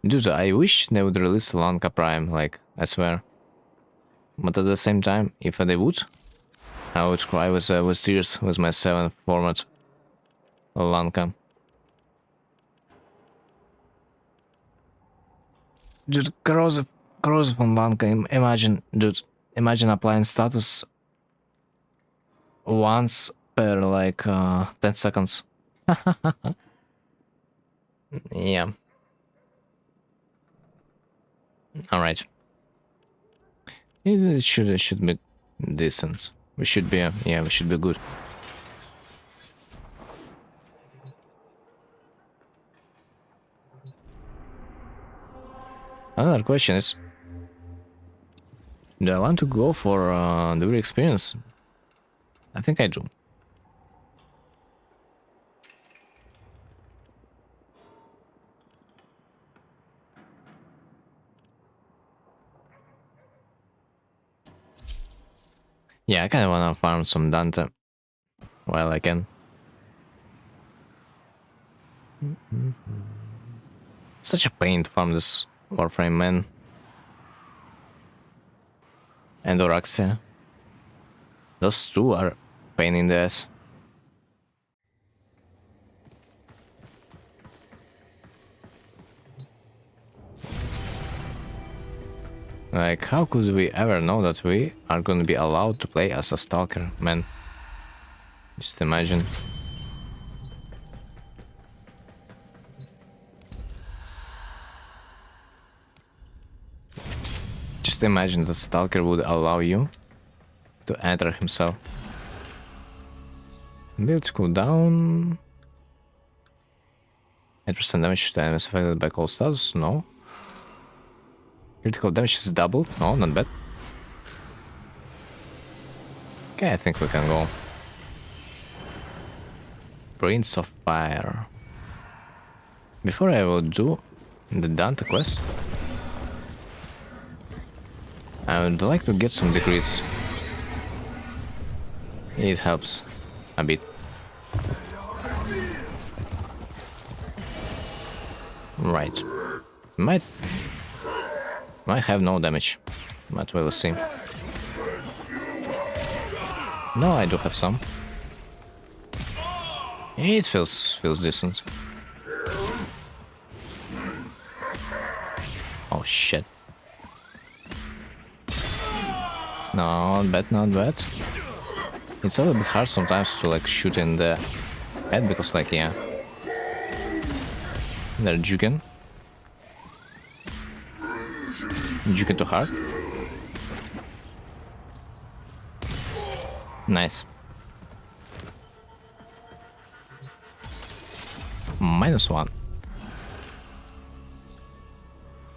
Dude, I wish they would release Lanka Prime, like, I swear. But at the same time, if they would, I would cry with tears with my 7th format Lanka. Dude, corrosive on Lanka, imagine, dude, imagine applying status once per like 10 seconds. Yeah. Alright. It should be decent. We should be yeah, we should be good. Another question is, do I want to go for the real experience? I think I do. Yeah, I kinda wanna farm some Dante while I can. Such a pain to farm this Warframe, man. And Oraxia. Those two are pain in the ass. Like, how could we ever know that we are gonna be allowed to play as a stalker, man? Just imagine. Just imagine the stalker would allow you to enter himself. Build cooldown. 8% damage to enemies affected by cold status? No. Critical damage is doubled? No, not bad. Okay, I think we can go. Prince of Fire. Before I will do the Dante quest, I would like to get some degrees. It helps a bit. Right. Might have no damage, but we'll see. No, I do have some. It feels decent. Oh Not bad, not bad. It's a little bit hard sometimes to like shoot in the head because like yeah, they're juking too hard. Nice. -1.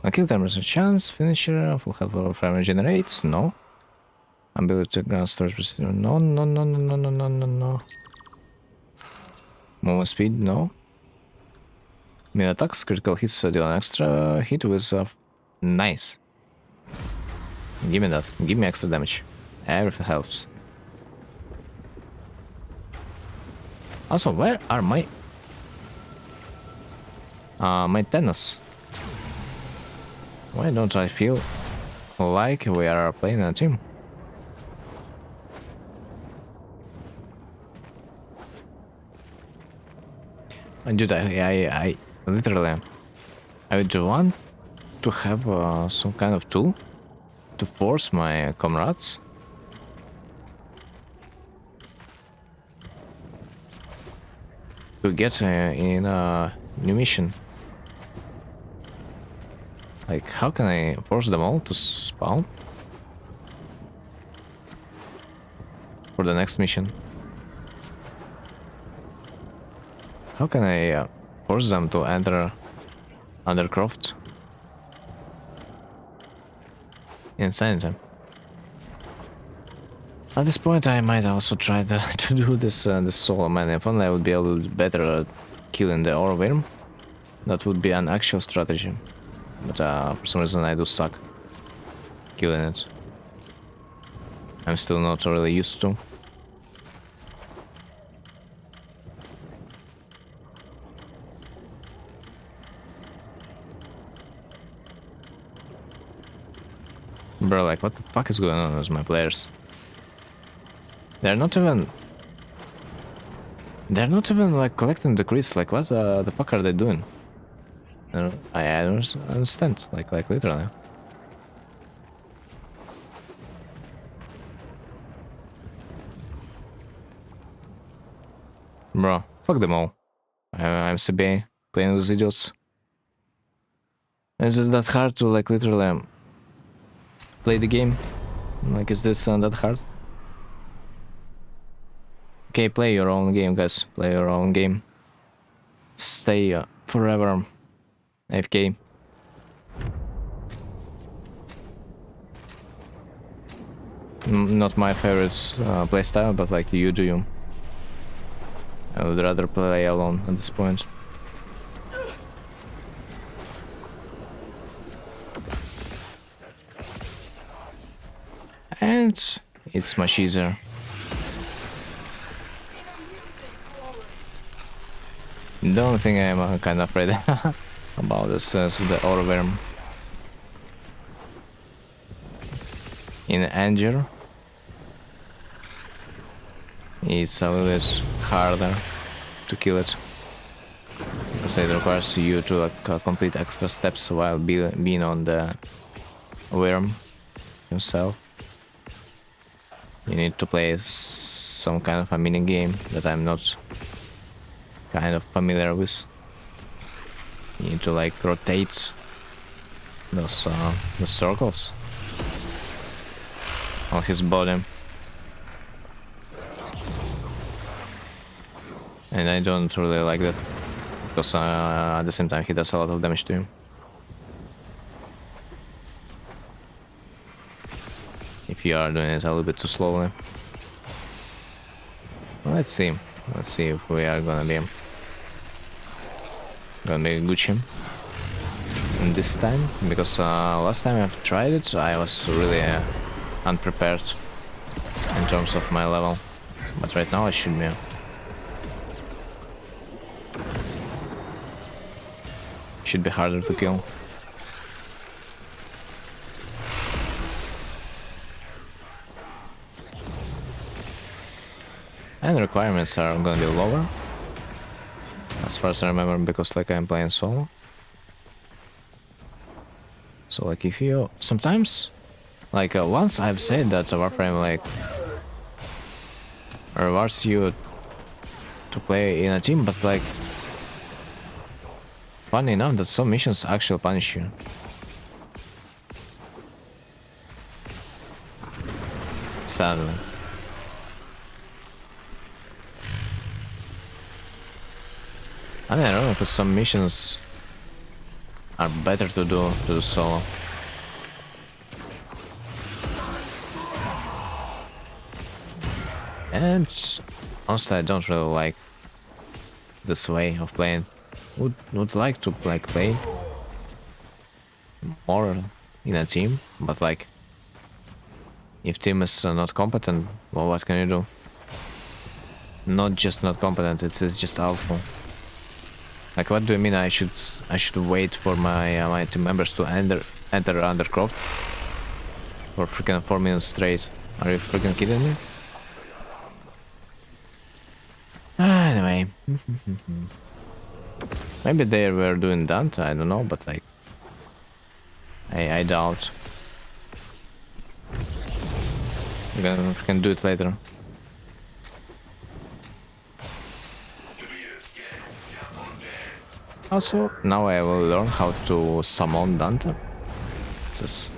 A kill time a chance. Finisher. Full health warframe regenerates. No. Ability to ground storage. No, no, no, no, no, no, no, no, no. Movement speed. No. Melee attacks. Critical hits deal an extra hit with nice. Give me that. Give me extra damage. Everything helps. Also, where are my tennis? Why don't I feel like we are playing a team? Dude, I literally, I would want to have some kind of tool to force my comrades to get in a new mission. Like, how can I force them all to spawn for the next mission? How can I force them to enter Undercroft? Insanity. At this point, I might also try to do this solo man. If only I would be a little better at killing the ore worm, that would be an actual strategy. But for some reason, I do suck killing it. I'm still not really used to. Bro, like, what the fuck is going on with my players? They're not even like collecting the crits. Like, what the fuck are they doing? I don't understand. Like literally. Bro, fuck them all. I'm CBA playing with idiots. Is it that hard to like literally play the game? Like, is this that hard? Okay, play your own game, guys. Play your own game. Stay forever AFK. Not my favorite playstyle, but like you do you. I would rather play alone at this point. And it's much easier. The only thing I'm kind of afraid about this is the ore worm. In Anger, it's a little bit harder to kill it because it requires you to like complete extra steps while being on the worm himself. You need to play some kind of a mini game that I'm not kind of familiar with. You need to like rotate those the circles on his body, and I don't really like that because at the same time he does a lot of damage to you. If you are doing it a little bit too slowly. Let's see if we are gonna be Gucci this time, because last time I've tried it I was really unprepared in terms of my level, but right now I should be. Should be harder to kill. And the requirements are gonna be lower, as far as I remember, because like I'm playing solo. So like if you sometimes Like once I've said that warframe like rewards you to play in a team, but like funny enough that some missions actually punish you. Sadly. I don't know, because some missions are better to do solo. And honestly, I don't really like this way of playing. Would like to like play more in a team, but like if team is not competent, well, what can you do? Not just not competent, it's just awful. Like, what do you mean I should wait for my my team members to enter undercroft for freaking 4 minutes straight? Are you freaking kidding me? Anyway, maybe they were doing that. I don't know, but like, I doubt. We can do it later. Also, now I will learn how to summon Dante. This is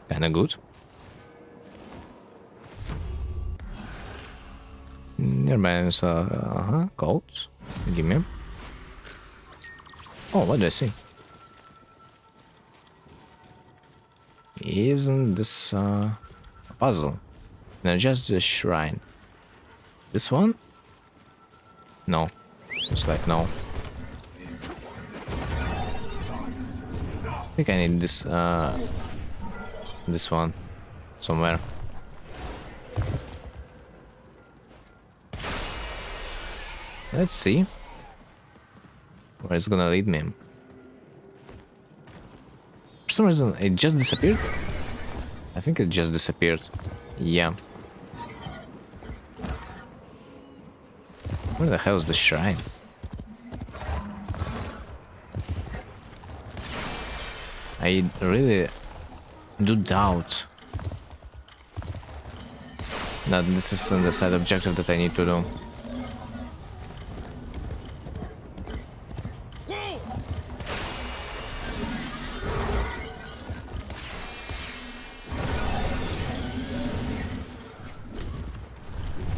kinda good. Nearby is gold. Give me. Oh, what do I see? Isn't this a puzzle? No, just the shrine. This one? No. Seems like no. I think I need this one somewhere. Let's see where it's gonna lead me. For some reason, it just disappeared. I think it just disappeared. Yeah. Where the hell is the shrine? I really do doubt that this is the side objective that I need to do.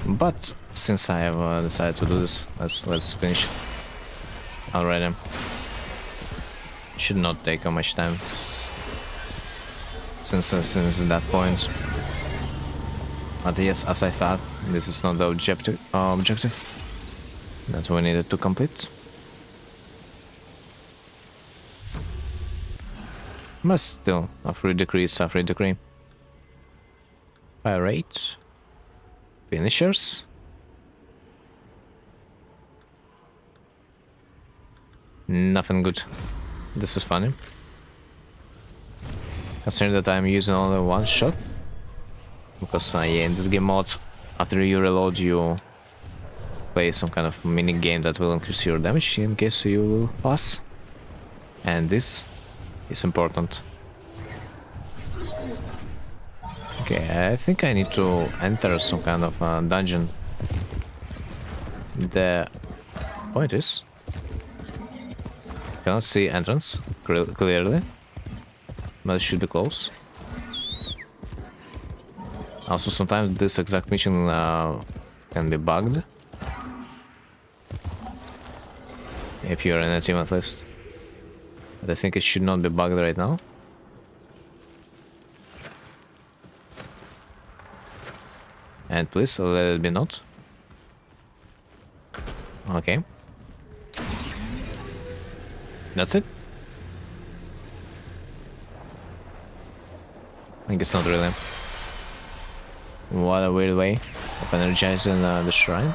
But since I have decided to do this, let's finish already. Should not take how much time since that point. But yes, as I thought, this is not the objective that we needed to complete. But still, a free decree is a free decree. Fire rate. Finishers. Nothing good. This is funny. Considering that I'm using only one shot. Because yeah, in this game mode, after you reload, you play some kind of mini game that will increase your damage in case you will pass. And this is important. Okay, I think I need to enter some kind of dungeon. The point is, cannot see entrance clearly, but it should be close. Also, sometimes this exact mission can be bugged. If you're in a team at least. But I think it should not be bugged right now. And please let it be not. Okay. That's it. I guess not really. What a weird way of energizing the shrine.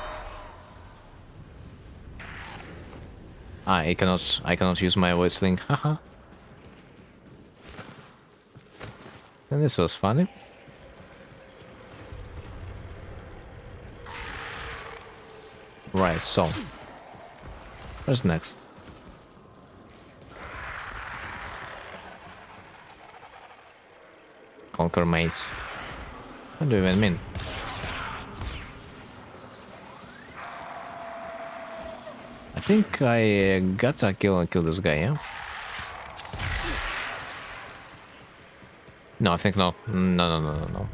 Ah, I cannot use my voice link. Haha. And this was funny. Right, so what's next? Conquer mates. What do you even mean? I think I gotta kill this guy, yeah? No, I think no. No.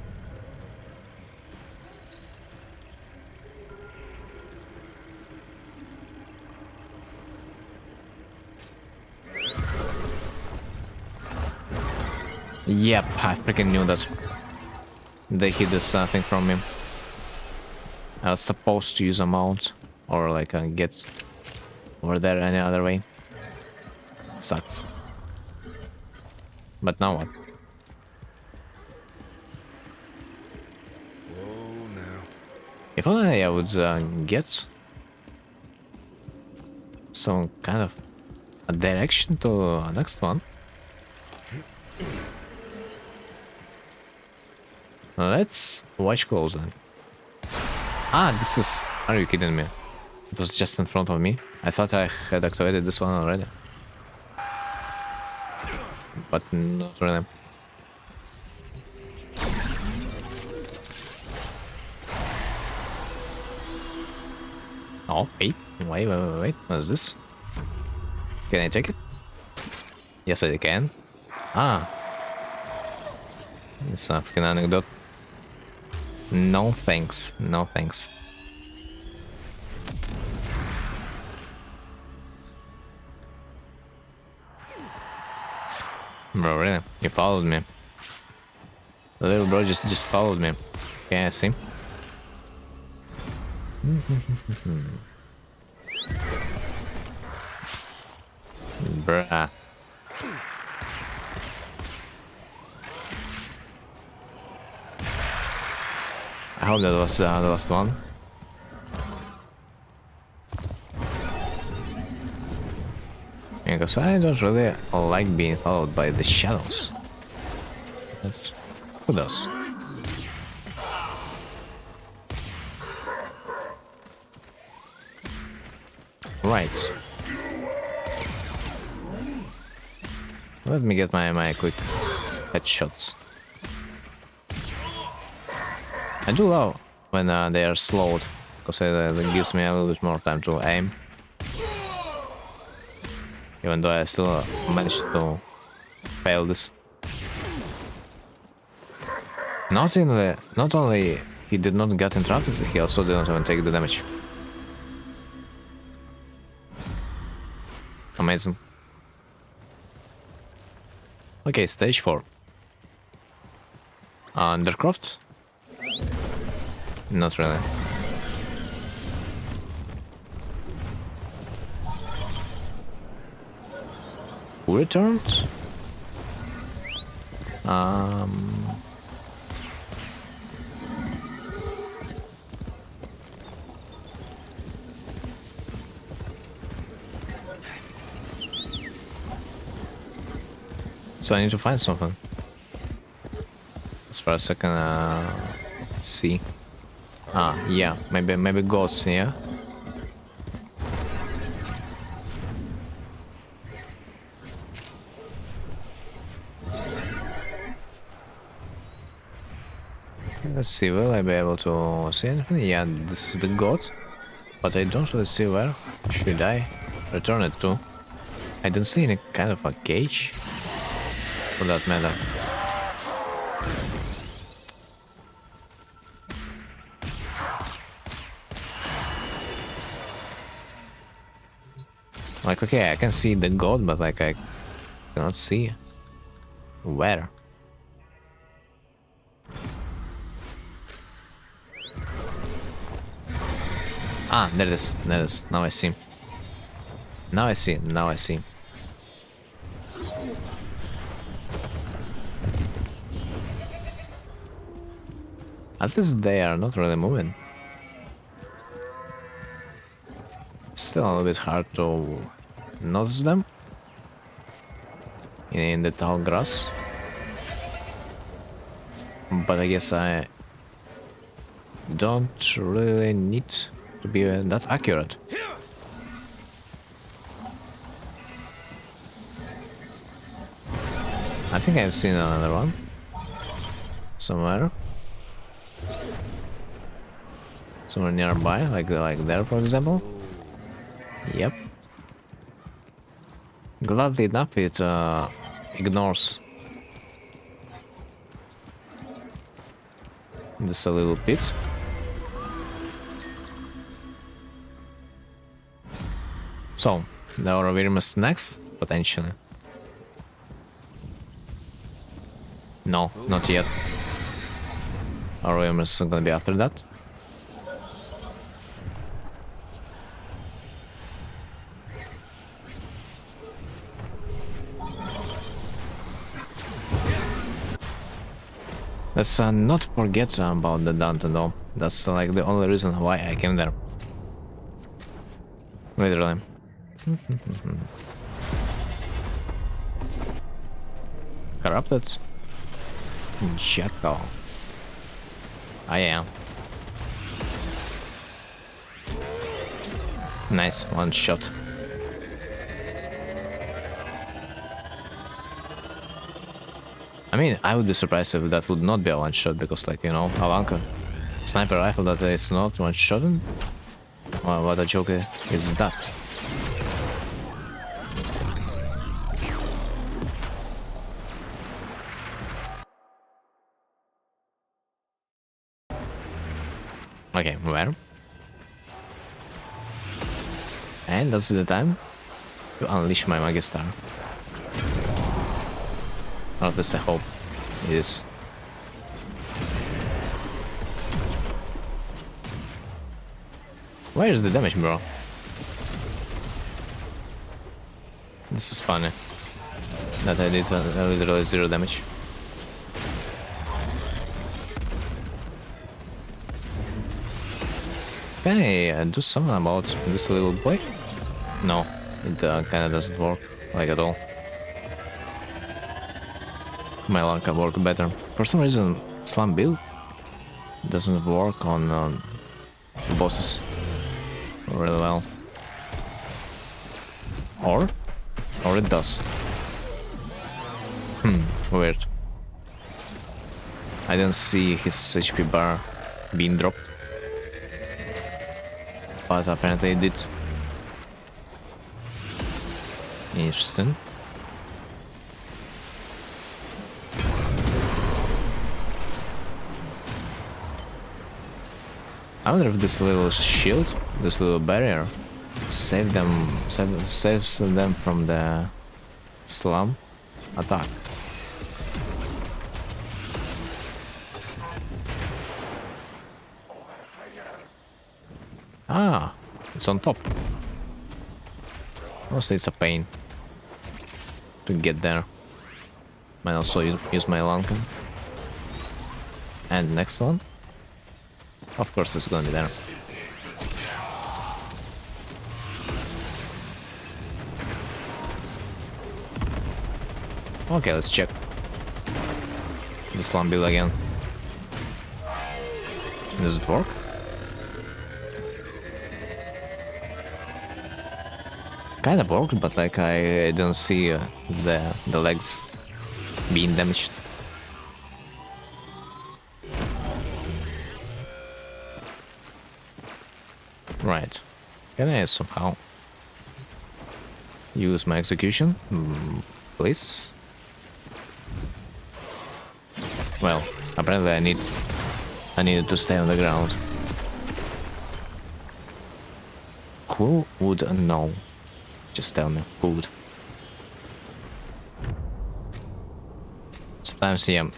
Yep, I freaking knew that. They hid this thing from me. I was supposed to use a mount or like get over there any other way. Sucks. But now what? Whoa, now. If only I would get some kind of a direction to next one. Let's watch closer. Ah, this is... Are you kidding me? It was just in front of me. I thought I had activated this one already. But not really. Oh, wait. What is this? Can I take it? Yes, I can. Ah. It's a freaking anecdote. No thanks. No thanks. Bro, really? You followed me. The little bro just followed me. Can I see? Bruh. I hope that was the last one. Because I don't really like being followed by the shadows. But who does? Right. Let me get my quick headshots. I do love when they are slowed, because it gives me a little bit more time to aim. Even though I still managed to fail this. Not only he did not get interrupted, he also didn't even take the damage. Amazing. Okay, stage 4. Undercroft? Not really. Who returned? So I need to find something. As far as I can see. Ah, yeah, maybe goats, yeah. Let's see, will I be able to see anything? Yeah, this is the goat, but I don't really see where should I return it to. I don't see any kind of a cage, for that matter. Like, okay, I can see the goat, but like I cannot see where. Ah, there it is. There it is. Now I see. Now I see. Now I see. At least they are not really moving. Still a little bit hard to notice them in the tall grass. But I guess I don't really need to be that accurate. I think I've seen another one. somewhere. Somewhere nearby, like there, for example. Yep. Gladly enough, it ignores this a little bit. So, the warframe is next, potentially. No, not yet. Warframe is gonna be after that. Let's not forget about the Dante though. That's like the only reason why I came there. Literally. Corrupted? Jackal. I am. Nice, one shot. I mean, I would be surprised if that would not be a one shot because, like, you know, Alanka sniper rifle that is not one shot. Well, what a joke is that? Okay, where? And that's the time to unleash my Magistar. Or at least I hope it is. Where is the damage, bro? This is funny. That I did literally 0 damage. Can I do something about this little boy? No, it kinda doesn't work, like at all. My luck can work better. For some reason, slam build doesn't work on the bosses really well. Or it does. Weird. I didn't see his HP bar being dropped. But apparently it did. Interesting. I wonder if this little shield, this little barrier, saves them from the slam attack. Ah, it's on top. Mostly it's a pain to get there. Might also use my Lankan. And next one. Of course it's gonna be there. Okay, let's check the slam build again. Does it work? Kind of worked, but like I don't see the legs being damaged. Right. Can I somehow use my execution? Please? Well, apparently I needed to stay on the ground. Who would know? Just tell me, who would? Sometimes, yeah,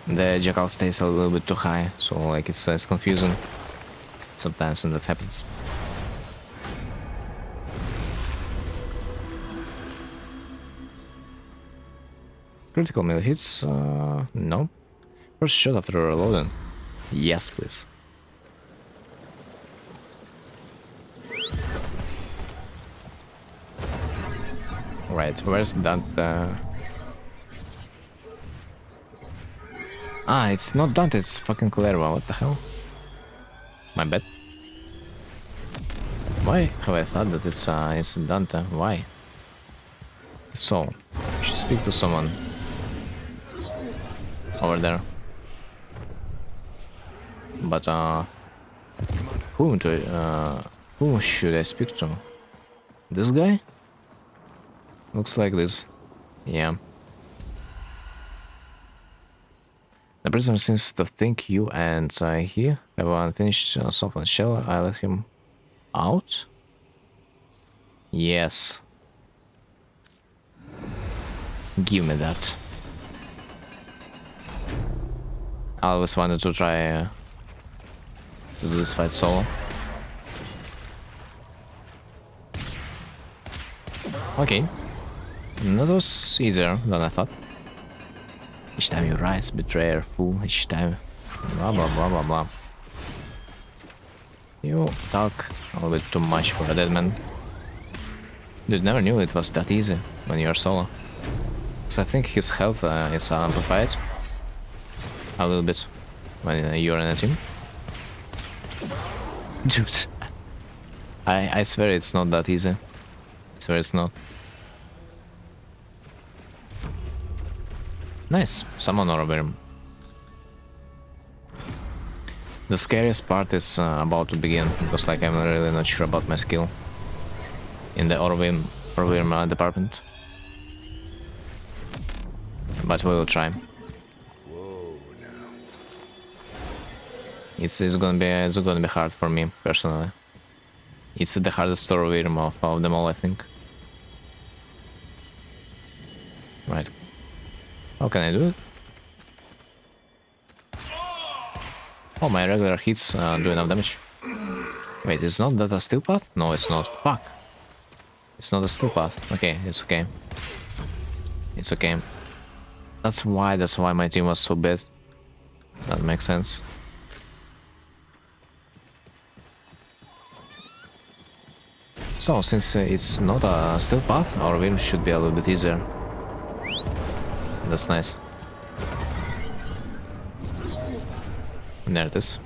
the jackal stays a little bit too high, so like it's confusing sometimes when that happens. Critical melee hits? No. First shot after reloading. Yes, please. Right, where's that? Ah, it's not Dante, it's fucking Clerva, what the hell? My bad. Why have I thought that it's Dante? Why? So, I should speak to someone. over there. But who should I speak to? This guy? Looks like this. Yeah. The prisoner seems to think you and he have unfinished softened shell. I let him out? Yes. Give me that. I always wanted to try to do this fight solo. Okay. That was easier than I thought. Each time you rise, betrayer, fool, each time. Blah blah blah blah blah. You talk a little bit too much for a dead man. Dude, never knew it was that easy when you're solo. Because I think his health is amplified a little bit when you're in a team. Dude, I swear it's not that easy. I swear it's not. Nice, summon Orwim. The scariest part is about to begin, because like I'm really not sure about my skill in the Orwim department. But we will try. It's gonna be hard for me personally. It's the hardest Orwim of them all, I think. Right. How can I do it? Oh, my regular hits do enough damage. Wait, is not that a steel path? No, it's not. Fuck. It's not a steel path. Okay, it's okay. It's okay. That's why my team was so bad. That makes sense. So, since it's not a steel path, our win should be a little bit easier. That's nice. And there it is.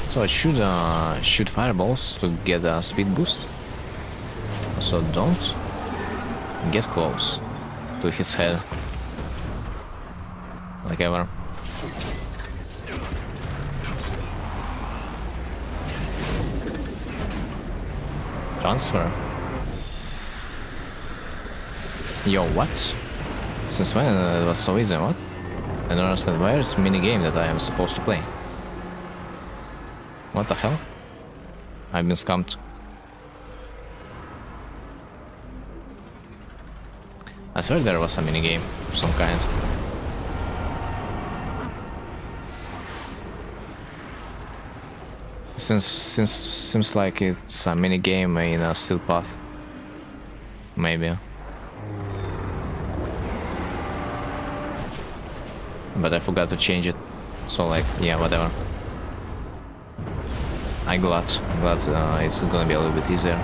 So I should shoot fireballs to get a speed boost. So don't get close to his head. Like ever. Transfer. Yo, what? Since when it was so easy, what? I don't understand. Where's the minigame that I am supposed to play? What the hell? I've been scammed. I swear there was a minigame of some kind. Seems like it's a minigame in a steel path. Maybe. But I forgot to change it, so like, yeah, whatever. I'm glad it's gonna be a little bit easier.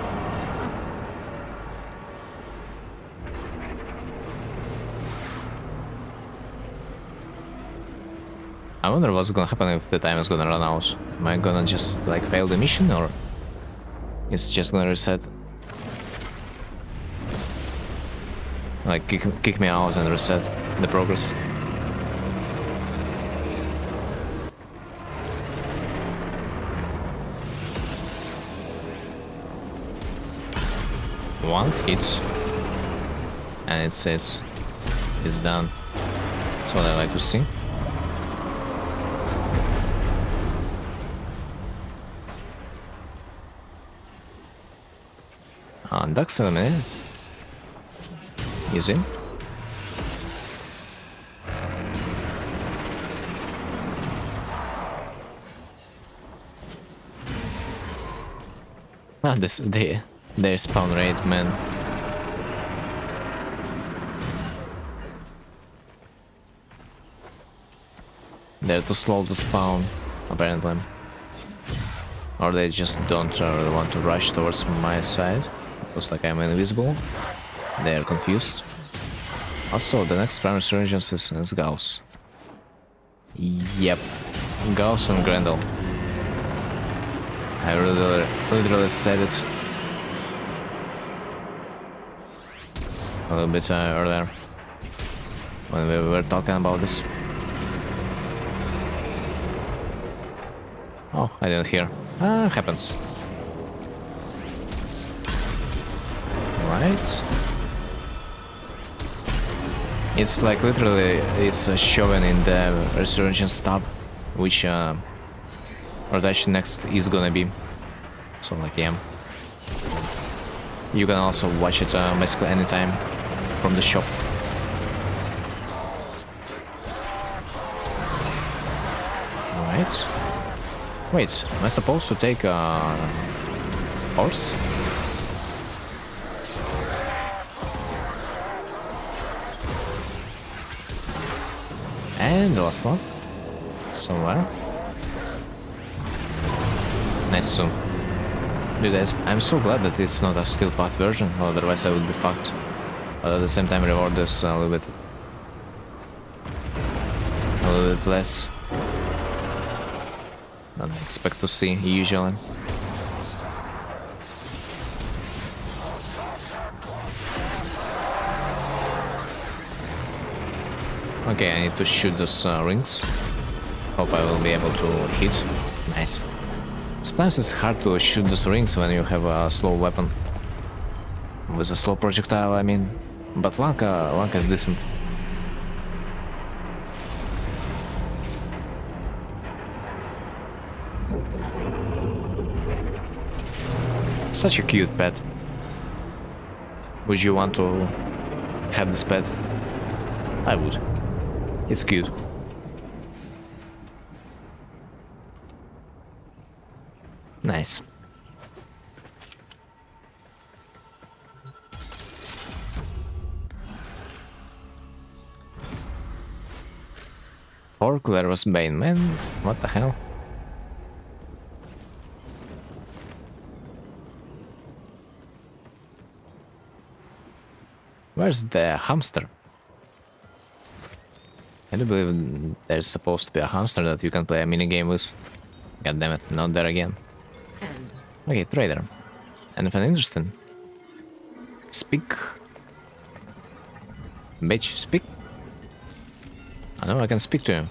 I wonder what's gonna happen if the time is gonna run out. Am I gonna just like fail the mission, or it's just gonna reset? Like kick me out and reset the progress. One hit, and it says it's done. That's what I like to see. Ducks eliminated. Easy. Ah, their spawn rate, man. They're too slow to spawn, apparently. Or they just don't want to rush towards my side. Looks like I'm invisible. They're confused. Also, the next primary surgeons is Gauss. Yep. Gauss and Grendel. I literally said it a little bit earlier. when we were talking about this. Oh, I didn't hear. Ah, happens. Right. It's like literally it's showing in the Resurgence tab which rotation next is gonna be. So like yeah. You can also watch it basically anytime from the shop. Alright. Wait, am I supposed to take a horse? And the last one. Somewhere. Nice soon. Dude, guys, I'm so glad that it's not a steel path version, otherwise I would be fucked. But at the same time reward is a little bit less than I expect to see usually. Okay, I need to shoot those rings. Hope I will be able to hit. Nice. Sometimes it's hard to shoot those rings when you have a slow weapon. With a slow projectile, I mean. But Lanka is decent. Such a cute pet. Would you want to have this pet? I would. It's cute. Nice. Clerva's Bane, man. What the hell? Where's the hamster? I do believe there's supposed to be a hamster that you can play a minigame with. God damn it, not there again. Okay, trader. Anything interesting? Speak. Bitch, speak. I know I can speak to him.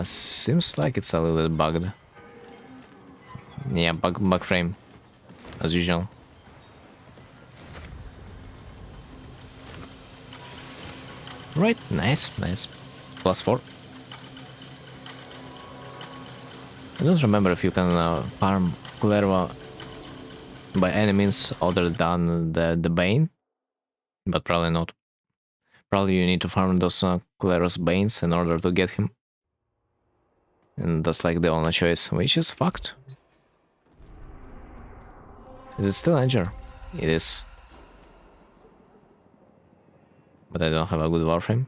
Seems like it's a little bit bugged. Yeah, bug frame. As usual. Right, nice. +4. I don't remember if you can farm Clerva by any means other than the Bane, but probably not. Probably you need to farm those Clerva's Banes in order to get him. And that's like the only choice, which is fucked. Is it still Anger? It is. But I don't have a good warframe.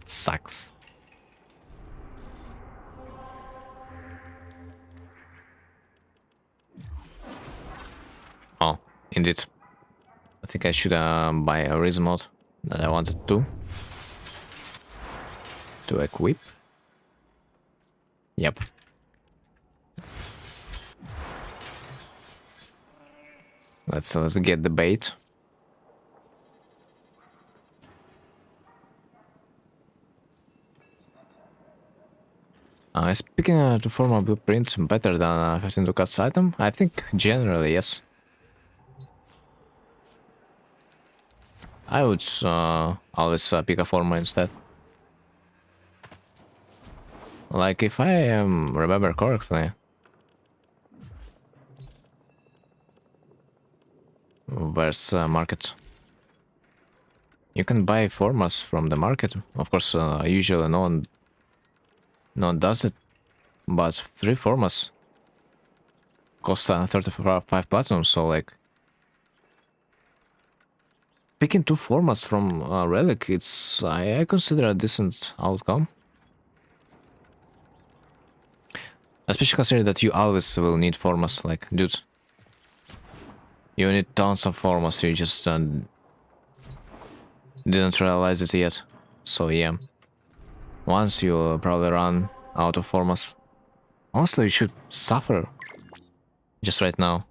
Sucks. Oh, indeed. I think I should buy a reason mod that I wanted to equip. Yep. Let's get the bait. Speaking to form a blueprint better than 15 to cuts item, I think generally yes. I would always pick a former instead. Like if I remember correctly, where's market? You can buy formas from the market. Of course, usually no one does it, but 3 formas cost 35 platinum. So like picking 2 formas from relic, it's I consider a decent outcome. Especially considering that you always will need formas, like, dude. You need tons of formas, you just didn't realize it yet. So yeah. Once you'll probably run out of formas. Honestly, you should suffer. Just right now.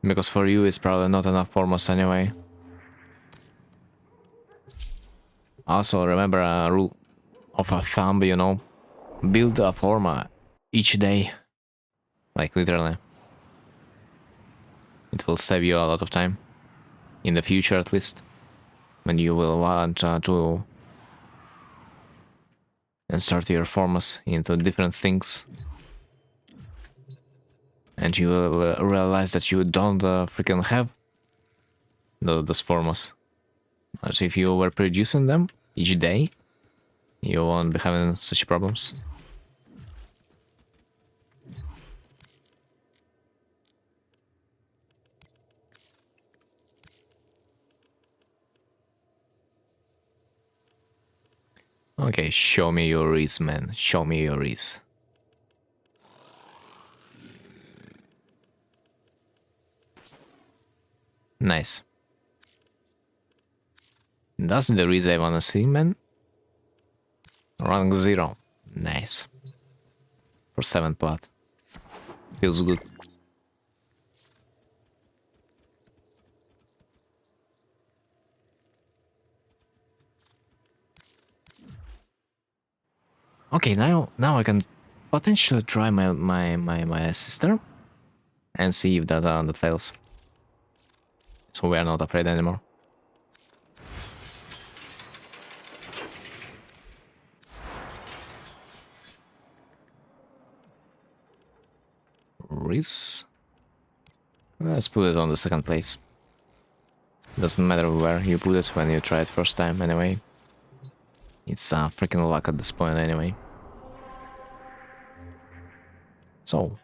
Because for you it's probably not enough formos anyway. Also remember a rule of a thumb, you know, build a forma each day. Like literally. It will save you a lot of time. In the future at least. When you will want to insert your formas into different things. And you will realize that you don't freaking have those formas. But if you were producing them each day, you won't be having such problems. Okay, show me your wrist, man. Show me your wrist. Nice. That's the reason I wanna see, man. Rank 0. Nice. For 7 plat. Feels good. Okay, now I can potentially try my sister and see if that fails. So we are not afraid anymore. Riz. Let's put it on the second place. Doesn't matter where you put it when you try it first time anyway. It's freaking luck at this point anyway. So,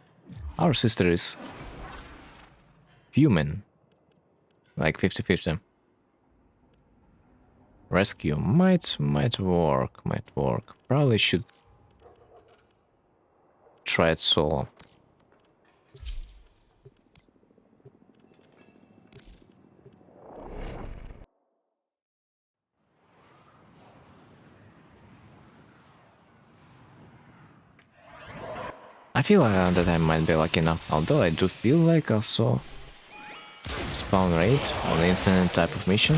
our sister is human. Like 50-50. Rescue might work. Probably should try it solo. I feel that I might be lucky enough, although I do feel like I saw spawn rate on the infinite type of mission.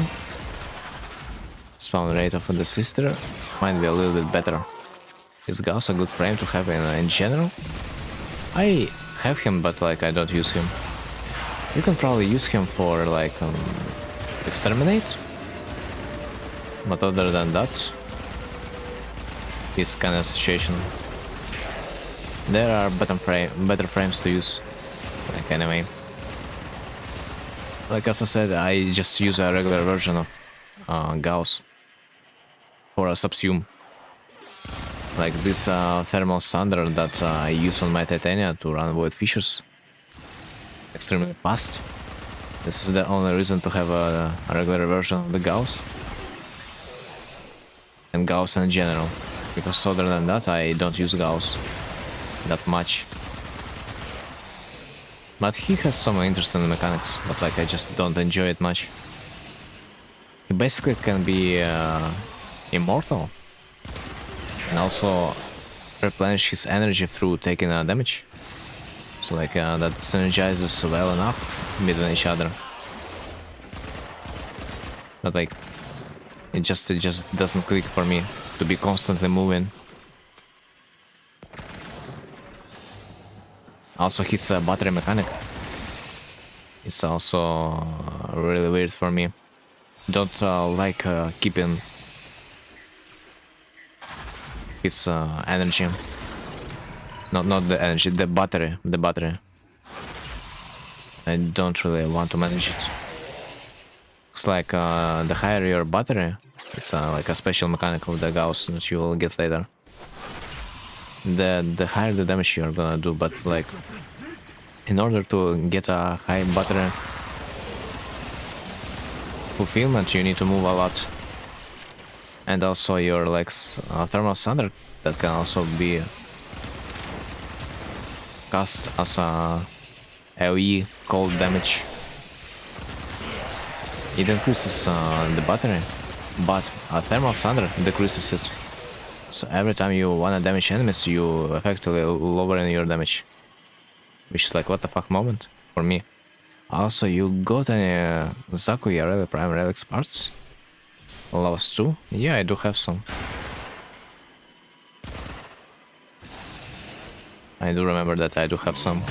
Spawn rate of the sister might be a little bit better. Is Gauss a good frame to have in general? I have him, but like I don't use him. You can probably use him for like exterminate, but other than that, this kind of situation. There are better frames to use. Like anyway. Like as I said, I just use a regular version of Gauss for a subsume. Like this thermal sander that I use on my Titania to run void fissures extremely fast. This is the only reason to have a regular version of the Gauss. And Gauss in general. Because other than that I don't use Gauss that much. But he has some interesting mechanics, but like I just don't enjoy it much. He basically can be immortal and also replenish his energy through taking damage. So like that synergizes well enough between each other. But like it just doesn't click for me to be constantly moving. Also his battery mechanic is also really weird for me. Don't like keeping his energy. Not the energy, the battery. I don't really want to manage it. Looks like the higher your battery, it's like a special mechanic of the Gauss that you will get later. The higher the damage you're gonna do, but like in order to get a high battery fulfillment you need to move a lot. And also your like thermal sander that can also be cast as a AoE cold damage. It increases the battery, but a thermal sander decreases it. So every time you wanna damage enemies, you effectively lower your damage. Which is like what the fuck moment for me. Also, you got any Zaku Yareli Prime Relics parts? Levels 2? Yeah, I do have some. I do remember that I do have some.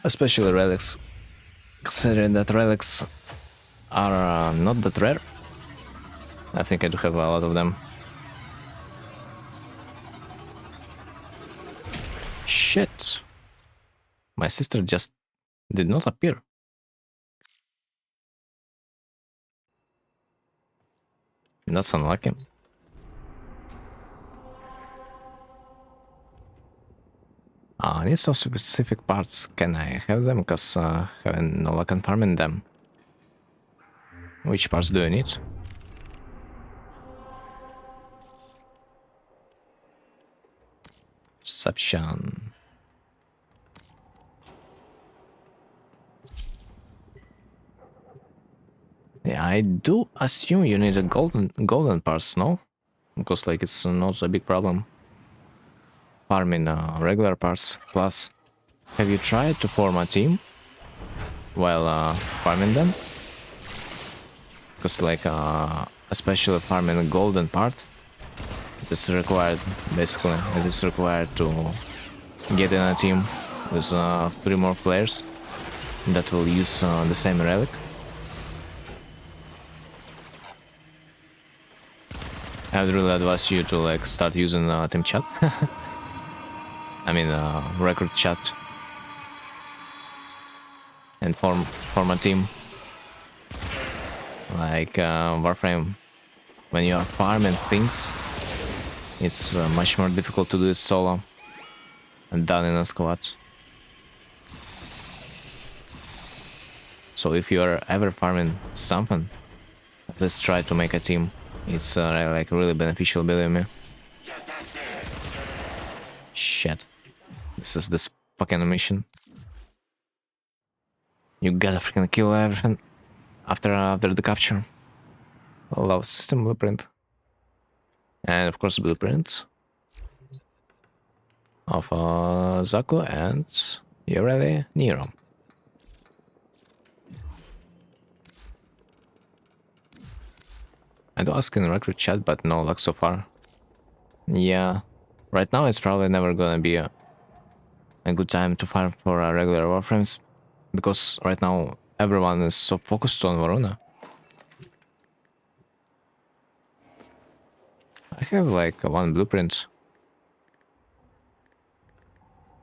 Especially relics. Considering that relics are not that rare. I think I do have a lot of them. Shit. My sister just did not appear. That's unlucky. I need some specific parts. Can I have them? Because having no luck on farming them. Which parts do you need? Perception. Yeah, I do assume you need a golden parts, no? Because like it's not a big problem farming regular parts. Plus, have you tried to form a team while farming them? Because like especially farming a golden part, it is required basically. It is required to get in a team with 3 more players that will use the same relic. I would really advise you to like start using team chat. I mean record chat and form a team like Warframe. When you are farming things, it's much more difficult to do it solo and done in a squad. So if you are ever farming something, let's try to make a team. It's like really beneficial, believe me. Shit. This is this fucking mission. You gotta freaking kill everything after the capture. Love system blueprint. And of course blueprint of Zaku and Yoreli Nero. I do ask in record chat, but no luck so far. Yeah, right now it's probably never gonna be a good time to farm for regular warframes, because right now everyone is so focused on Voruna. I have like one blueprint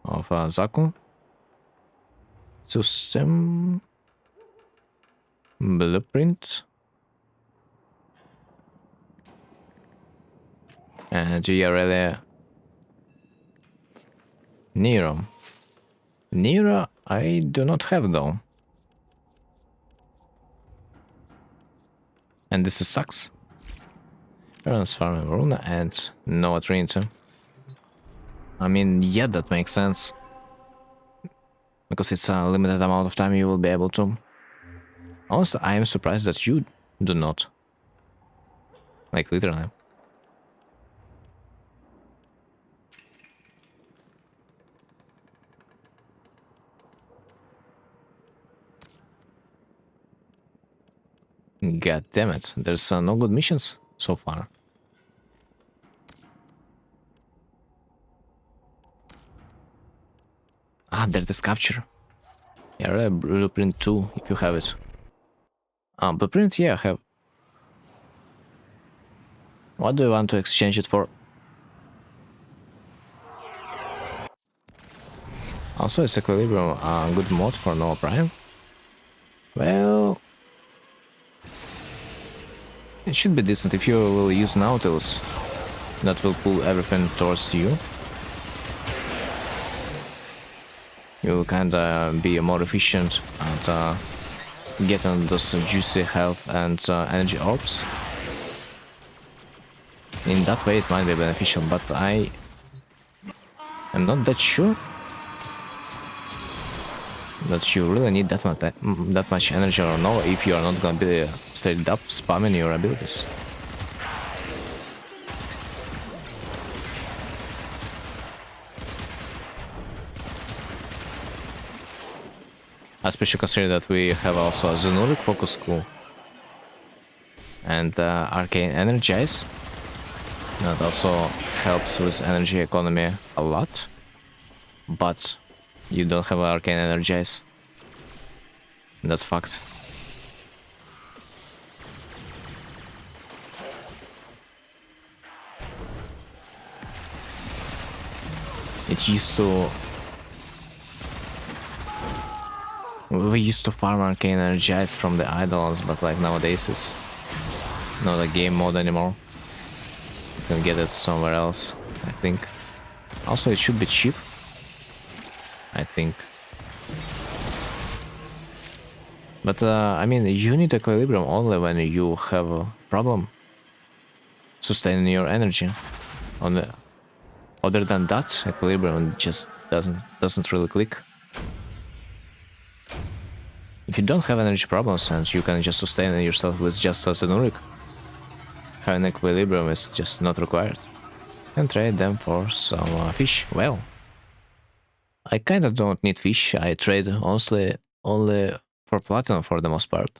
of Zaku. System blueprint. And really Nero. Nero I do not have though. And this is sucks. Parents farming Voruna and no Trinity. I mean, yeah, that makes sense. Because it's a limited amount of time you will be able to. Honestly, I am surprised that you do not. Like, literally. God damn it, there's no good missions so far. Ah, there is capture. Yeah, right, blueprint 2, if you have it. Blueprint, yeah, I have. What do you want to exchange it for? Also, is Equilibrium a good mod for Nova Prime? Well, it should be decent if you will use Nautilus. That will pull everything towards you. You will kinda be more efficient at getting those juicy health and energy orbs. In that way it might be beneficial, but I am not that sure that you really need that much energy or no, if you are not gonna be straight up spamming your abilities. Especially considering that we have also a Zenuric Focus School and Arcane Energize. That also helps with energy economy a lot. But you don't have Arcane Energize. That's fucked. It used to... We used to farm Arcane Energize from the idols, but like nowadays it's not a game mode anymore. You can get it somewhere else, I think. Also, it should be cheap, I think. But I mean, you need equilibrium only when you have a problem sustaining your energy. Other than that, equilibrium just doesn't really click. If you don't have energy problems and you can just sustain yourself with just a Zenuric, having equilibrium is just not required. And trade them for some fish. Well, I kinda don't need fish. I trade honestly only for platinum for the most part.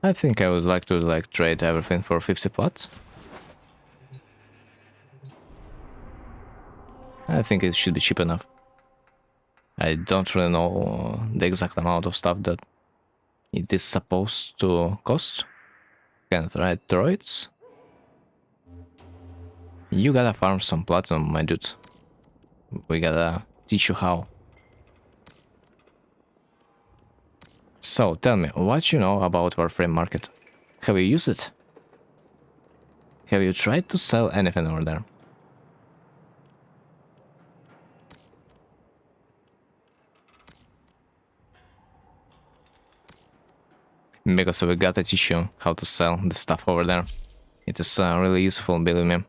I think I would like to trade everything for 50 plat. I think it should be cheap enough. I don't really know the exact amount of stuff that it is supposed to cost. Can I ride droids? You gotta farm some platinum, my dude. We gotta teach you how. So, tell me, what you know about Warframe market? Have you used it? Have you tried to sell anything over there? Because we gotta teach you how to sell the stuff over there. It is really useful, believe me.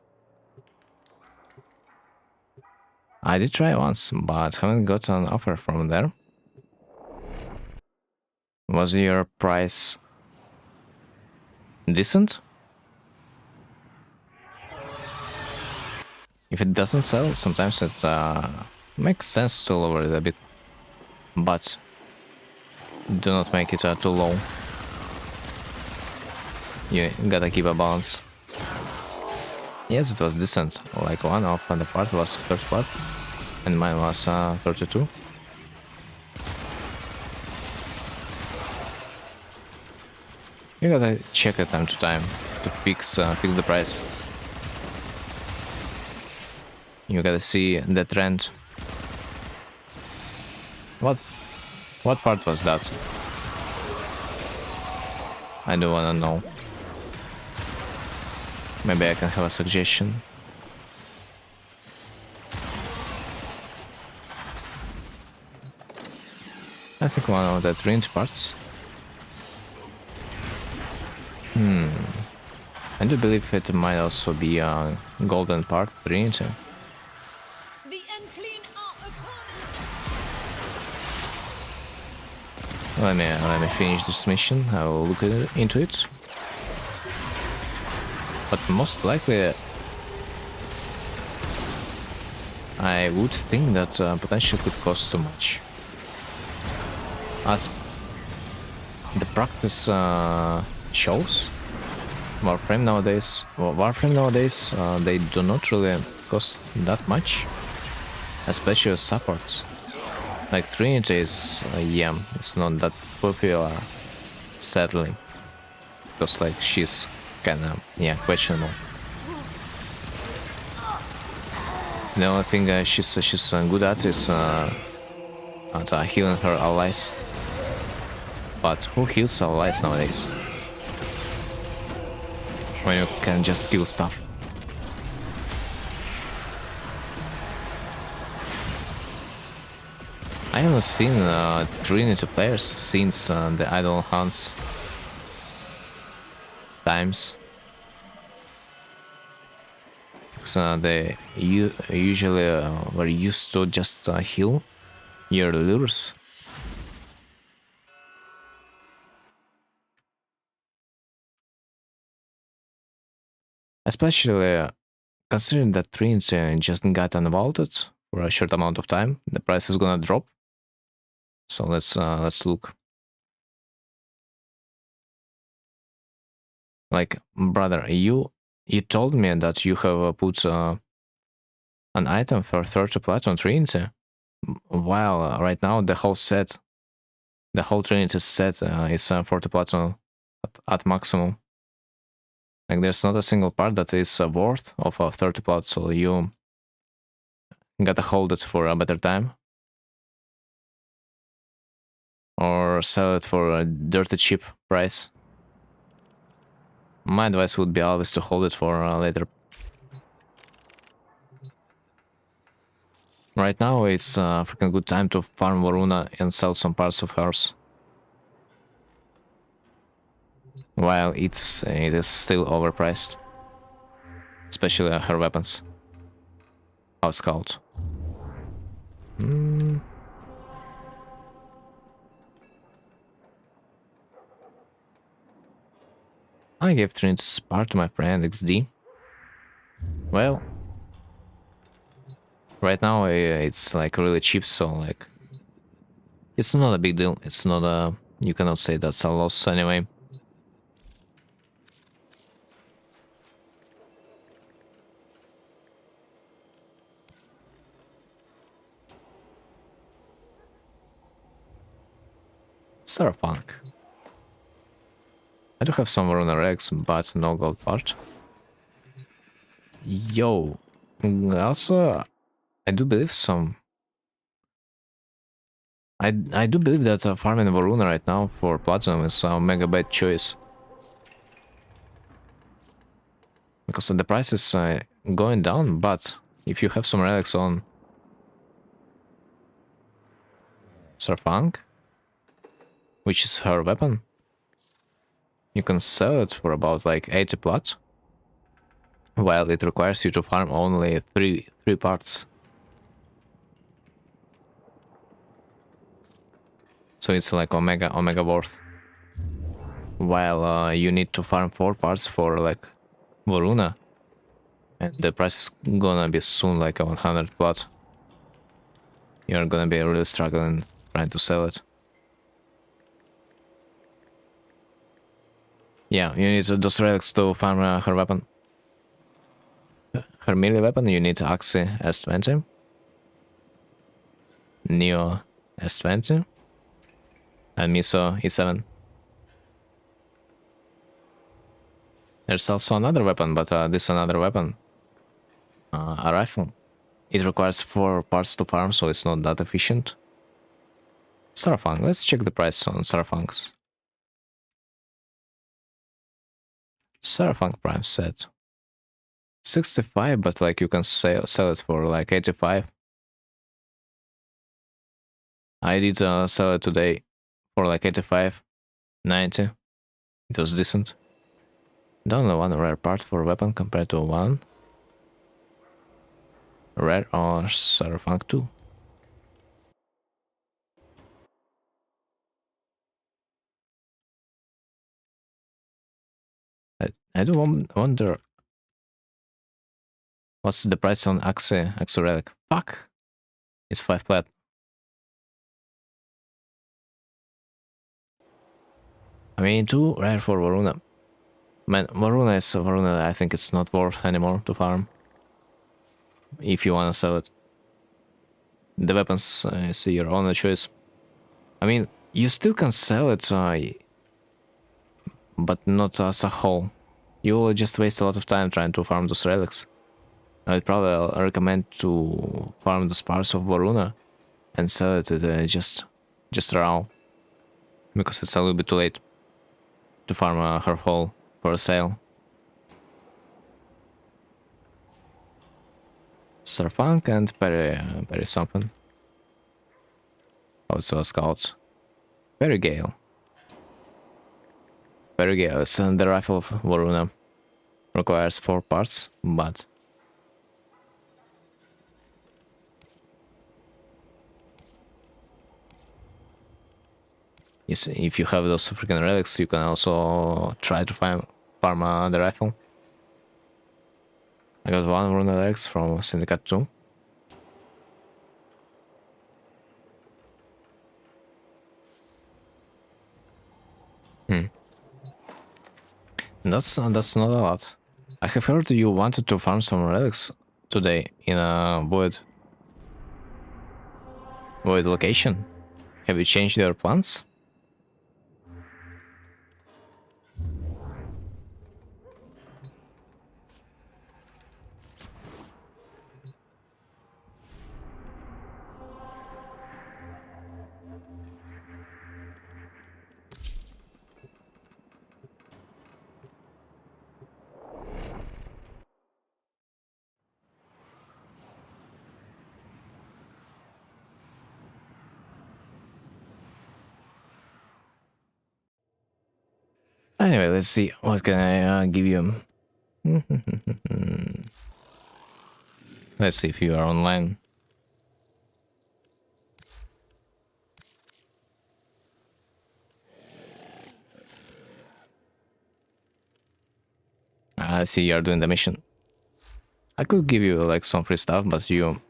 I did try once, but haven't got an offer from there. Was your price decent? If it doesn't sell, sometimes it makes sense to lower it a bit. But do not make it too low. You gotta keep a balance. Yes, it was decent. Like one off and the part was third part, and mine was 32. You gotta check it time to time to fix the price. You gotta see the trend. What part was that? I do wanna know. Maybe I can have a suggestion. I think one of the Trinity parts. I do believe it might also be a golden part, Trinity. The unclean are upon Let me finish this mission. I will look into it. But most likely, I would think that potentially could cost too much. As the practice shows, Warframe nowadays, they do not really cost that much, especially supports. Like Trinity is, yeah, it's not that popular, sadly, because like she's kinda, yeah, questionable. The only thing she's good at is at healing her allies. But who heals allies nowadays? When you can just kill stuff. I haven't seen Trinity players since the Idol Hunts times. So they usually were used to just heal your lures. Especially considering that Trinity just got unvaulted for a short amount of time, the price is gonna drop. So let's look. Like, brother, you told me that you have put an item for 30 plat on Trinity, while right now the whole set, the whole Trinity set is 40 platinum at maximum. Like, there's not a single part that is worth of 30 plat, so you gotta hold it for a better time. Or sell it for a dirty cheap price. My advice would be always to hold it for later. Right now it's a freaking good time to farm Voruna and sell some parts of hers. While it is still overpriced. Especially her weapons. House Scout. I gave Trinity's part to my friend XD. Well, right now it's like really cheap, so like it's not a big deal. It's not a, you cannot say that's a loss anyway. Starfunk. I do have some Voruna Rex, but no gold part. Yo, also I do believe some. I do believe that farming Voruna right now for platinum is a mega bad choice. Because the price is going down, but if you have some relics on Starfunk, which is her weapon, you can sell it for about like 80 plat, while it requires you to farm only three parts. So it's like omega worth. While you need to farm 4 parts for like Voruna, and the price is gonna be soon like a 100 plat. You're gonna be really struggling trying to sell it. Yeah, you need those relics to farm her weapon. Her melee weapon, you need Axi S20, Neo S20, and Miso E7. There's also another weapon, but this another weapon, a rifle. It requires 4 parts to farm, so it's not that efficient. Starfunk, let's check the price on Starfunks. Starfunk Prime set. 65, but like you can sell it for like 85. I did sell it today for like 85, 90. It was decent. Only one rare part for weapon compared to one rare or Starfunk 2. I do wonder what's the price on Axi relic. Fuck! It's 5 plat. I mean, 2 rare for Voruna. Man, Voruna, I think it's not worth anymore to farm. If you wanna sell it. The weapons is your own choice. I mean, you still can sell it, but not as a whole. You'll just waste a lot of time trying to farm those relics. I'd probably recommend to farm the parts of Voruna and sell it just raw, because it's a little bit too late to farm her whole for a sale. Starfunk and Perry something. Also a scout. Perry Gale. Perry Gale is the rifle of Voruna. Requires 4 parts, but Yes, if you have those freaking relics, you can also try to farm the rifle. I got one Voruna relics from Syndicate 2. Hmm. That's not a lot. I have heard you wanted to farm some relics today in a void location. Have you changed your plans? Anyway, let's see. What can I give you? Let's see if you are online. I see you are doing the mission. I could give you like some free stuff, but you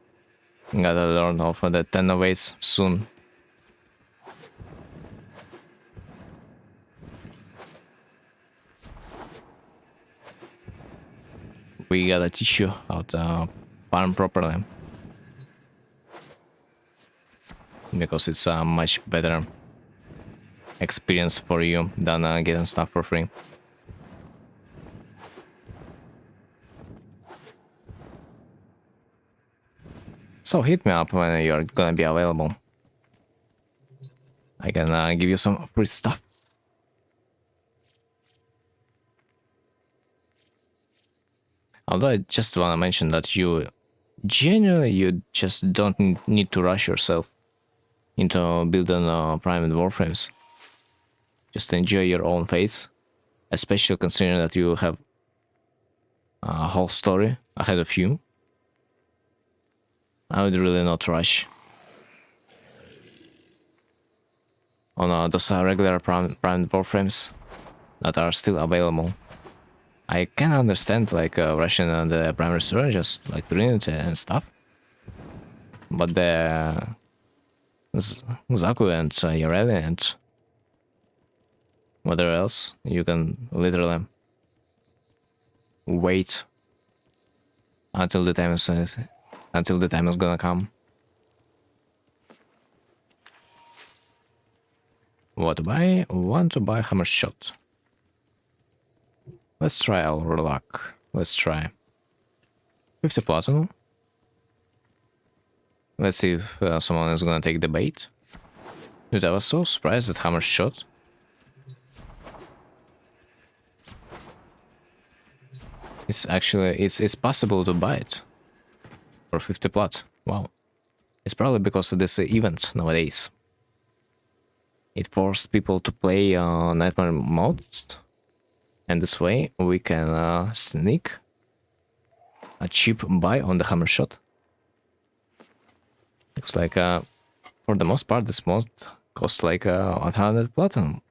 gotta learn of the 10 ways soon. We gotta teach you how to farm properly. Because it's a much better experience for you than getting stuff for free. So hit me up when you're gonna be available. I can give you some free stuff. Although I just wanna mention that you genuinely you just don't need to rush yourself into building private warframes. Just enjoy your own phase, especially considering that you have a whole story ahead of you. I would really not rush on those regular private warframes that are still available. I can understand like rushing on the primary story, just like Trinity and stuff, but the Zaku and Yareli and whatever else, you can literally wait until the time is gonna come. What to buy? Want to buy hammer shot. Let's try our luck. Let's try 50 platinum. Let's see if someone is gonna take the bait. Dude, I was so surprised at hammer shot. It's actually it's possible to buy it for 50 plat. Wow. It's probably because of this event nowadays. It forced people to play nightmare modes, and this way we can sneak a cheap buy on the hammer shot. Looks like for the most part this mod costs like 100 platinum.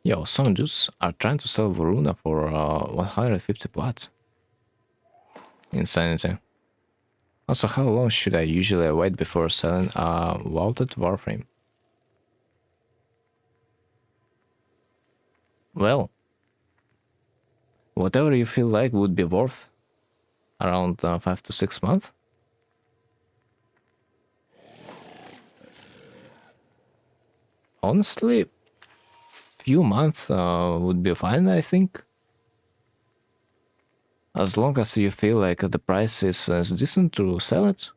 Yo, some dudes are trying to sell Voruna for 150 plat. Insanity. Also, how long should I usually wait before selling a vaulted warframe? Well, whatever you feel like would be worth around 5 to 6 months. Honestly, few months would be fine, I think. As long as you feel like the price is decent to sell it,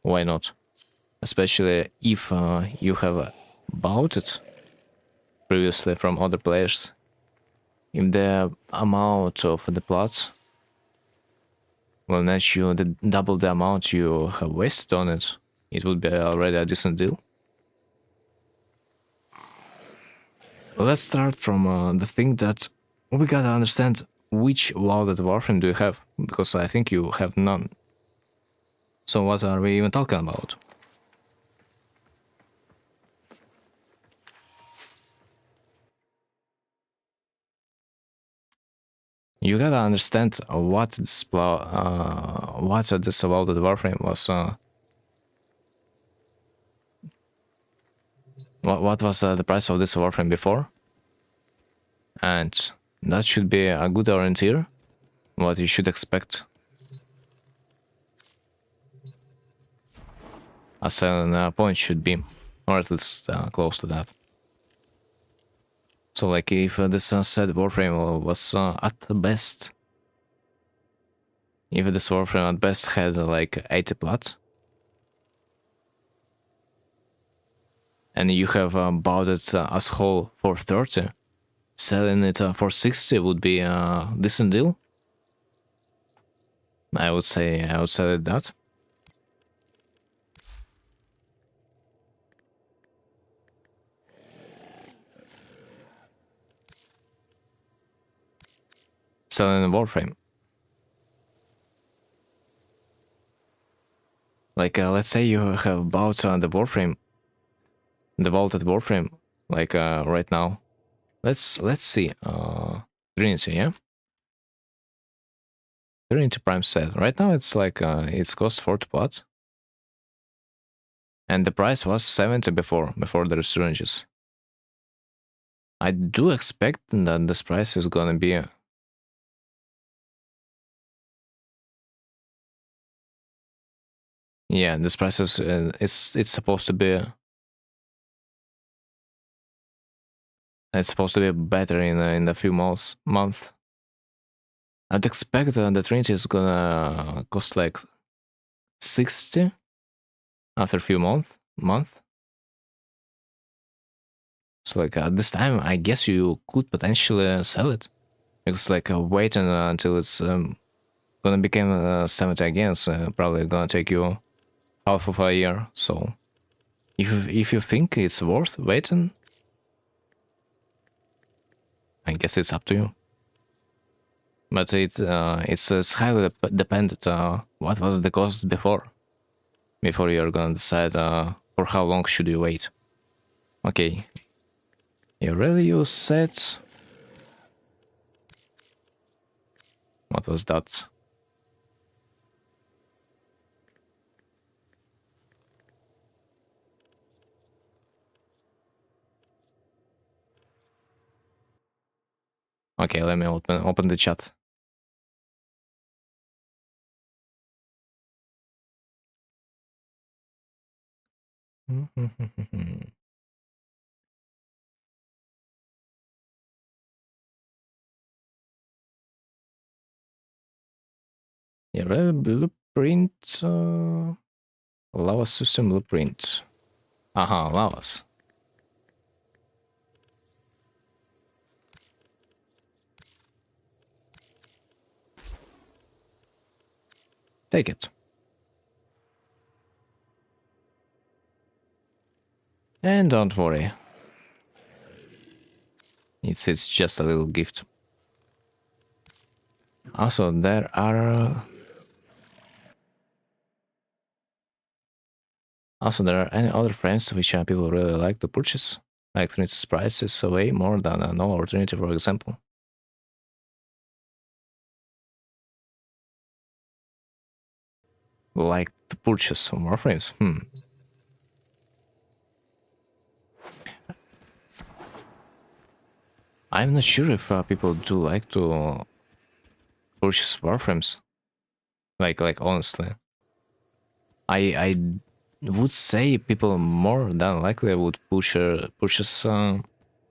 why not? Especially if you have bought it previously from other players. If the amount of the plots will net you double the amount you have wasted on it, it would be already a decent deal. Let's start from the thing that we gotta understand which loaded warframe do you have, because I think you have none. So what are we even talking about? You gotta understand what this loaded warframe was. What was the price of this warframe before, and that should be a good orienteer what you should expect a selling point should be, or at least close to that. So like if this said warframe was at best, if this warframe at best had like 80 plat, and you have bought it as whole for 30, selling it for 60 would be a decent deal. I would say that. Selling a warframe. Like let's say you have bought the warframe, the vaulted warframe, like right now. Let's see. Trinity, yeah. Trinity Prime set. Right now it's like it's cost 40 plat. And the price was 70 before the syringes. I do expect that this price is gonna be yeah, this price is it's supposed to be better in a few months. I'd expect the Trinity is gonna cost like 60 after a few month. So like at this time, I guess you could potentially sell it, because like waiting until it's gonna become 70 again, is probably gonna take you half of a year. So if you think it's worth waiting, I guess it's up to you. But it's highly dependent. What was the cost before you're gonna decide for how long should you wait. Okay, you really use set. What was that? Okay, let me open the chat. Yeah, really blueprint. Lava system blueprint. Aha, lavas. Take it. And don't worry. It's just a little gift. Also, there are any other frames which people really like to purchase. Like Trinity's price is way more than a normal Trinity, for example. Like to purchase some more frames. I'm not sure if people do like to purchase warframes. Like honestly, I would say people more than likely would purchase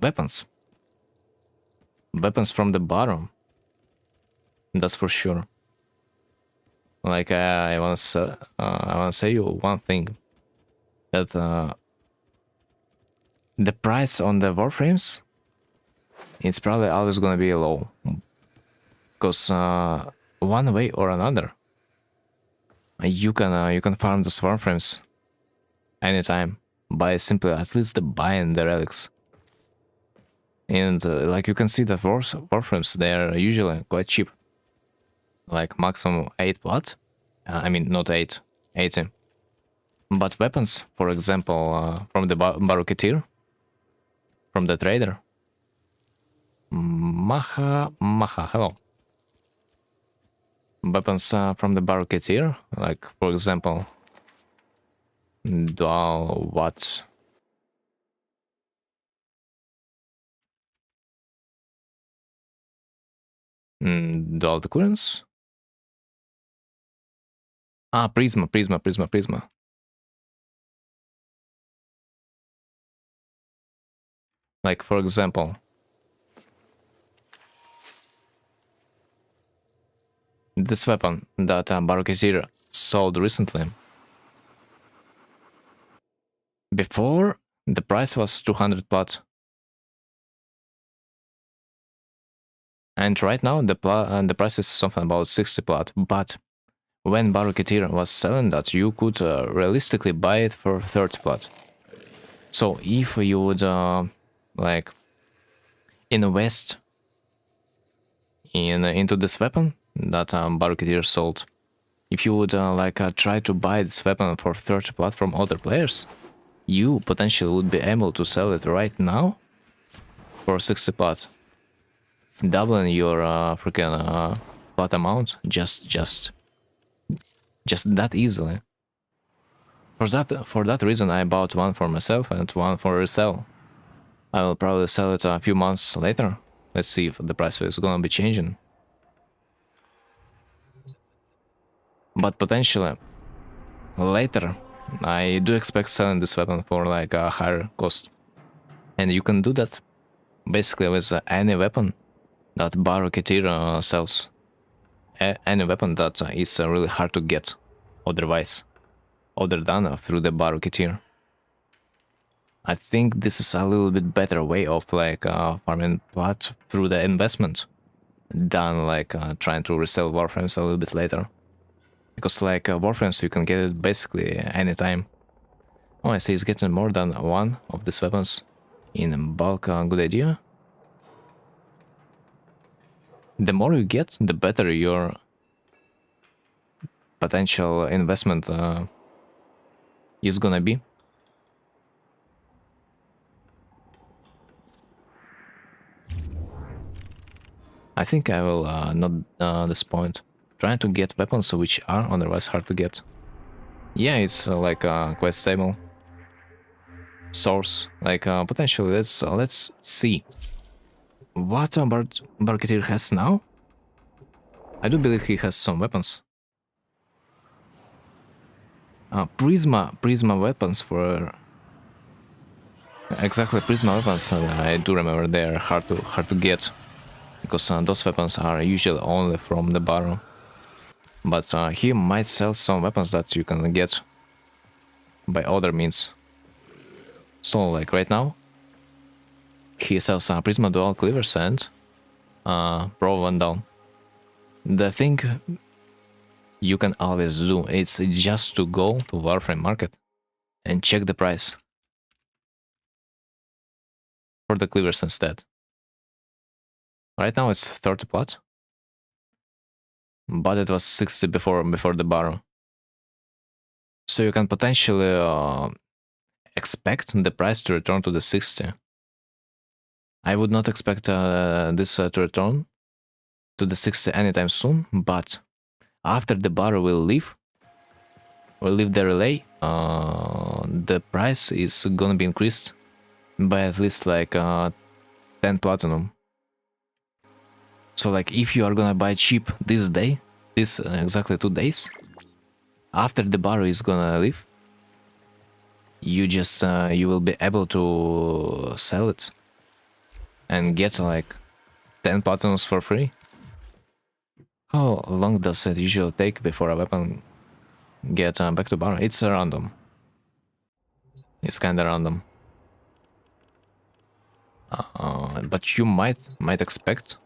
weapons. Weapons from the bottom. That's for sure. Like I want to say you one thing, that the price on the warframes, it's probably always gonna be low, because one way or another, You can farm those warframes anytime by simply at least buying the relics. And like you can see that warframes, they are usually quite cheap, like maximum 8 plat. I mean not 8, 80. But weapons, for example, from the Baroketeer, from the trader. Maha, hello. Weapons from the Baroketeer, like for example, dual what? Dual occurrence? Ah, Prisma. Like for example, this weapon that Baroketeer sold recently. Before, the price was 200 plat. And right now, the price is something about 60 plat. But when Baroketeer was selling that, you could realistically buy it for 30 plat. So if you would like invest into this weapon that Baroketeer sold, if you would try to buy this weapon for 30 plat from other players, you potentially would be able to sell it right now for 60 plat, doubling your freaking plat amount just that easily. For that reason, I bought one for myself and one for resell. I will probably sell it a few months later. Let's see if the price is gonna be changing. But potentially later, I do expect selling this weapon for like a higher cost. And you can do that basically with any weapon that Baroketeer sells. Any weapon that is really hard to get otherwise, other than through the Baroketeer. I think this is a little bit better way of like farming plat through the investment than like trying to resell warframes a little bit later. Because like warframes you can get it basically anytime. Oh, I see it's getting more than one of these weapons in bulk. Good idea. The more you get, the better your potential investment is gonna be. I think I will not disappoint. Trying to get weapons which are otherwise hard to get. Yeah, it's like quite stable source. Like potentially, let's see what Baroketeer has now. I do believe he has some weapons. Prisma weapons for exactly Prisma weapons. I do remember they're hard to get because those weapons are usually only from the Baron. But he might sell some weapons that you can get by other means. So like right now, he sells Prisma Dual Cleavers and Pro One Down. The thing you can always do is just to go to Warframe Market and check the price for the cleavers instead. Right now it's 30 plat, but it was 60 before the Baron. So you can potentially expect the price to return to the 60. I would not expect this to return to the 60 anytime soon, but after the Baron will leave the relay, the price is gonna be increased by at least like 10 platinum. So like if you are gonna buy cheap this day, this exactly 2 days, after the Baron is gonna leave, you just you will be able to sell it and get like 10 platinums for free. How long does it usually take before a weapon get back to Baron? It's random. It's kinda random. But you might expect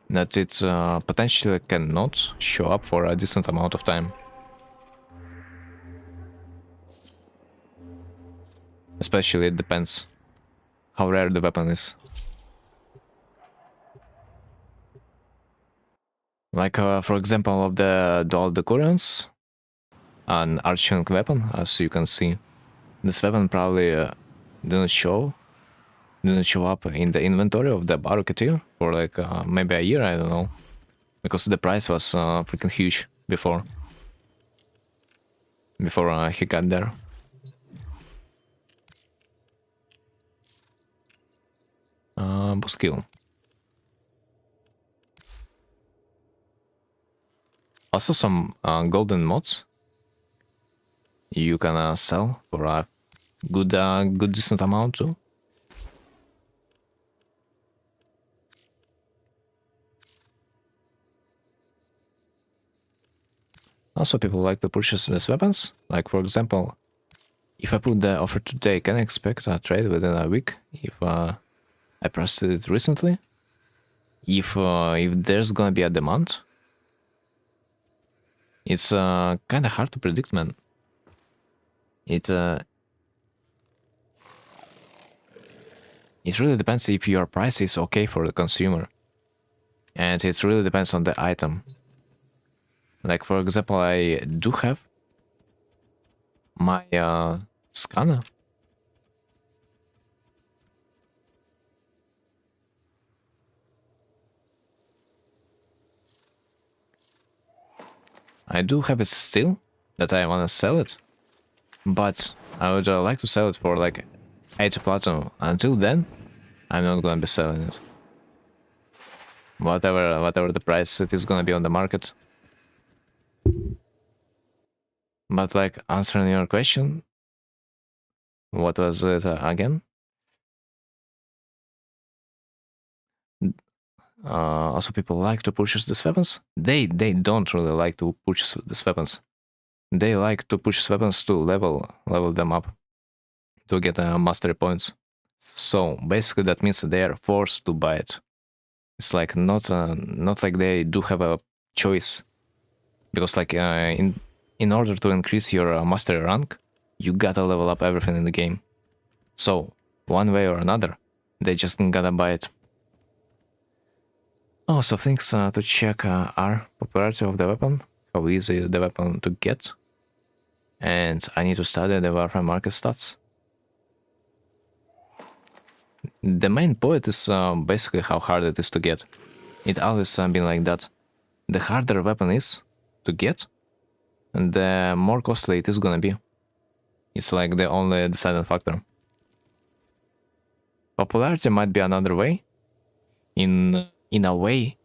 that it potentially cannot show up for a decent amount of time. Especially it depends how rare the weapon is. Like for example of the dual decurions, an arching weapon, as you can see. This weapon probably didn't show up in the inventory of the Baruketeer for like maybe a year, I don't know. Because the price was freaking huge before he got there. Buskill. Also some golden mods you can sell for a good decent amount too. Also, people like to purchase these weapons. Like for example, if I put the offer today, can I expect a trade within a week? If I pressed it recently, if there's gonna be a demand, it's kind of hard to predict, man. It really depends if your price is okay for the consumer, and it really depends on the item. Like for example, I do have my scanner. I do have it still that I want to sell it, but I would like to sell it for like 80 platinum. Until then, I'm not gonna be selling it. Whatever the price it is gonna be on the market. But like answering your question, what was it again? Also, people like to purchase these weapons. They don't really like to purchase these weapons. They like to purchase weapons to level them up, to get mastery points. So basically, that means they are forced to buy it. It's like not like they do have a choice, because like in order to increase your mastery rank, you gotta level up everything in the game. So one way or another, they just gotta buy it. Also, things to check are popularity of the weapon, how easy is the weapon to get, and I need to study the warframe market stats. The main point is basically how hard it is to get. It always been like that. The harder a weapon is to get, and the more costly it is gonna be. It's like the only deciding factor. Popularity might be another way, in a way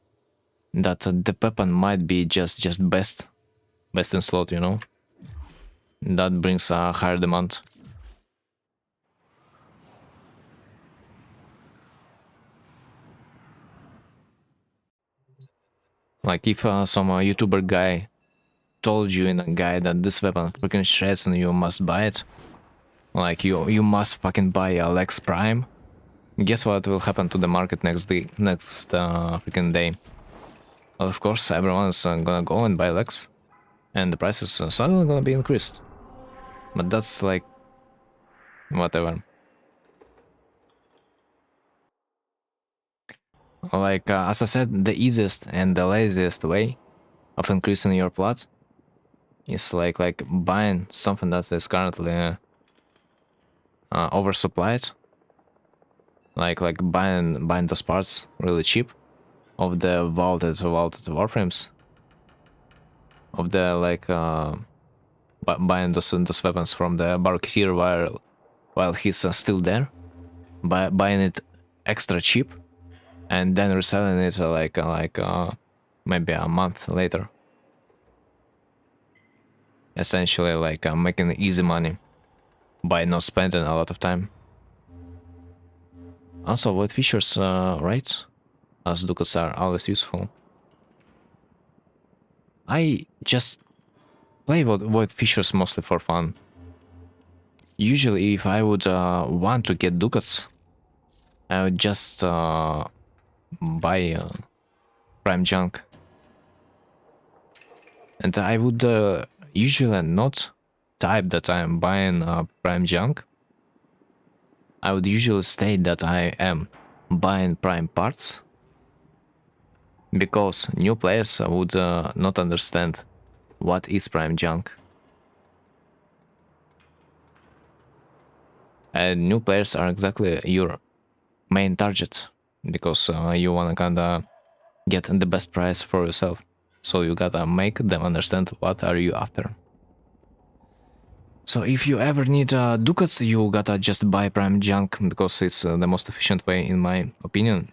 that the weapon might be just best in slot, you know. That brings a higher demand. Like if some YouTuber guy told you in a guide that this weapon freaking shreds and you must buy it, like you must fucking buy a Lex Prime, guess what will happen to the market next freaking day? Well, of course, everyone's gonna go and buy Lex, and the price is suddenly gonna be increased. But that's like whatever. Like as I said, the easiest and the laziest way of increasing your plot is like buying something that is currently oversupplied. Like buying those parts really cheap of the vaulted warframes, of the like buying those weapons from the Baruketeer while he's still there, buying it extra cheap, and then reselling it maybe a month later. Essentially, like making easy money by not spending a lot of time. Also, void features, right? As ducats are always useful. I just play void features mostly for fun. Usually, if I would want to get ducats, I would just buy prime junk, and I would usually not type that I'm buying prime junk. I would usually state that I am buying prime parts because new players would not understand what is prime junk. And new players are exactly your main target because you wanna kinda get the best price for yourself. So you gotta make them understand what are you after. So if you ever need ducats, you gotta just buy prime junk because it's the most efficient way, in my opinion,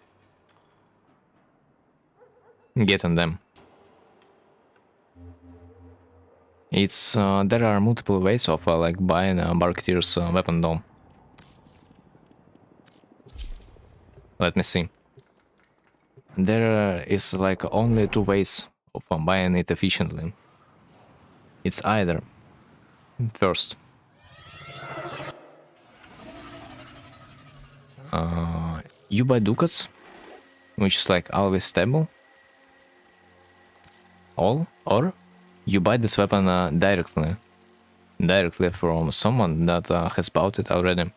getting them. It's there are multiple ways of like buying a Barketeer's weapon dome. Let me see. There is like only two ways of buying it efficiently. It's either first, you buy ducats, which is like always stable, or you buy this weapon directly from someone that has bought it already.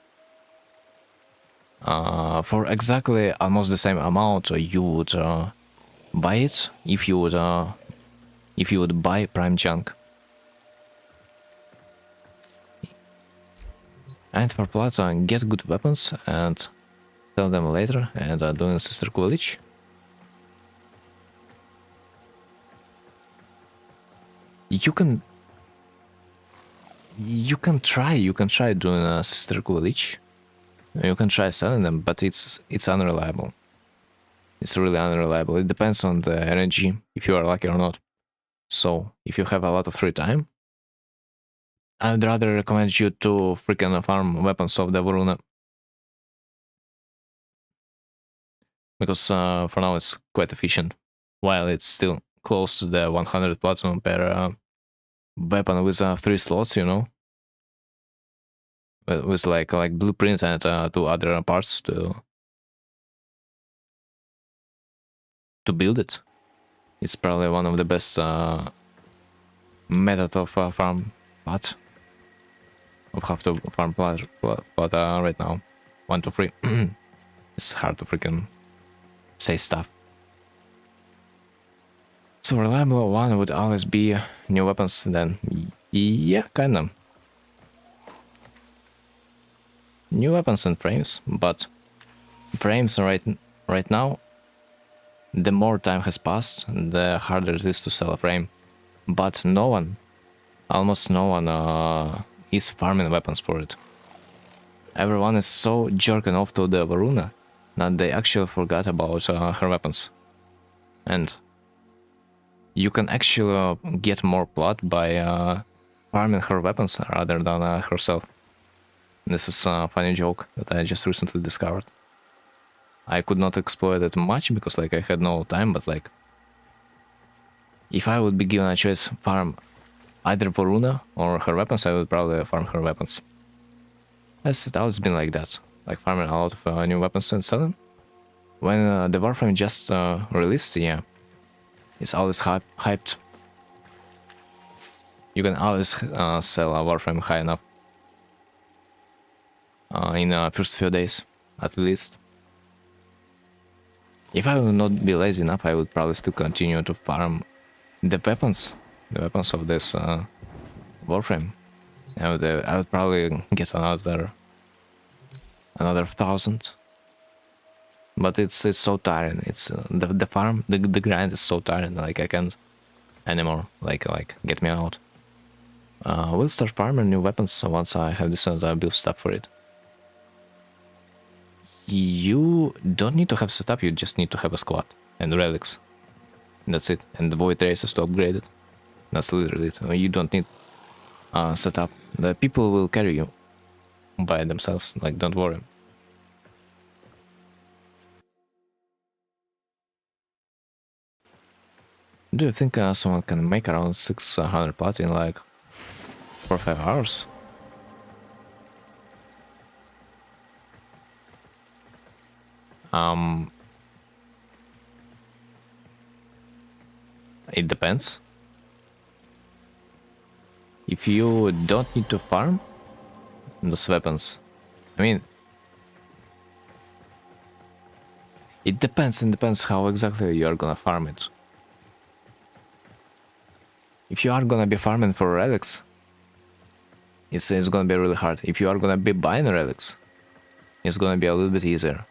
For exactly almost the same amount, you would buy it if you would buy prime junk. And for plat, get good weapons and sell them later and doing sister coolage. You can try doing a sister coolage. You can try selling them, but it's unreliable. It's really unreliable. It depends on the energy, if you are lucky or not. So if you have a lot of free time, I'd rather recommend you to freaking farm weapons of the Voruna. Because for now it's quite efficient, while it's still close to the 100 platinum per weapon with 3 slots, you know, with like blueprint and 2 other parts to build it. It's probably one of the best method of farm plat. Of how to farm plat right now. 1, 2, 3. It's hard to freaking say stuff. So reliable one would always be new weapons then. Yeah, kinda. New weapons and frames, but frames right now, the more time has passed, the harder it is to sell a frame. But no one, almost no one, is farming weapons for it. Everyone is so jerking off to the Voruna that they actually forgot about her weapons. And you can actually get more plot by farming her weapons rather than herself. This is a funny joke that I just recently discovered. I could not exploit it much because like I had no time, but like if I would be given a choice farm either Voruna or her weapons, I would probably farm her weapons. It's always been like that, like farming a lot of new weapons and selling. When the warframe just released, yeah, it's always hyped. You can always sell a warframe high enough in the first few days, at least. If I would not be lazy enough, I would probably still continue to farm the weapons of this warframe. I would probably get another 1,000. But it's so tiring. It's the farm, the grind is so tiring. Like I can't anymore. Like get me out. We'll start farming new weapons once I have decent build stuff for it. You don't need to have setup. You just need to have a squad and relics. That's it. And the void races to upgrade it. That's literally it. You don't need setup. The people will carry you by themselves. Like don't worry. Do you think someone can make around 600 plat in like 4 or 5 hours? It depends. If you don't need to farm those weapons, I mean, It depends how exactly you are gonna farm it. If you are gonna be farming for relics, it's gonna be really hard. If you are gonna be buying relics, it's gonna be a little bit easier.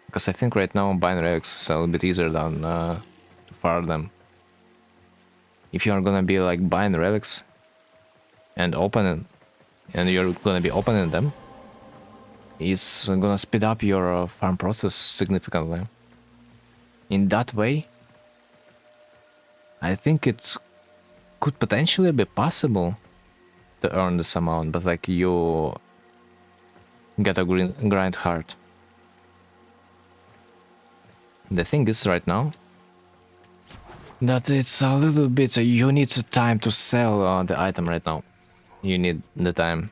Because I think right now buying relics is a little bit easier than to farm them. If you are gonna be like buying relics and opening, and you're gonna be opening them, it's gonna speed up your farm process significantly. In that way, I think it could potentially be possible to earn this amount, but like you gotta grind hard. The thing is right now that it's a little bit, you need time to sell the item right now. You need the time.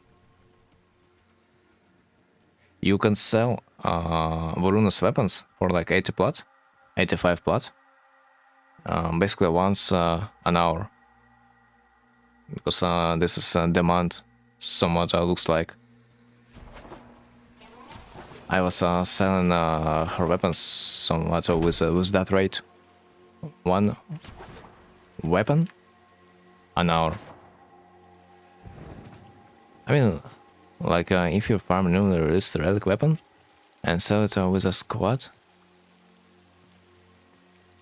You can sell Voruna's weapons for like 80 plat, 85 plat, basically once an hour. Because this is demand somewhat looks like. I was selling her weapons somewhat with that rate. One weapon an hour. I mean, like if you farm newly released relic weapon and sell it with a squad,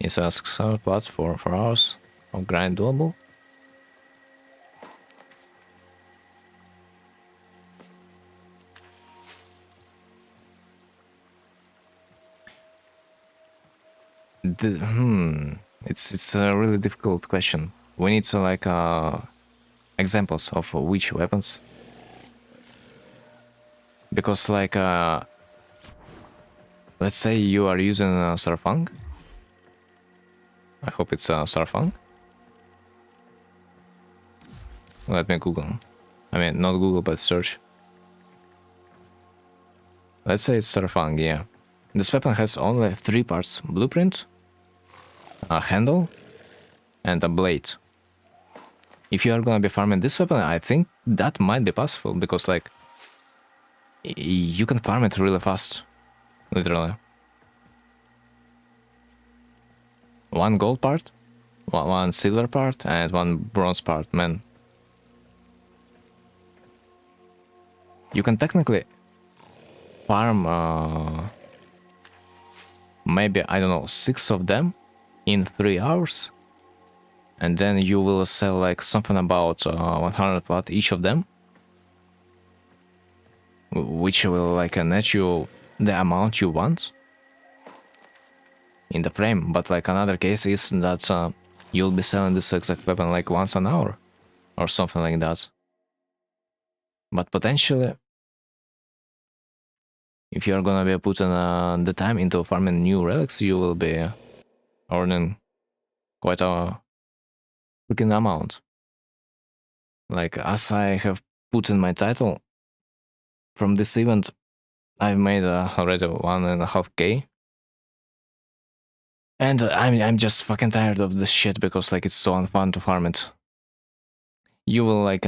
it's a sell plat for hours of grind doable. It's a really difficult question. We need to like examples of which weapons, because like let's say you are using Sarfang. I hope it's Sarfang. Let me Google. I mean, not Google, but search. Let's say it's Sarfang, yeah. This weapon has only 3 parts: blueprint, a handle, and a blade. If you are gonna be farming this weapon, I think that might be possible, because like you can farm it really fast, literally. 1 gold part, 1 silver part, and 1 bronze part, man. You can technically farm maybe, I don't know, 6 of them in 3 hours, and then you will sell like something about 100 plat each of them, which will like net you the amount you want in the frame. But like another case is that you'll be selling this exact weapon like once an hour or something like that. But potentially, if you're gonna be putting the time into farming new relics, you will be earning quite a freaking amount. Like, as I have put in my title, from this event, I've made already 1.5K. And I'm just fucking tired of this shit, because like it's so unfun to farm it. You will like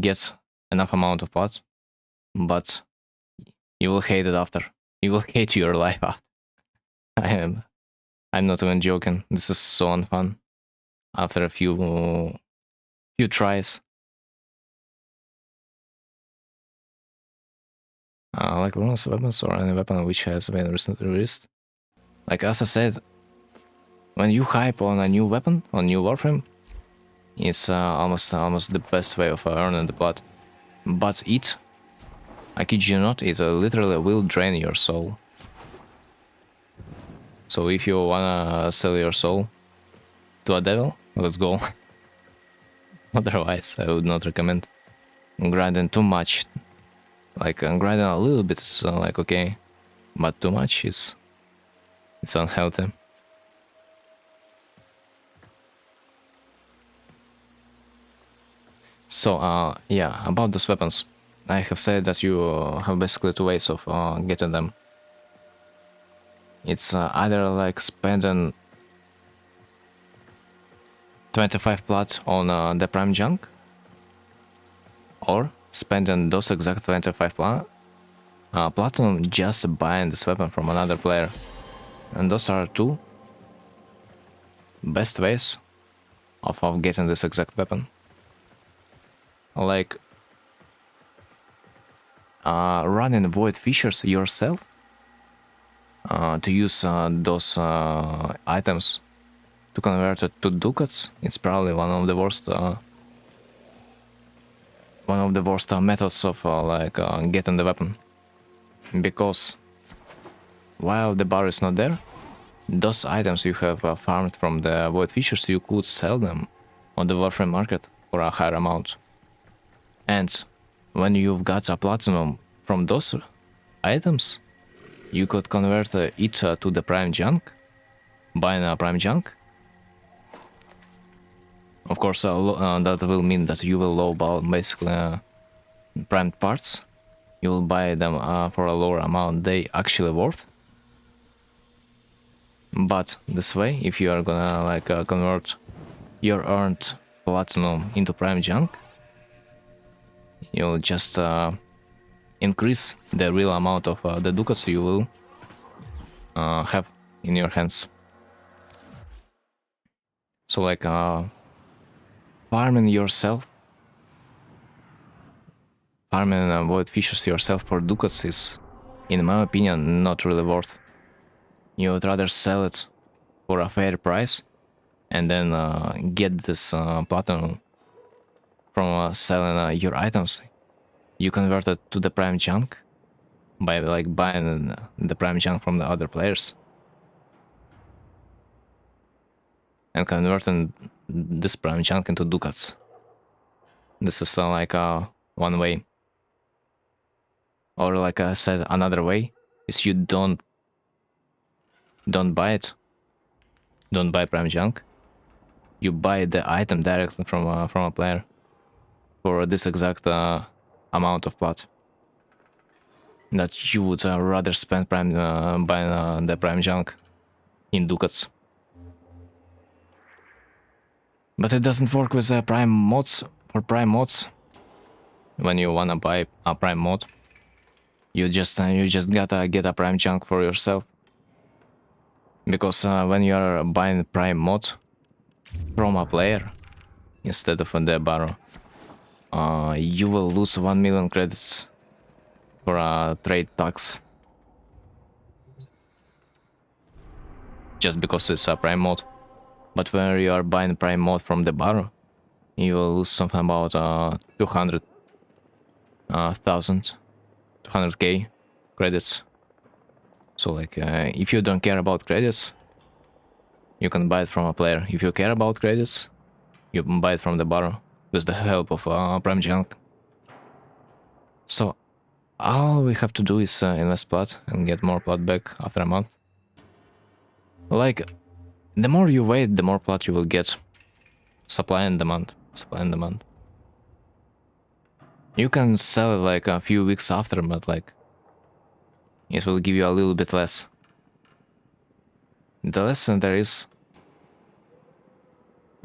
get enough amount of pots, but you will hate it after. You will hate your life after. I'm not even joking. This is so unfun. After a few tries. Like bonus weapons or any weapon which has been recently released. Like as I said, when you hype on a new weapon, on new warframe, it's almost the best way of earning the plat. But I kid you not, it literally will drain your soul. So if you wanna sell your soul to a devil, let's go. Otherwise, I would not recommend grinding too much. Like grinding a little bit is like okay, but too much it's unhealthy. So yeah, about those weapons, I have said that you have basically 2 ways of getting them. It's either like spending 25 plat on the prime junk, or spending those exact 25 platinum just buying this weapon from another player. And those are two best ways of getting this exact weapon. Like running void fissures yourself to use those items to convert it to ducats. It's probably one of the worst methods of getting the weapon, because while the bar is not there, those items you have farmed from the void fissures, you could sell them on the warframe market for a higher amount. And when you've got a platinum from those items, you could convert it to the prime junk, buying a prime junk. Of course, that will mean that you will lowball basically primed parts. You will buy them for a lower amount they actually worth. But this way, if you are gonna convert your earned platinum into prime junk, you'll just increase the real amount of the ducats you will have in your hands. So farming void fissures yourself for ducats is, in my opinion, not really worth. You would rather sell it for a fair price and then get this platinum from selling your items. You convert it to the prime junk by buying the prime junk from the other players and converting this prime junk into ducats. This is one way. Or like I said, another way is you don't buy it. Don't buy prime junk. You buy the item directly from a player for this exact amount of plat that you would rather spend buying the prime junk in ducats. But it doesn't work with prime mods. For prime mods, when you wanna buy a prime mod, you just gotta get a prime junk for yourself. Because when you are buying prime mod from a player instead of the barrow, you will lose 1 million credits for a trade tax. Just because it's a prime mod. But when you are buying prime mod from the barrow, you will lose something about 200k credits. So if you don't care about credits, you can buy it from a player. If you care about credits, you can buy it from the barrow with the help of prime junk. So all we have to do is invest plat and get more plat back after a month. The more you wait, the more plat you will get. Supply and demand. Supply and demand. You can sell it a few weeks after, but it will give you a little bit less. The less there is,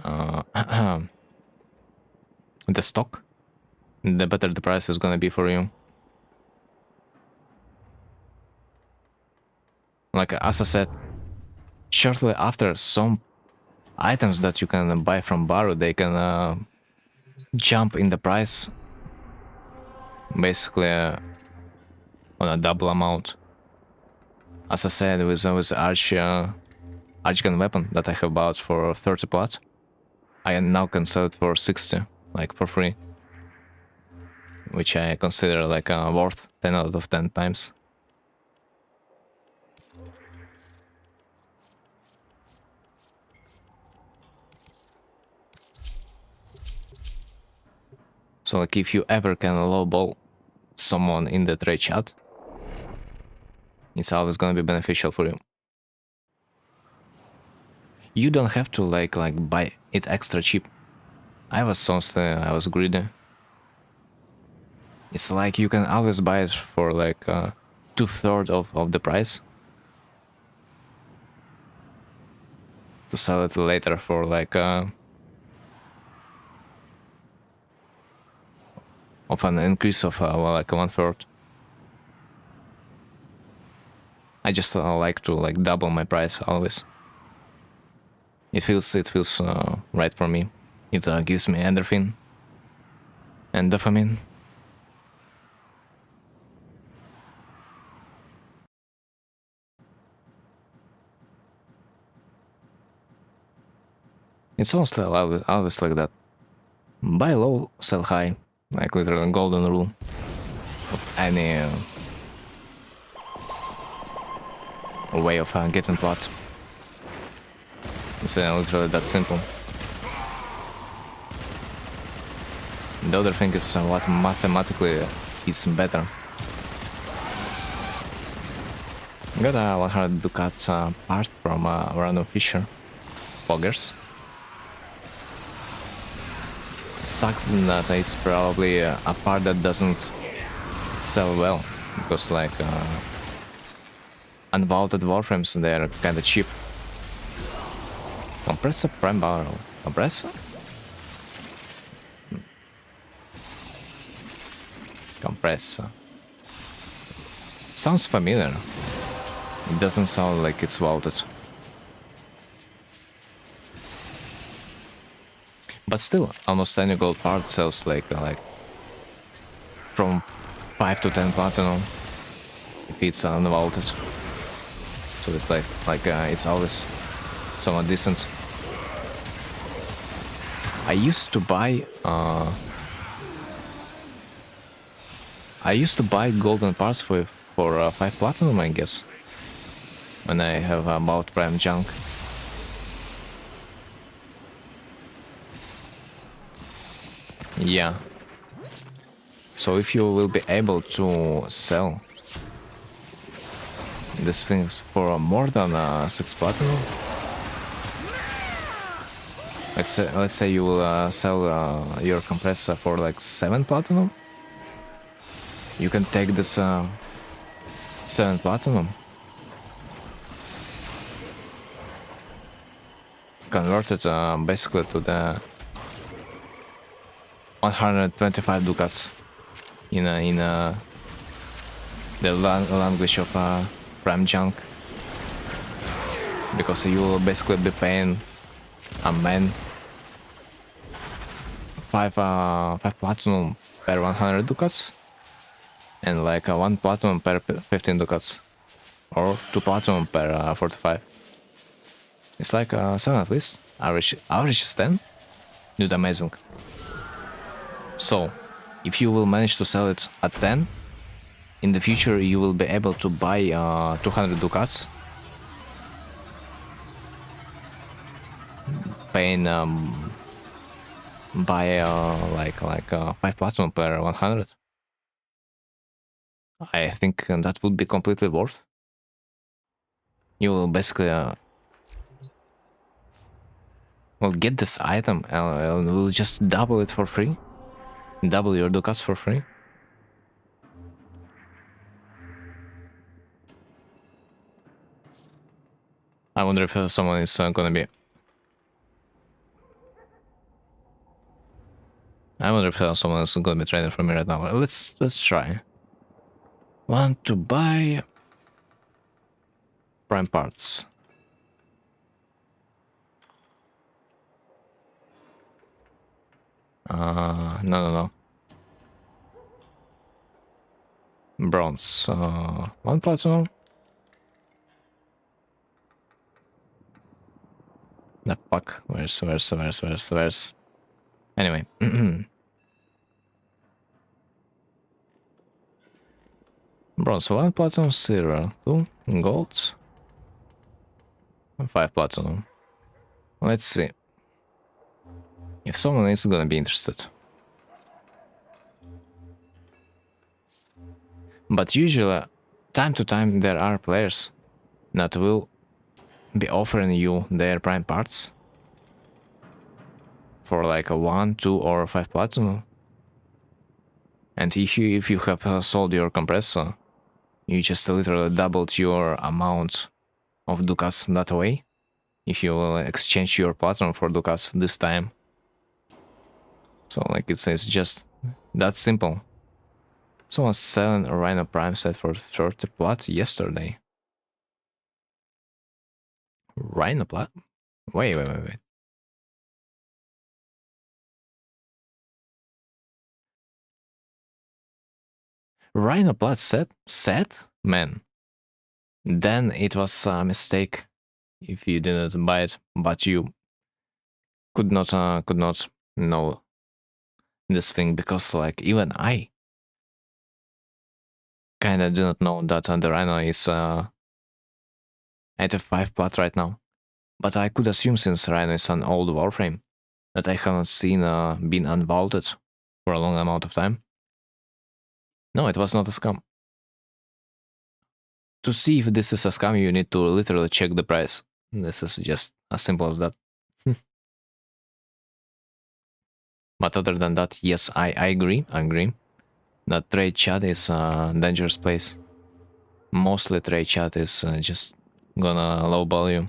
the stock, the better the price is gonna be for you. As I said, shortly after, some items that you can buy from barrow, they can jump in the price basically on a double amount. As I said, with Archgun weapon that I have bought for 30 plat, I now can sell it for 60, for free, which I consider worth 10 out of 10 times. So if you ever can lowball someone in the trade chat, it's always gonna be beneficial for you. You don't have to buy it extra cheap. I was saucy, I was greedy. It's you can always buy it for 2/3 of the price to sell it later for of an increase of 1/3. I just like to like double my price always. It feels right for me. It gives me endorphin and dopamine. It's always like that. Buy low, sell high, like literally golden rule of any way of getting plot. It's literally that simple. The other thing is what mathematically is better. Got a 100 ducats part from random fisher poggers. Sucks in that it's probably a part that doesn't sell well, because like unvaulted warframes, they're kinda cheap. Compressor prime barrel. Compressor? Compressor. Sounds familiar. It doesn't sound like it's vaulted. But still, almost any gold part sells like from 5 to 10 platinum if it's unvaulted. So it's like it's always somewhat decent. I used to buy golden parts for 5 platinum, I guess, when I have bought prime junk. Yeah. So if you will be able to sell these things for more than 6 platinum, let's say you will sell your compressor for like 7 platinum, you can take this 7 platinum, convert it basically to the 125 ducats in the language of prime junk, because you will basically be paying a man 5 platinum per 100 ducats and like 1 platinum per 15 ducats, or 2 platinum per 45. It's like 7 at least. Average is 10. Dude, amazing. So, if you will manage to sell it at 10, in the future you will be able to buy 200 ducats, paying buy like 5 platinum per 100. I think that would be completely worth. You will basically will get this item and we'll just double it for free. Double your ducats for free. I wonder if someone is gonna be. I wonder if someone is gonna be trading for me right now. Let's try. Want to buy prime parts. No. Bronze. 1 platinum. The fuck? Where's? Anyway. Bronze, 1 platinum, silver, 2 gold, 5 platinum. Let's see if someone is gonna be interested. But usually, time to time, there are players that will be offering you their prime parts for like a 1, 2, or 5 platinum. And if you have sold your compressor, you just literally doubled your amount of ducats that way. If you will exchange your platinum for ducats this time. So like it says, just that simple. Someone's selling a Rhino Prime set for 30 plat yesterday. Rhino plat? Wait. Rhino plat set? Man. Then it was a mistake if you didn't buy it, but you could not know this thing because like even I kinda didn't know that the Rhino is 85 plat right now. But I could assume since Rhino is an old warframe that I haven't seen been unvaulted for a long amount of time. No, it was not a scam. To see if this is a scam, you need to literally check the price. This is just as simple as that. But other than that, yes, I agree that trade chat is a dangerous place. Mostly trade chat is just gonna lowball you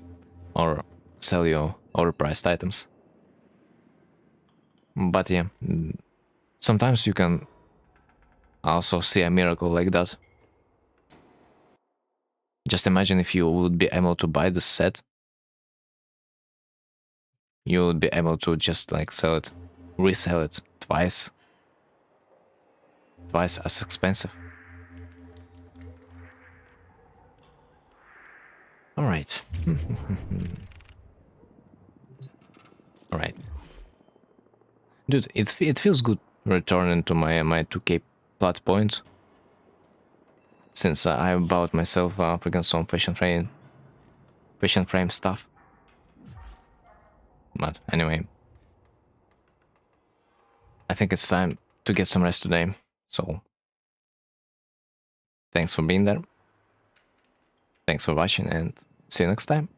or sell you overpriced items. But yeah, sometimes you can also see a miracle like that. Just imagine if you would be able to buy the set, you would be able to just like sell it, resell it twice as expensive. All right. All right. Dude, it feels good returning to my 2k plat point. Since I bought myself freaking some fashion frame stuff. But anyway, I think it's time to get some rest today. So, thanks for being there. Thanks for watching and see you next time.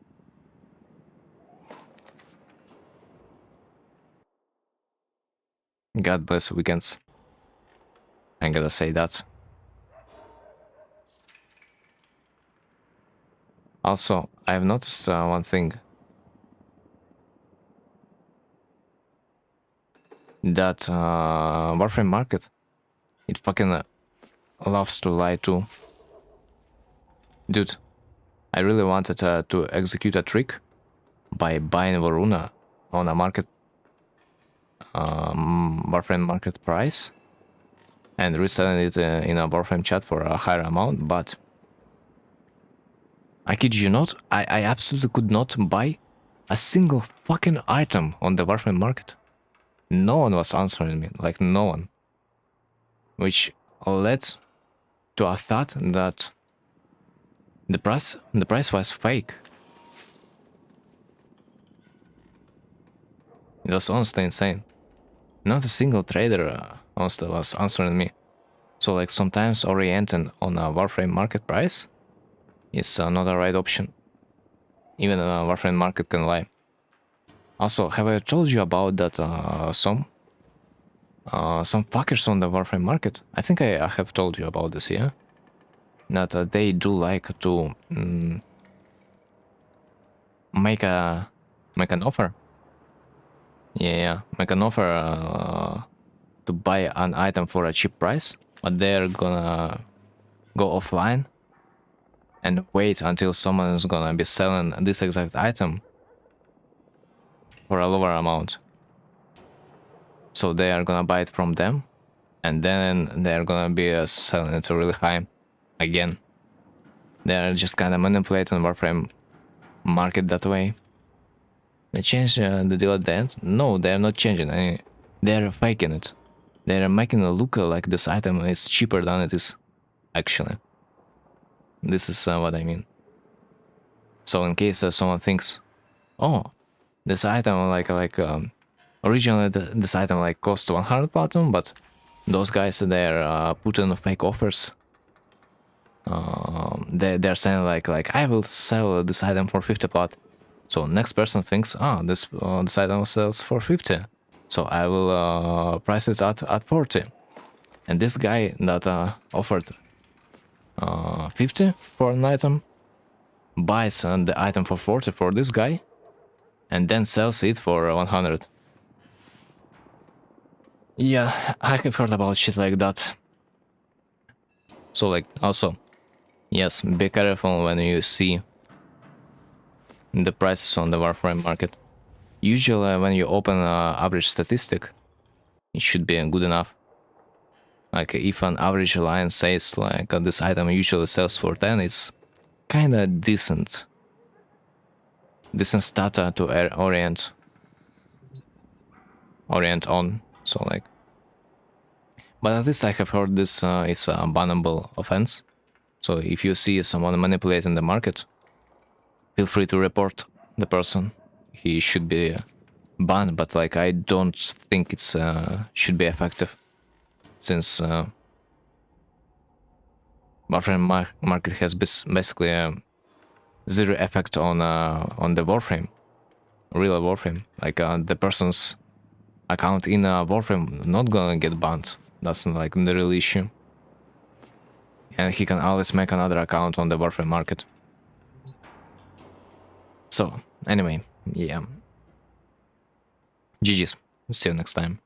God bless weekends. I gotta say that. Also, I've noticed one thing. That Warframe market, it fucking loves to lie too. Dude, I really wanted to execute a trick by buying Voruna on a market, Warframe market price and reselling it in a Warframe chat for a higher amount, but I kid you not, I absolutely could not buy a single fucking item on the Warframe market. No one was answering me, like no one. Which led to a thought that the price was fake. It was honestly insane. Not a single trader honestly was answering me. So like sometimes orienting on a Warframe market price is not a right option. Even a Warframe market can lie. Also, have I told you about that some fuckers on the Warframe market? I think I have told you about this, yeah? That they do like to make an offer. Yeah, make an offer to buy an item for a cheap price, but they're gonna go offline and wait until someone is gonna be selling this exact item for a lower amount. So they are gonna buy it from them, and then they're gonna be selling it really high again. They're just kind of manipulating Warframe market that way. They change the deal at the end? No, they're not changing any. They're faking it. They're making it look like this item is cheaper than it is, actually. This is what I mean. So in case someone thinks, oh, this item originally this item like cost 100 platinum, but those guys they're putting fake offers. They're saying like I will sell this item for 50 plat. So next person thinks, this item sells for 50, so I will price it at 40. And this guy that offered 50 for an item buys the item for 40 for this guy, and then sells it for 100. Yeah, I have heard about shit like that. So like also, yes, be careful when you see the prices on the warframe market. Usually when you open average statistic, it should be good enough. Like if an average line says like this item usually sells for 10, it's kinda decent data to orient on. So like, but at least I have heard this is a bannable offense. So if you see someone manipulating the market, feel free to report the person. He should be banned, but like I don't think it's should be effective, since warframe market has basically zero effect on the warframe, real warframe. Like the person's account in warframe not gonna get banned. That's like the real issue, and he can always make another account on the warframe market. So anyway, yeah, GG's. See you next time.